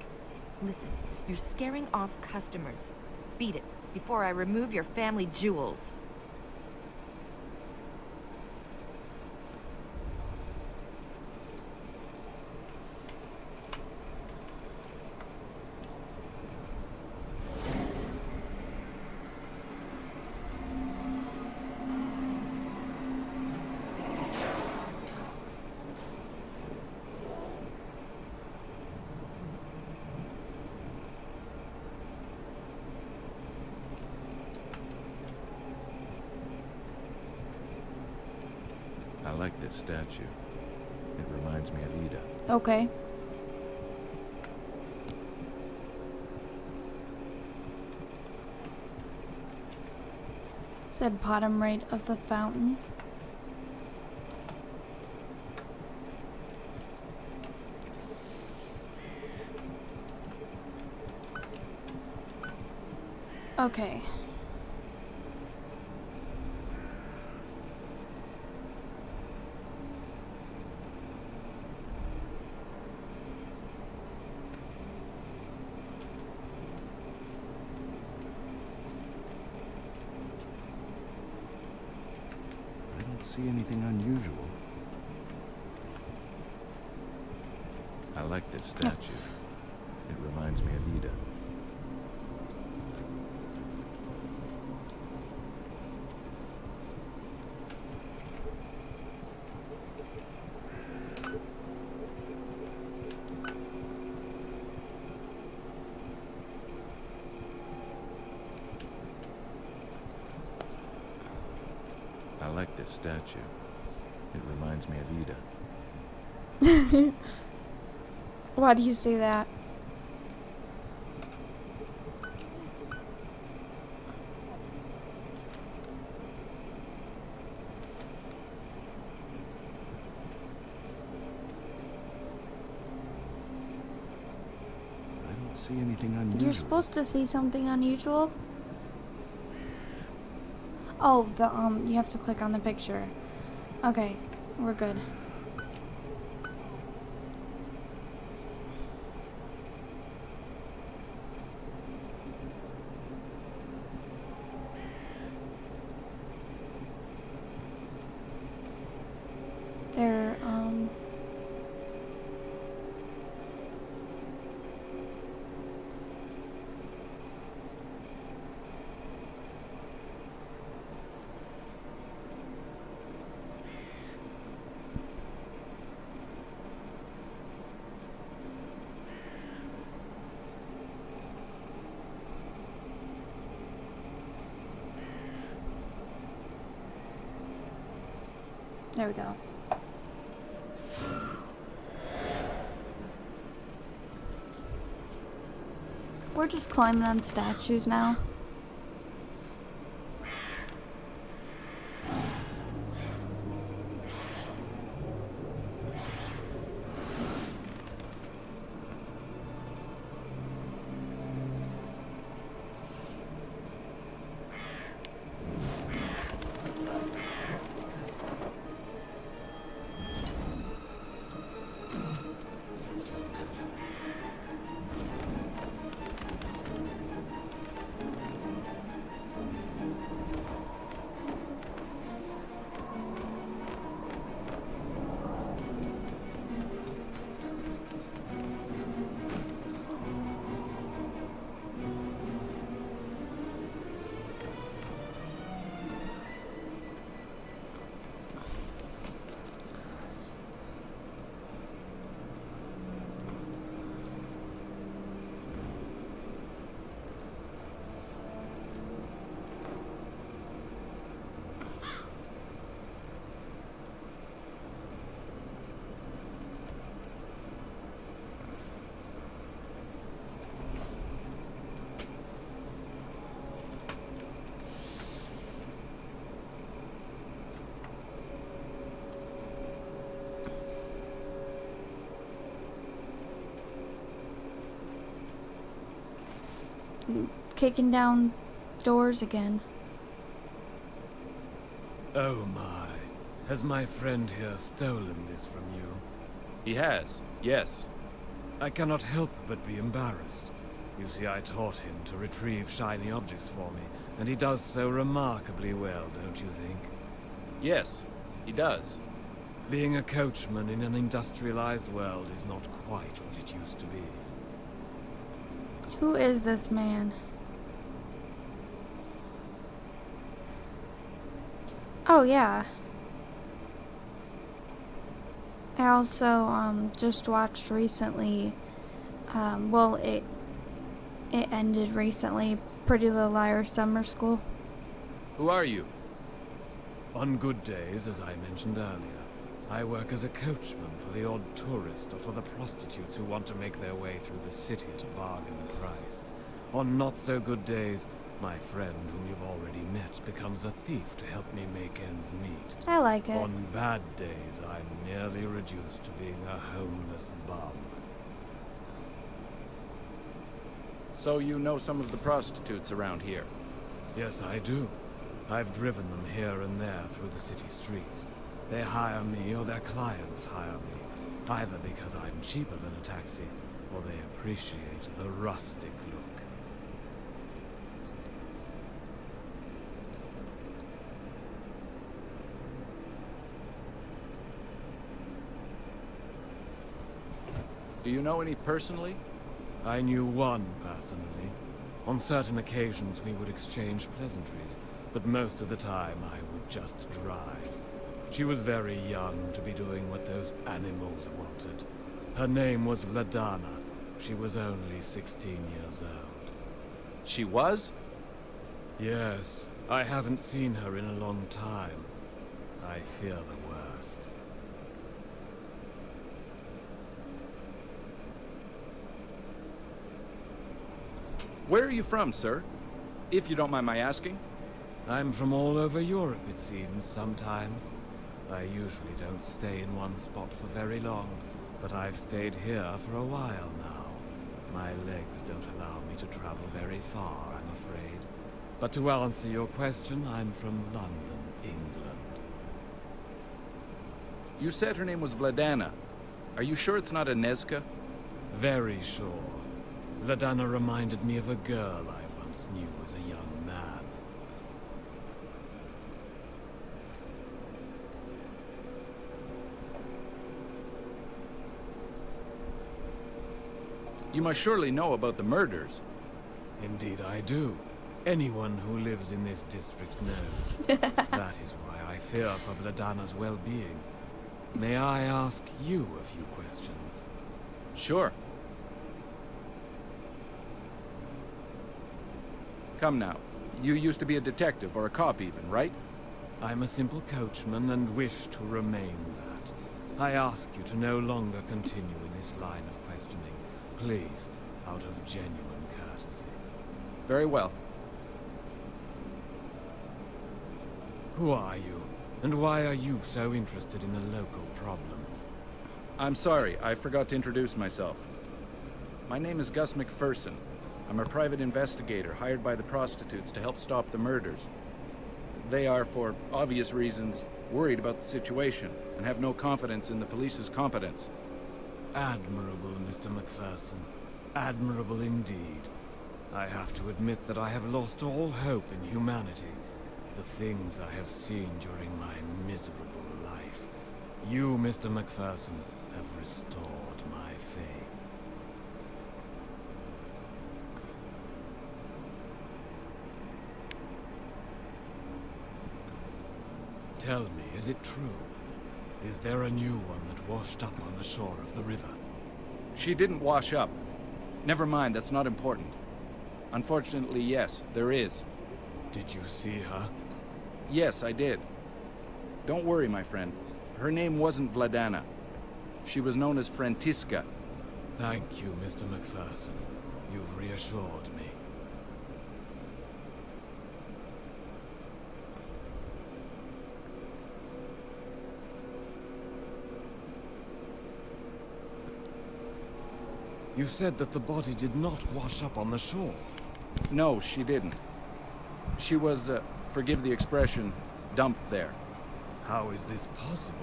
Listen, you're scaring off customers. Beat it, before I remove your family jewels. I like this statue. It reminds me of Ida. Okay. Said bottom right of the fountain. Okay. I don't see anything unusual. I like this statue. It reminds me of Ida. I like this statue. It reminds me of Ida. Why do you say that? I don't see anything unusual. You're supposed to see something unusual. Oh, you have to click on the picture. Okay, we're good. There, there we go. We're just climbing on statues now. kicking down doors again. Oh my. Has my friend here stolen this from you? He has, yes. I cannot help but be embarrassed. You see, I taught him to retrieve shiny objects for me, and he does so remarkably well, don't you think? Yes, he does. Being a coachman in an industrialized world is not quite what it used to be. Who is this man? Oh yeah. I also just watched recently, well it ended recently, Pretty Little Liars Summer School. Who are you? On good days, as I mentioned earlier, I work as a coachman for the odd tourist or for the prostitutes who want to make their way through the city at a bargain price. On not so good days, my friend, whom you've already met, becomes a thief to help me make ends meet. I like it. On bad days, I'm nearly reduced to being a homeless bum. So you know some of the prostitutes around here? Yes, I do. I've driven them here and there through the city streets. They hire me or their clients hire me, either because I'm cheaper than a taxi, or they appreciate the rustic look. Do you know any personally? I knew one personally. On certain occasions we would exchange pleasantries, but most of the time I would just drive. She was very young to be doing what those animals wanted. Her name was Vladana. She was only 16 years old. She was? Yes. I haven't seen her in a long time. I fear the worst. Where are you from, sir? If you don't mind my asking. I'm from all over Europe, it seems, sometimes. I usually don't stay in one spot for very long, but I've stayed here for a while now. My legs don't allow me to travel very far, I'm afraid. But to answer your question, I'm from London, England. You said her name was Vladana. Are you sure it's not Inezka? Very sure. Vladana reminded me of a girl I once knew as a young man. You must surely know about the murders. Indeed I do. Anyone who lives in this district knows. That is why I fear for Vladana's well-being. May I ask you a few questions? Sure. Come now. You used to be a detective, or a cop even, right? I'm a simple coachman and wish to remain that. I ask you to no longer continue in this line of questioning. Please, out of genuine courtesy. Very well. Who are you? And why are you so interested in the local problems? I'm sorry, I forgot to introduce myself. My name is Gus McPherson. I'm a private investigator hired by the prostitutes to help stop the murders. They are, for obvious reasons, worried about the situation and have no confidence in the police's competence. Admirable, Mr. McPherson. Admirable indeed. I have to admit that I have lost all hope in humanity. The things I have seen during my miserable life. You, Mr. McPherson, have restored my faith. Tell me, is it true? Is there a new one that washed up on the shore of the river? She didn't wash up. Never mind, that's not important. Unfortunately, yes, there is. Did you see her? Yes, I did. Don't worry, my friend. Her name wasn't Vladana. She was known as Frantiska. Thank you, Mr. McPherson. You've reassured me. You said that the body did not wash up on the shore. No, she didn't. She was, forgive the expression, dumped there. How is this possible?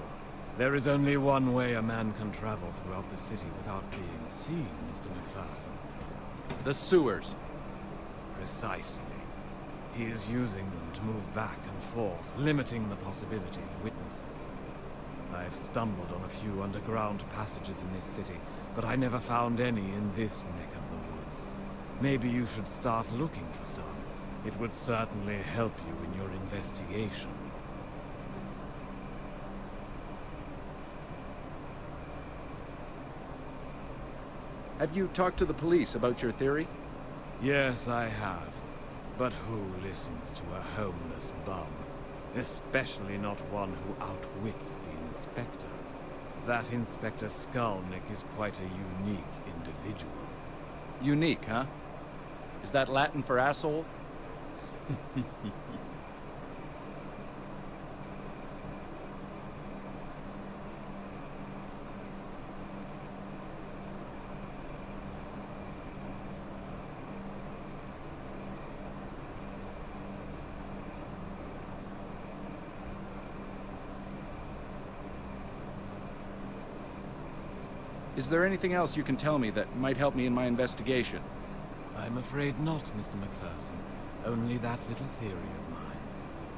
There is only one way a man can travel throughout the city without being seen, Mr. McPherson. The sewers. Precisely. He is using them to move back and forth, limiting the possibility of witnesses. I've stumbled on a few underground passages in this city, but I never found any in this neck of the woods. Maybe you should start looking for some. It would certainly help you in your investigation. Have you talked to the police about your theory? Yes, I have. But who listens to a homeless bum? Especially not one who outwits the inspector. That Inspector Skalnick is quite a unique individual. Unique, huh? Is that Latin for asshole? Is there anything else you can tell me that might help me in my investigation? I'm afraid not, Mr. McPherson. Only that little theory of mine.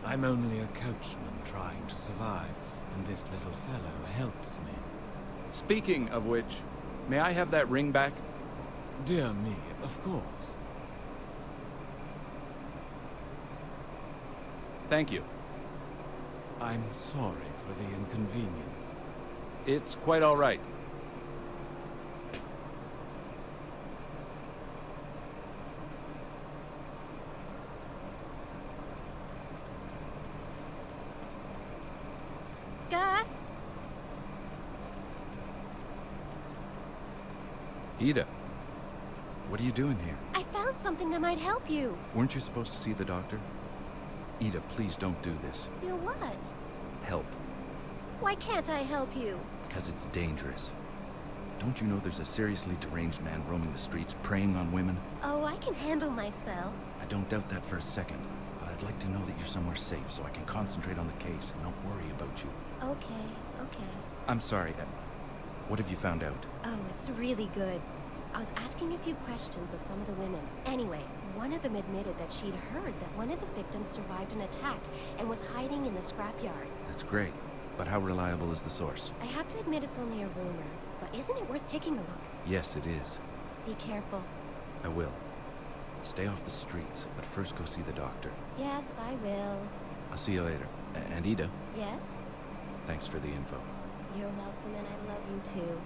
I'm only a coachman trying to survive, and this little fellow helps me. Speaking of which, may I have that ring back? Dear me, of course. Thank you. I'm sorry for the inconvenience. It's quite all right. Gus? Ida, what are you doing here? I found something that might help you. Weren't you supposed to see the doctor? Ida, please don't do this. Do what? Help, Why can't I help you? because it's dangerous. Don't you know there's a seriously deranged man roaming the streets, preying on women? Oh, I can handle myself. I don't doubt that for a second, but I'd like to know that you're somewhere safe so I can concentrate on the case and not worry about you. Okay, okay. I'm sorry, what have you found out? Oh, it's really good. I was asking a few questions of some of the women. Anyway, one of them admitted that she'd heard that one of the victims survived an attack and was hiding in the scrapyard. That's great, but how reliable is the source? I have to admit it's only a rumor, but isn't it worth taking a look? Yes, it is. Be careful. I will. Stay off the streets, but first go see the doctor. Yes, I will. I'll see you later. And Ida, Yes? thanks for the info. You're welcome, and I love you too.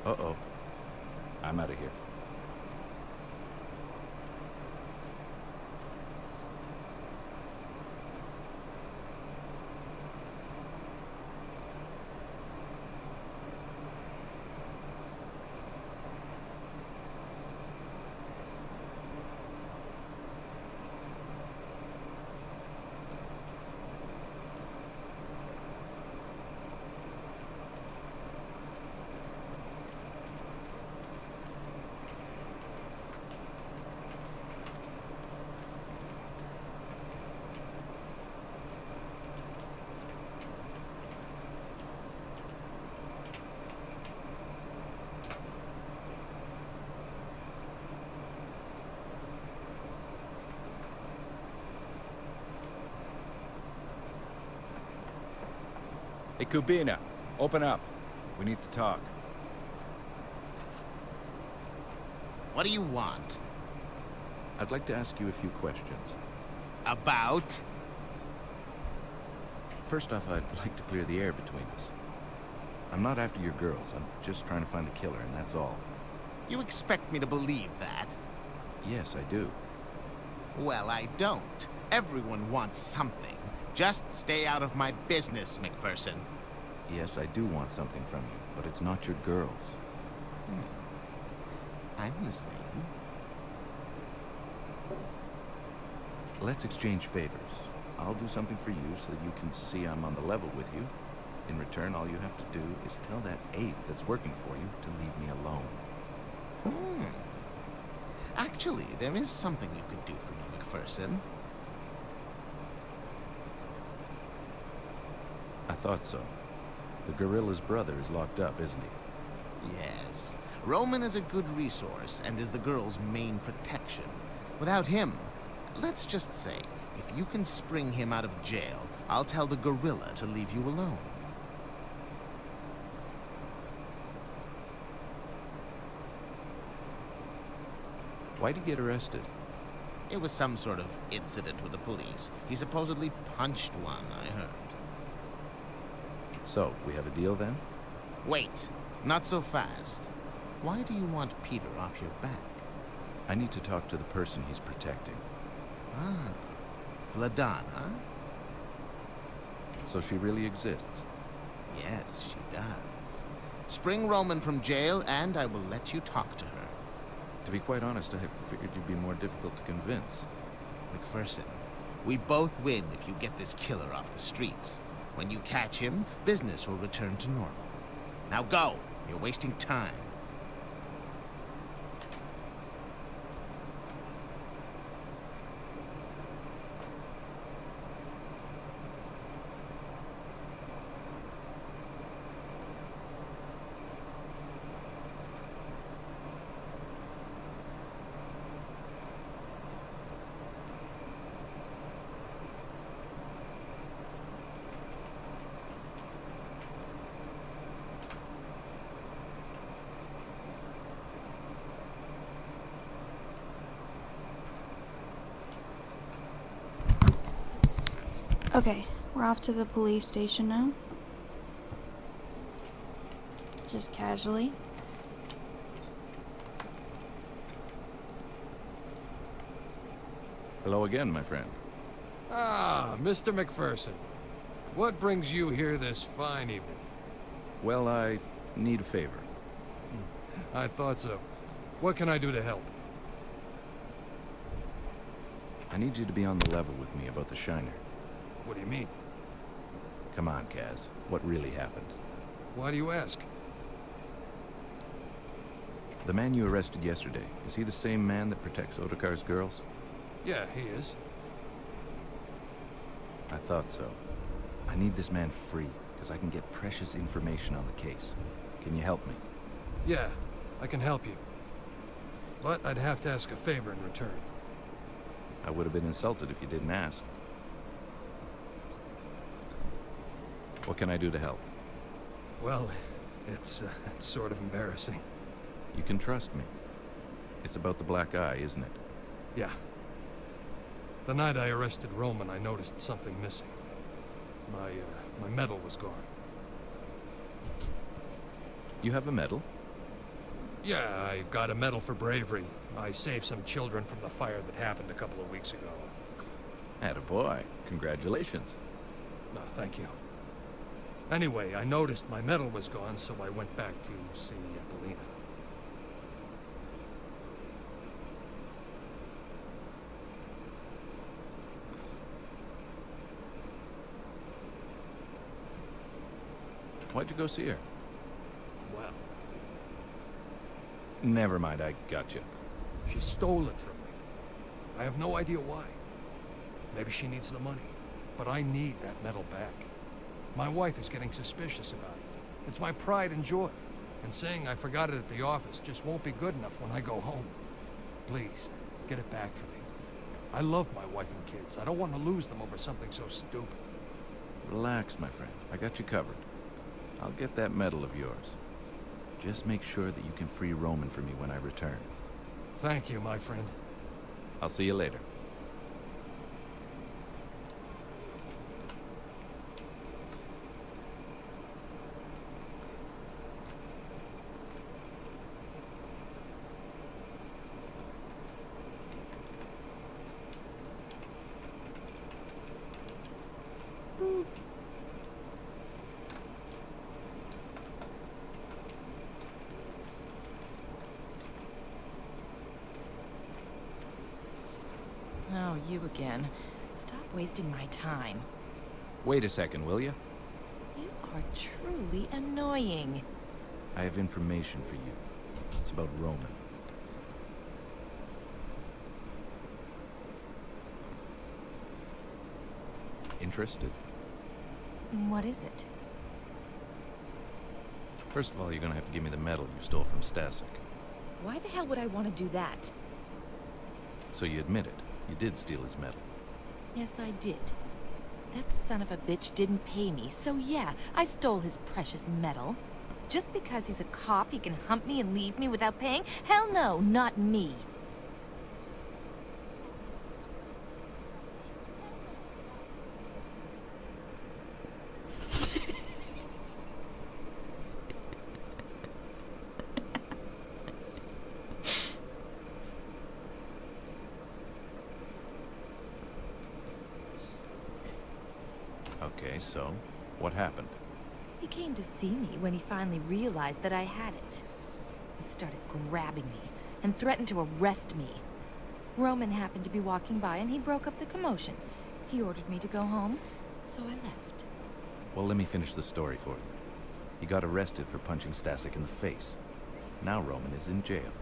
Uh-oh. I'm out of here. Hey, Kubina, open up. We need to talk. What do you want? I'd like to ask you a few questions. About? First off, I'd like to clear the air between us. I'm not after your girls. I'm just trying to find the killer, and that's all. You expect me to believe that? Yes, I do. Well, I don't. Everyone wants something. Just stay out of my business, McPherson. Yes, I do want something from you, but it's not your girls. I'm listening. Let's exchange favors. I'll do something for you so that you can see I'm on the level with you. In return, all you have to do is tell that ape that's working for you to leave me alone. Actually, there is something you could do for me, McPherson. I thought so. The gorilla's brother is locked up, isn't he? Yes. Roman is a good resource and is the girl's main protection. Without him, let's just say, if you can spring him out of jail, I'll tell the gorilla to leave you alone. Why'd he get arrested? It was some sort of incident with the police. He supposedly punched one, I heard. So, we have a deal then? Wait, not so fast. Why do you want Peter off your back? I need to talk to the person he's protecting. Ah, Vladana? So she really exists? Yes, she does. Spring Roman from jail, and I will let you talk to her. To be quite honest, I figured you'd be more difficult to convince. McPherson, we both win if you get this killer off the streets. When you catch him, business will return to normal. Now go! You're wasting time. Okay, we're off to the police station now. Just casually. Hello again, my friend. Ah, Mr. McPherson. What brings you here this fine evening? Well, I need a favor. I thought so. What can I do to help? I need you to be on the level with me about the Shiner. What do you mean? Come on, Kaz. What really happened? Why do you ask? The man you arrested yesterday, is he the same man that protects Otakar's girls? Yeah, he is. I thought so. I need this man free, because I can get precious information on the case. Can you help me? Yeah, I can help you. But I'd have to ask a favor in return. I would have been insulted if you didn't ask. What can I do to help? Well, it's sort of embarrassing. You can trust me. It's about the black eye, isn't it? Yeah. The night I arrested Roman, I noticed something missing. My medal was gone. You have a medal? Yeah, I got a medal for bravery. I saved some children from the fire that happened a couple of weeks ago. Attaboy. Congratulations. No, thank you. Anyway, I noticed my medal was gone, so I went back to see Eppelina. Why'd you go see her? Well, Never mind, I got you. she stole it from me. I have no idea why. Maybe she needs the money, but I need that medal back. My wife is getting suspicious about it. It's my pride and joy, and saying I forgot it at the office just won't be good enough when I go home. Please, get it back for me. I love my wife and kids. I don't want to lose them over something so stupid. Relax, my friend. I got you covered. I'll get that medal of yours. Just make sure that you can free Roman for me when I return. Thank you, my friend. I'll see you later. Oh, you again. Stop wasting my time. Wait a second, will you? You are truly annoying. I have information for you. It's about Roman. Interested? What is it? First of all, you're gonna have to give me the medal you stole from Stasek. Why the hell would I want to do that? So you admit it. You did steal his medal. Yes, I did. That son of a bitch didn't pay me, so yeah, I stole his precious medal. Just because he's a cop, he can hump me and leave me without paying? Hell no, not me. Okay, so what happened? He came to see me when he finally realized that I had it. He started grabbing me and threatened to arrest me. Roman happened to be walking by and he broke up the commotion. He ordered me to go home, so I left. Well, let me finish the story for you. He got arrested for punching Stasek in the face. Now Roman is in jail.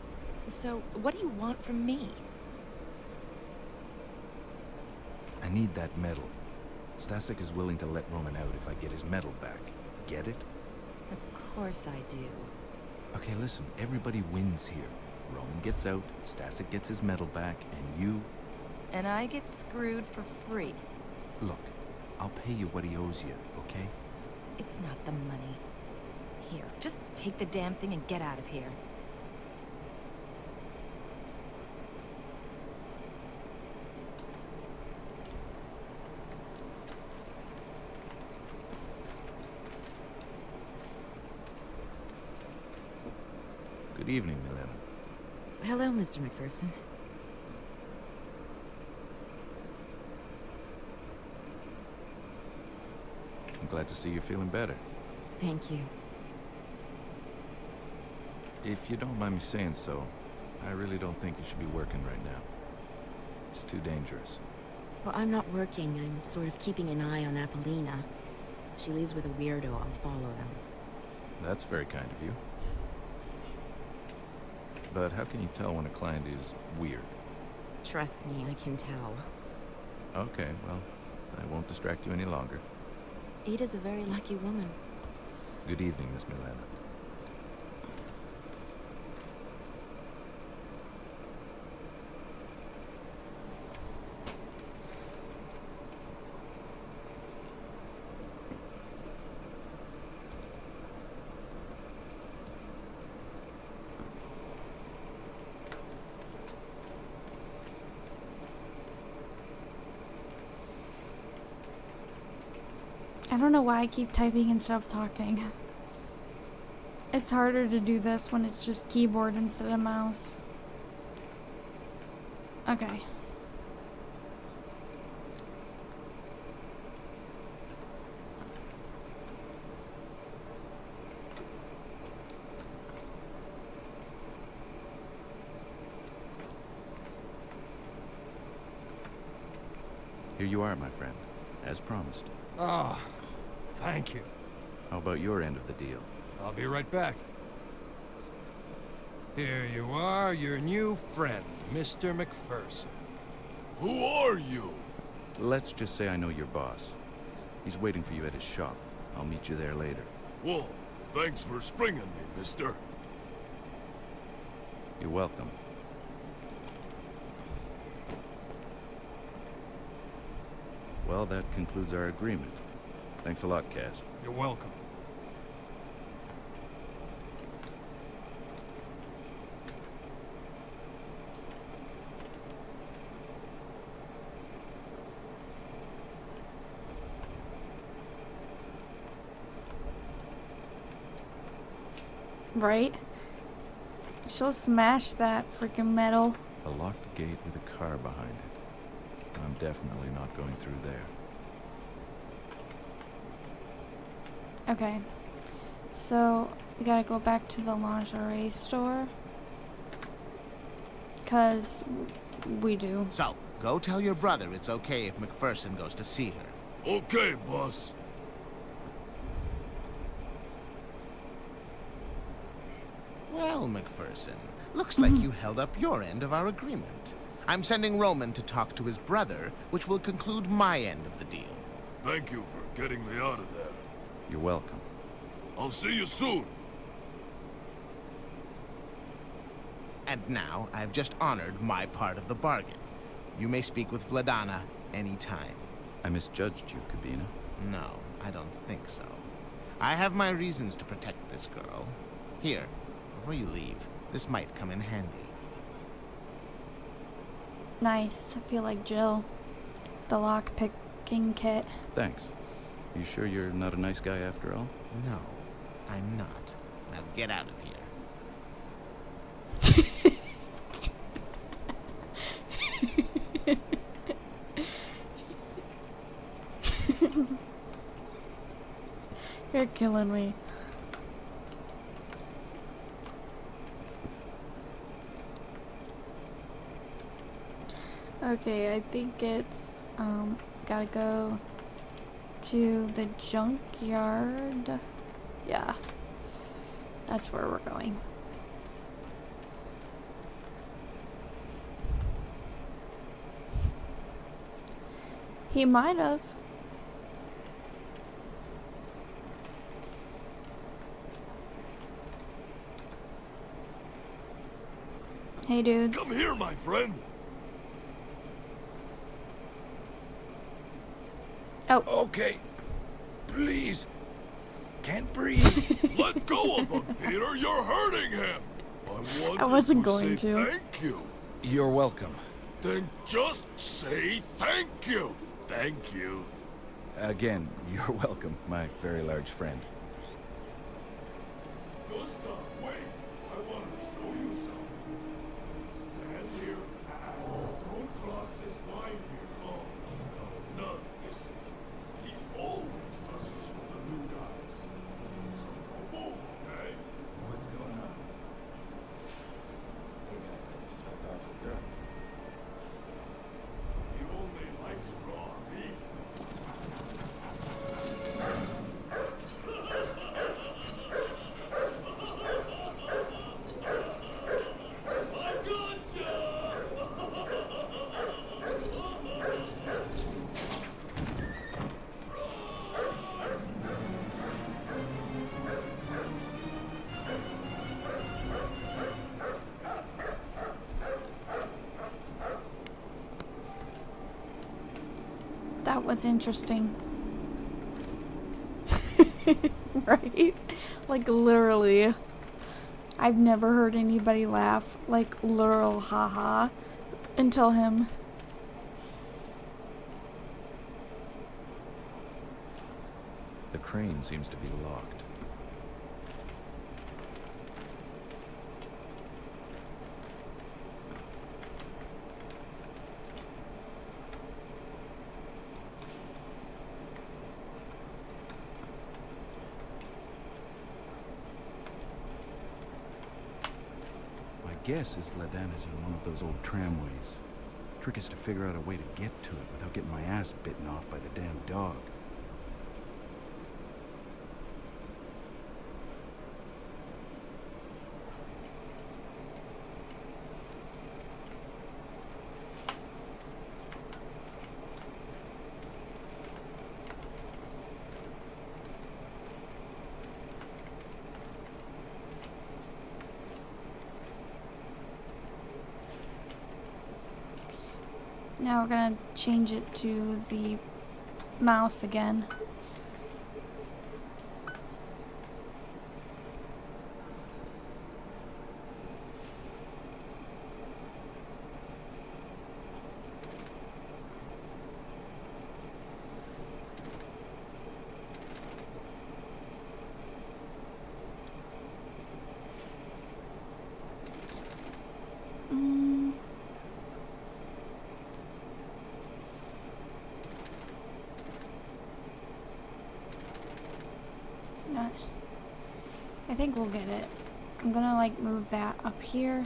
So, what do you want from me? I need that medal. Stasek is willing to let Roman out if I get his medal back. Get it? Of course I do. Okay, listen. Everybody wins here. Roman gets out, Stasek gets his medal back, and you... And I get screwed for free. Look, I'll pay you what he owes you, okay? It's not the money. Here, just take the damn thing and get out of here. Good evening, Milena. Hello, Mr. McPherson. I'm glad to see you're feeling better. Thank you. If you don't mind me saying so, I really don't think you should be working right now. It's too dangerous. Well, I'm not working. I'm sort of keeping an eye on Apollina. If she leaves with a weirdo, I'll follow them. That's very kind of you. But how can you tell when a client is weird? Trust me, I can tell. Okay, well, I won't distract you any longer. Ada's a very lucky woman. Good evening, Miss Milena. I don't know why I keep typing instead of talking. It's harder to do this when it's just keyboard instead of mouse. Okay. Here you are, my friend, as promised. Ah, thank you. How about your end of the deal? I'll be right back. Here you are, your new friend, Mr. McPherson. Who are you? Let's just say I know your boss. He's waiting for you at his shop. I'll meet you there later. Whoa, thanks for springing me, mister. You're welcome. Well, that concludes our agreement. Thanks a lot, Cass. You're welcome. Right? She'll smash that freaking metal. A locked gate with a car behind it. I'm definitely not going through there. Okay. So, we gotta go back to the lingerie store. 'Cause we do. So, go tell your brother it's okay if McPherson goes to see her. Okay, boss. Well, McPherson, looks like you held up your end of our agreement. I'm sending Roman to talk to his brother, which will conclude my end of the deal. Thank you for getting me out of there. You're welcome. I'll see you soon. And now, I've just honored my part of the bargain. You may speak with Vladana anytime. I misjudged you, Kabina. No, I don't think so. I have my reasons to protect this girl. Here, before you leave, this might come in handy. Nice. I feel like Jill. The lock-picking kit. Thanks. You sure you're not a nice guy after all? No, I'm not. Now get out of here. You're killing me. Okay, I think it's, gotta go to the junkyard. Yeah, that's where we're going. He might have. Hey, dudes. Come here, my friend. Oh. Okay. Please. Can't breathe. Let go of him, Peter. You're hurting him. I wasn't going say to. Thank you. You're welcome. Then just say thank you. Thank you. Again, you're welcome, my very large friend. Gustav, wait. I want to show you something. Stand here. Don't cross this line here. Oh, no, listen. He always does this with the new guys. So don't move, okay? What's going on? Hey guys, I just want to talk to a girl. He only likes raw meat. That was interesting. Right? Like, literally. I've never heard anybody laugh, like, literal haha, until him. The crane seems to be locked. My guess is Vladana's in one of those old tramways. Trick is to figure out a way to get to it without getting my ass bitten off by the damn dog. Now we're gonna change it to the mouse again. not. I think we'll get it. I'm gonna like move that up here.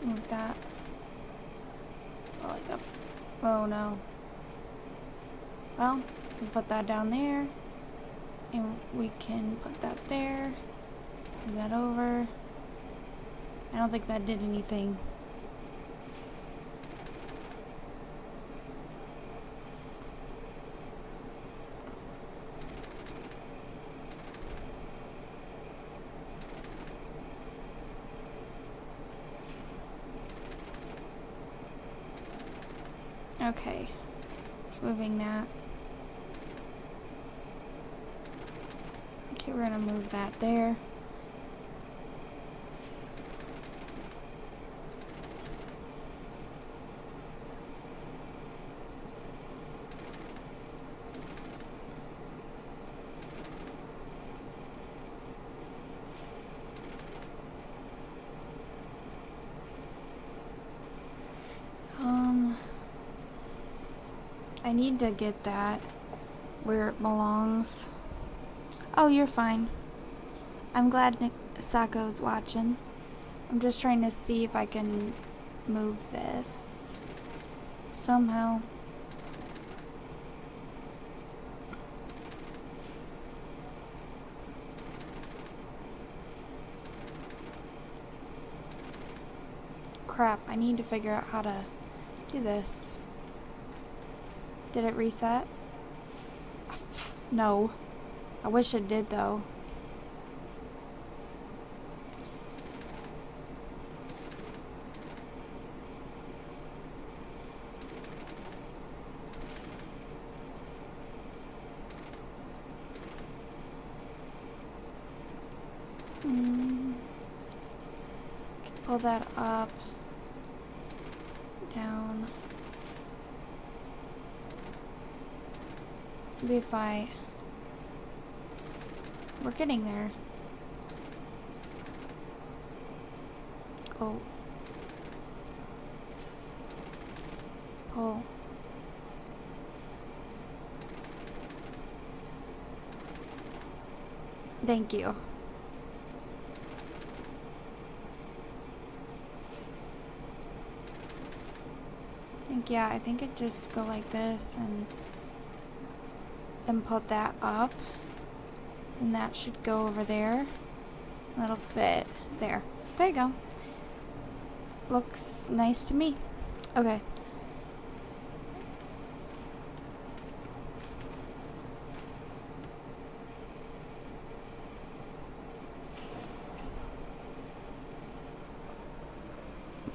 Move that. Like up. Oh no. Well, we'll put that down there. And we can put that there. Move that over. I don't think that did anything. Okay, it's moving that. Okay, we're gonna move that there. I need to get that where it belongs. Oh, you're fine. I'm glad Sako's watching. I'm just trying to see if I can move this somehow. Crap, I need to figure out how to do this. Did it reset? No. I wish it did though. Pull that up, down. Maybe if we're getting there. Go. Pull. Thank you. Yeah, I think it just go like this and then put that up, and that should go over there. That'll fit there. There you go. Looks nice to me. Okay.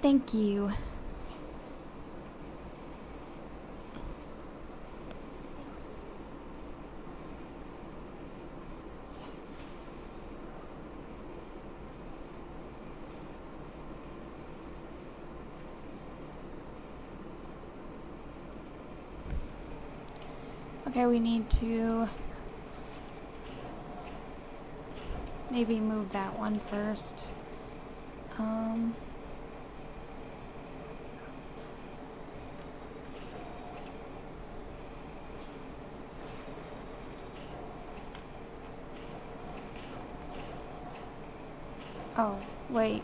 Thank you. Okay, we need to maybe move that one first. Oh, wait.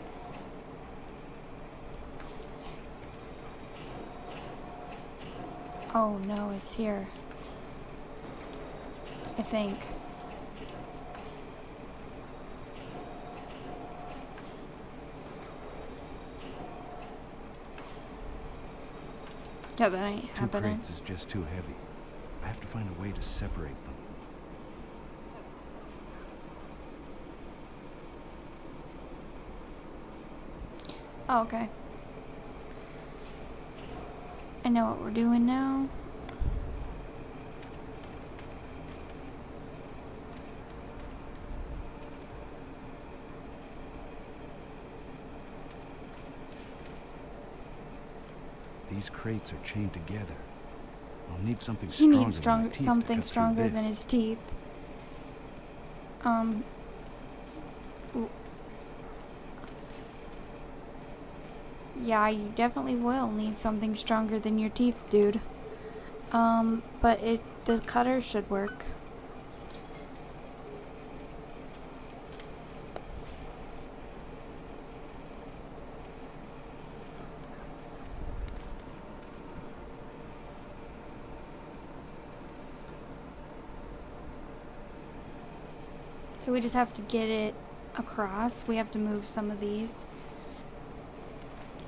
Oh no, it's here. I think. Yeah, that ain't happening. 2 crates is just too heavy. I have to find a way to separate them. Oh, okay. I know what we're doing now. These crates are chained together. I'll need something He stronger needs than my teeth to something cut through stronger this. than his teeth. Yeah, you definitely will need something stronger than your teeth, dude. But the cutter should work. So we just have to get it across. We have to move some of these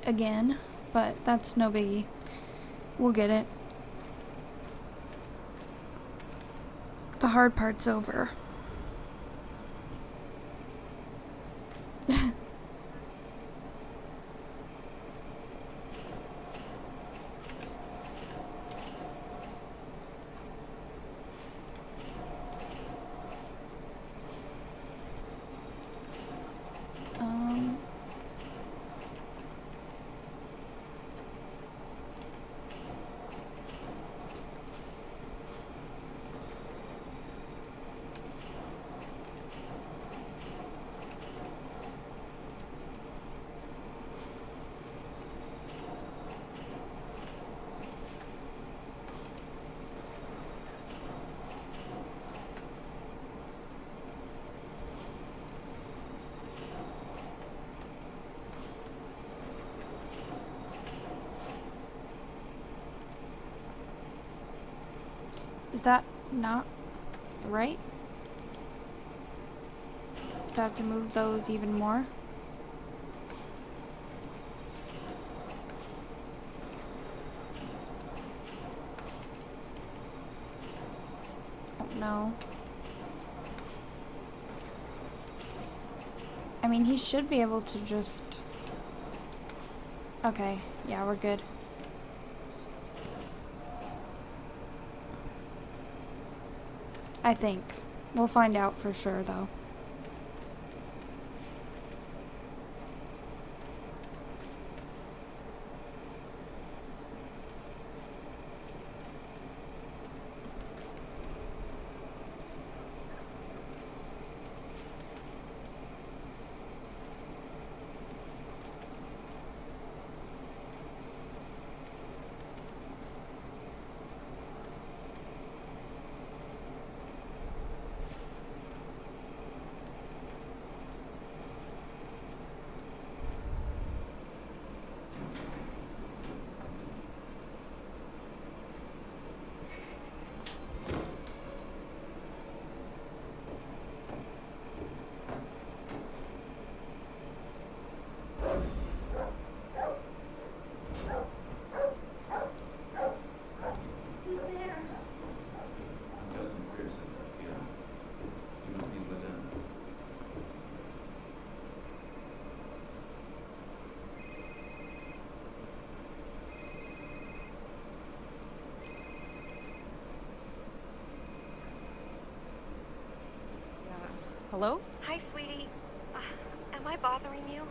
again, but that's no biggie. We'll get it. The hard part's over. Is that not right? Do I have to move those even more? Oh no. I mean, he should be able to just... Okay, yeah, we're good. I think. We'll find out for sure, though. Hello? Hi, sweetie. Am I bothering you?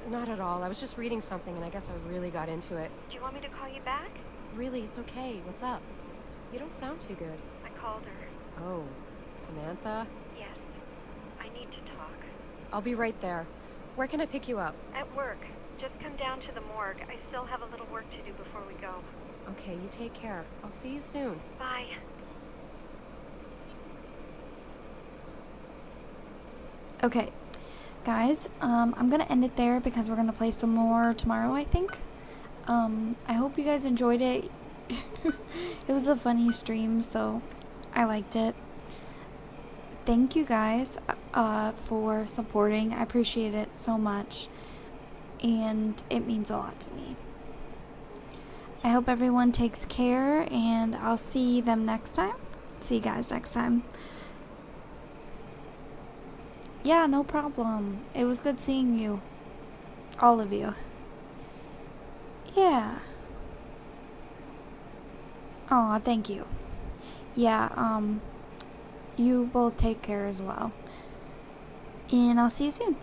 Not at all. I was just reading something and I guess I really got into it. Do you want me to call you back? Really, it's okay. What's up? You don't sound too good. I called her. Oh, Samantha? Yes. I need to talk. I'll be right there. Where can I pick you up? At work. Just come down to the morgue. I still have a little work to do before we go. Okay, you take care. I'll see you soon. Bye. Okay, guys, I'm gonna end it there because we're gonna play some more tomorrow, I think. I hope you guys enjoyed it. It was a funny stream, so I liked it. Thank you guys for supporting. I appreciate it so much, and it means a lot to me. I hope everyone takes care, and I'll see them next time. See you guys next time. Yeah, no problem. It was good seeing you. All of you. Yeah. Aw, thank you. Yeah, you both take care as well. And I'll see you soon.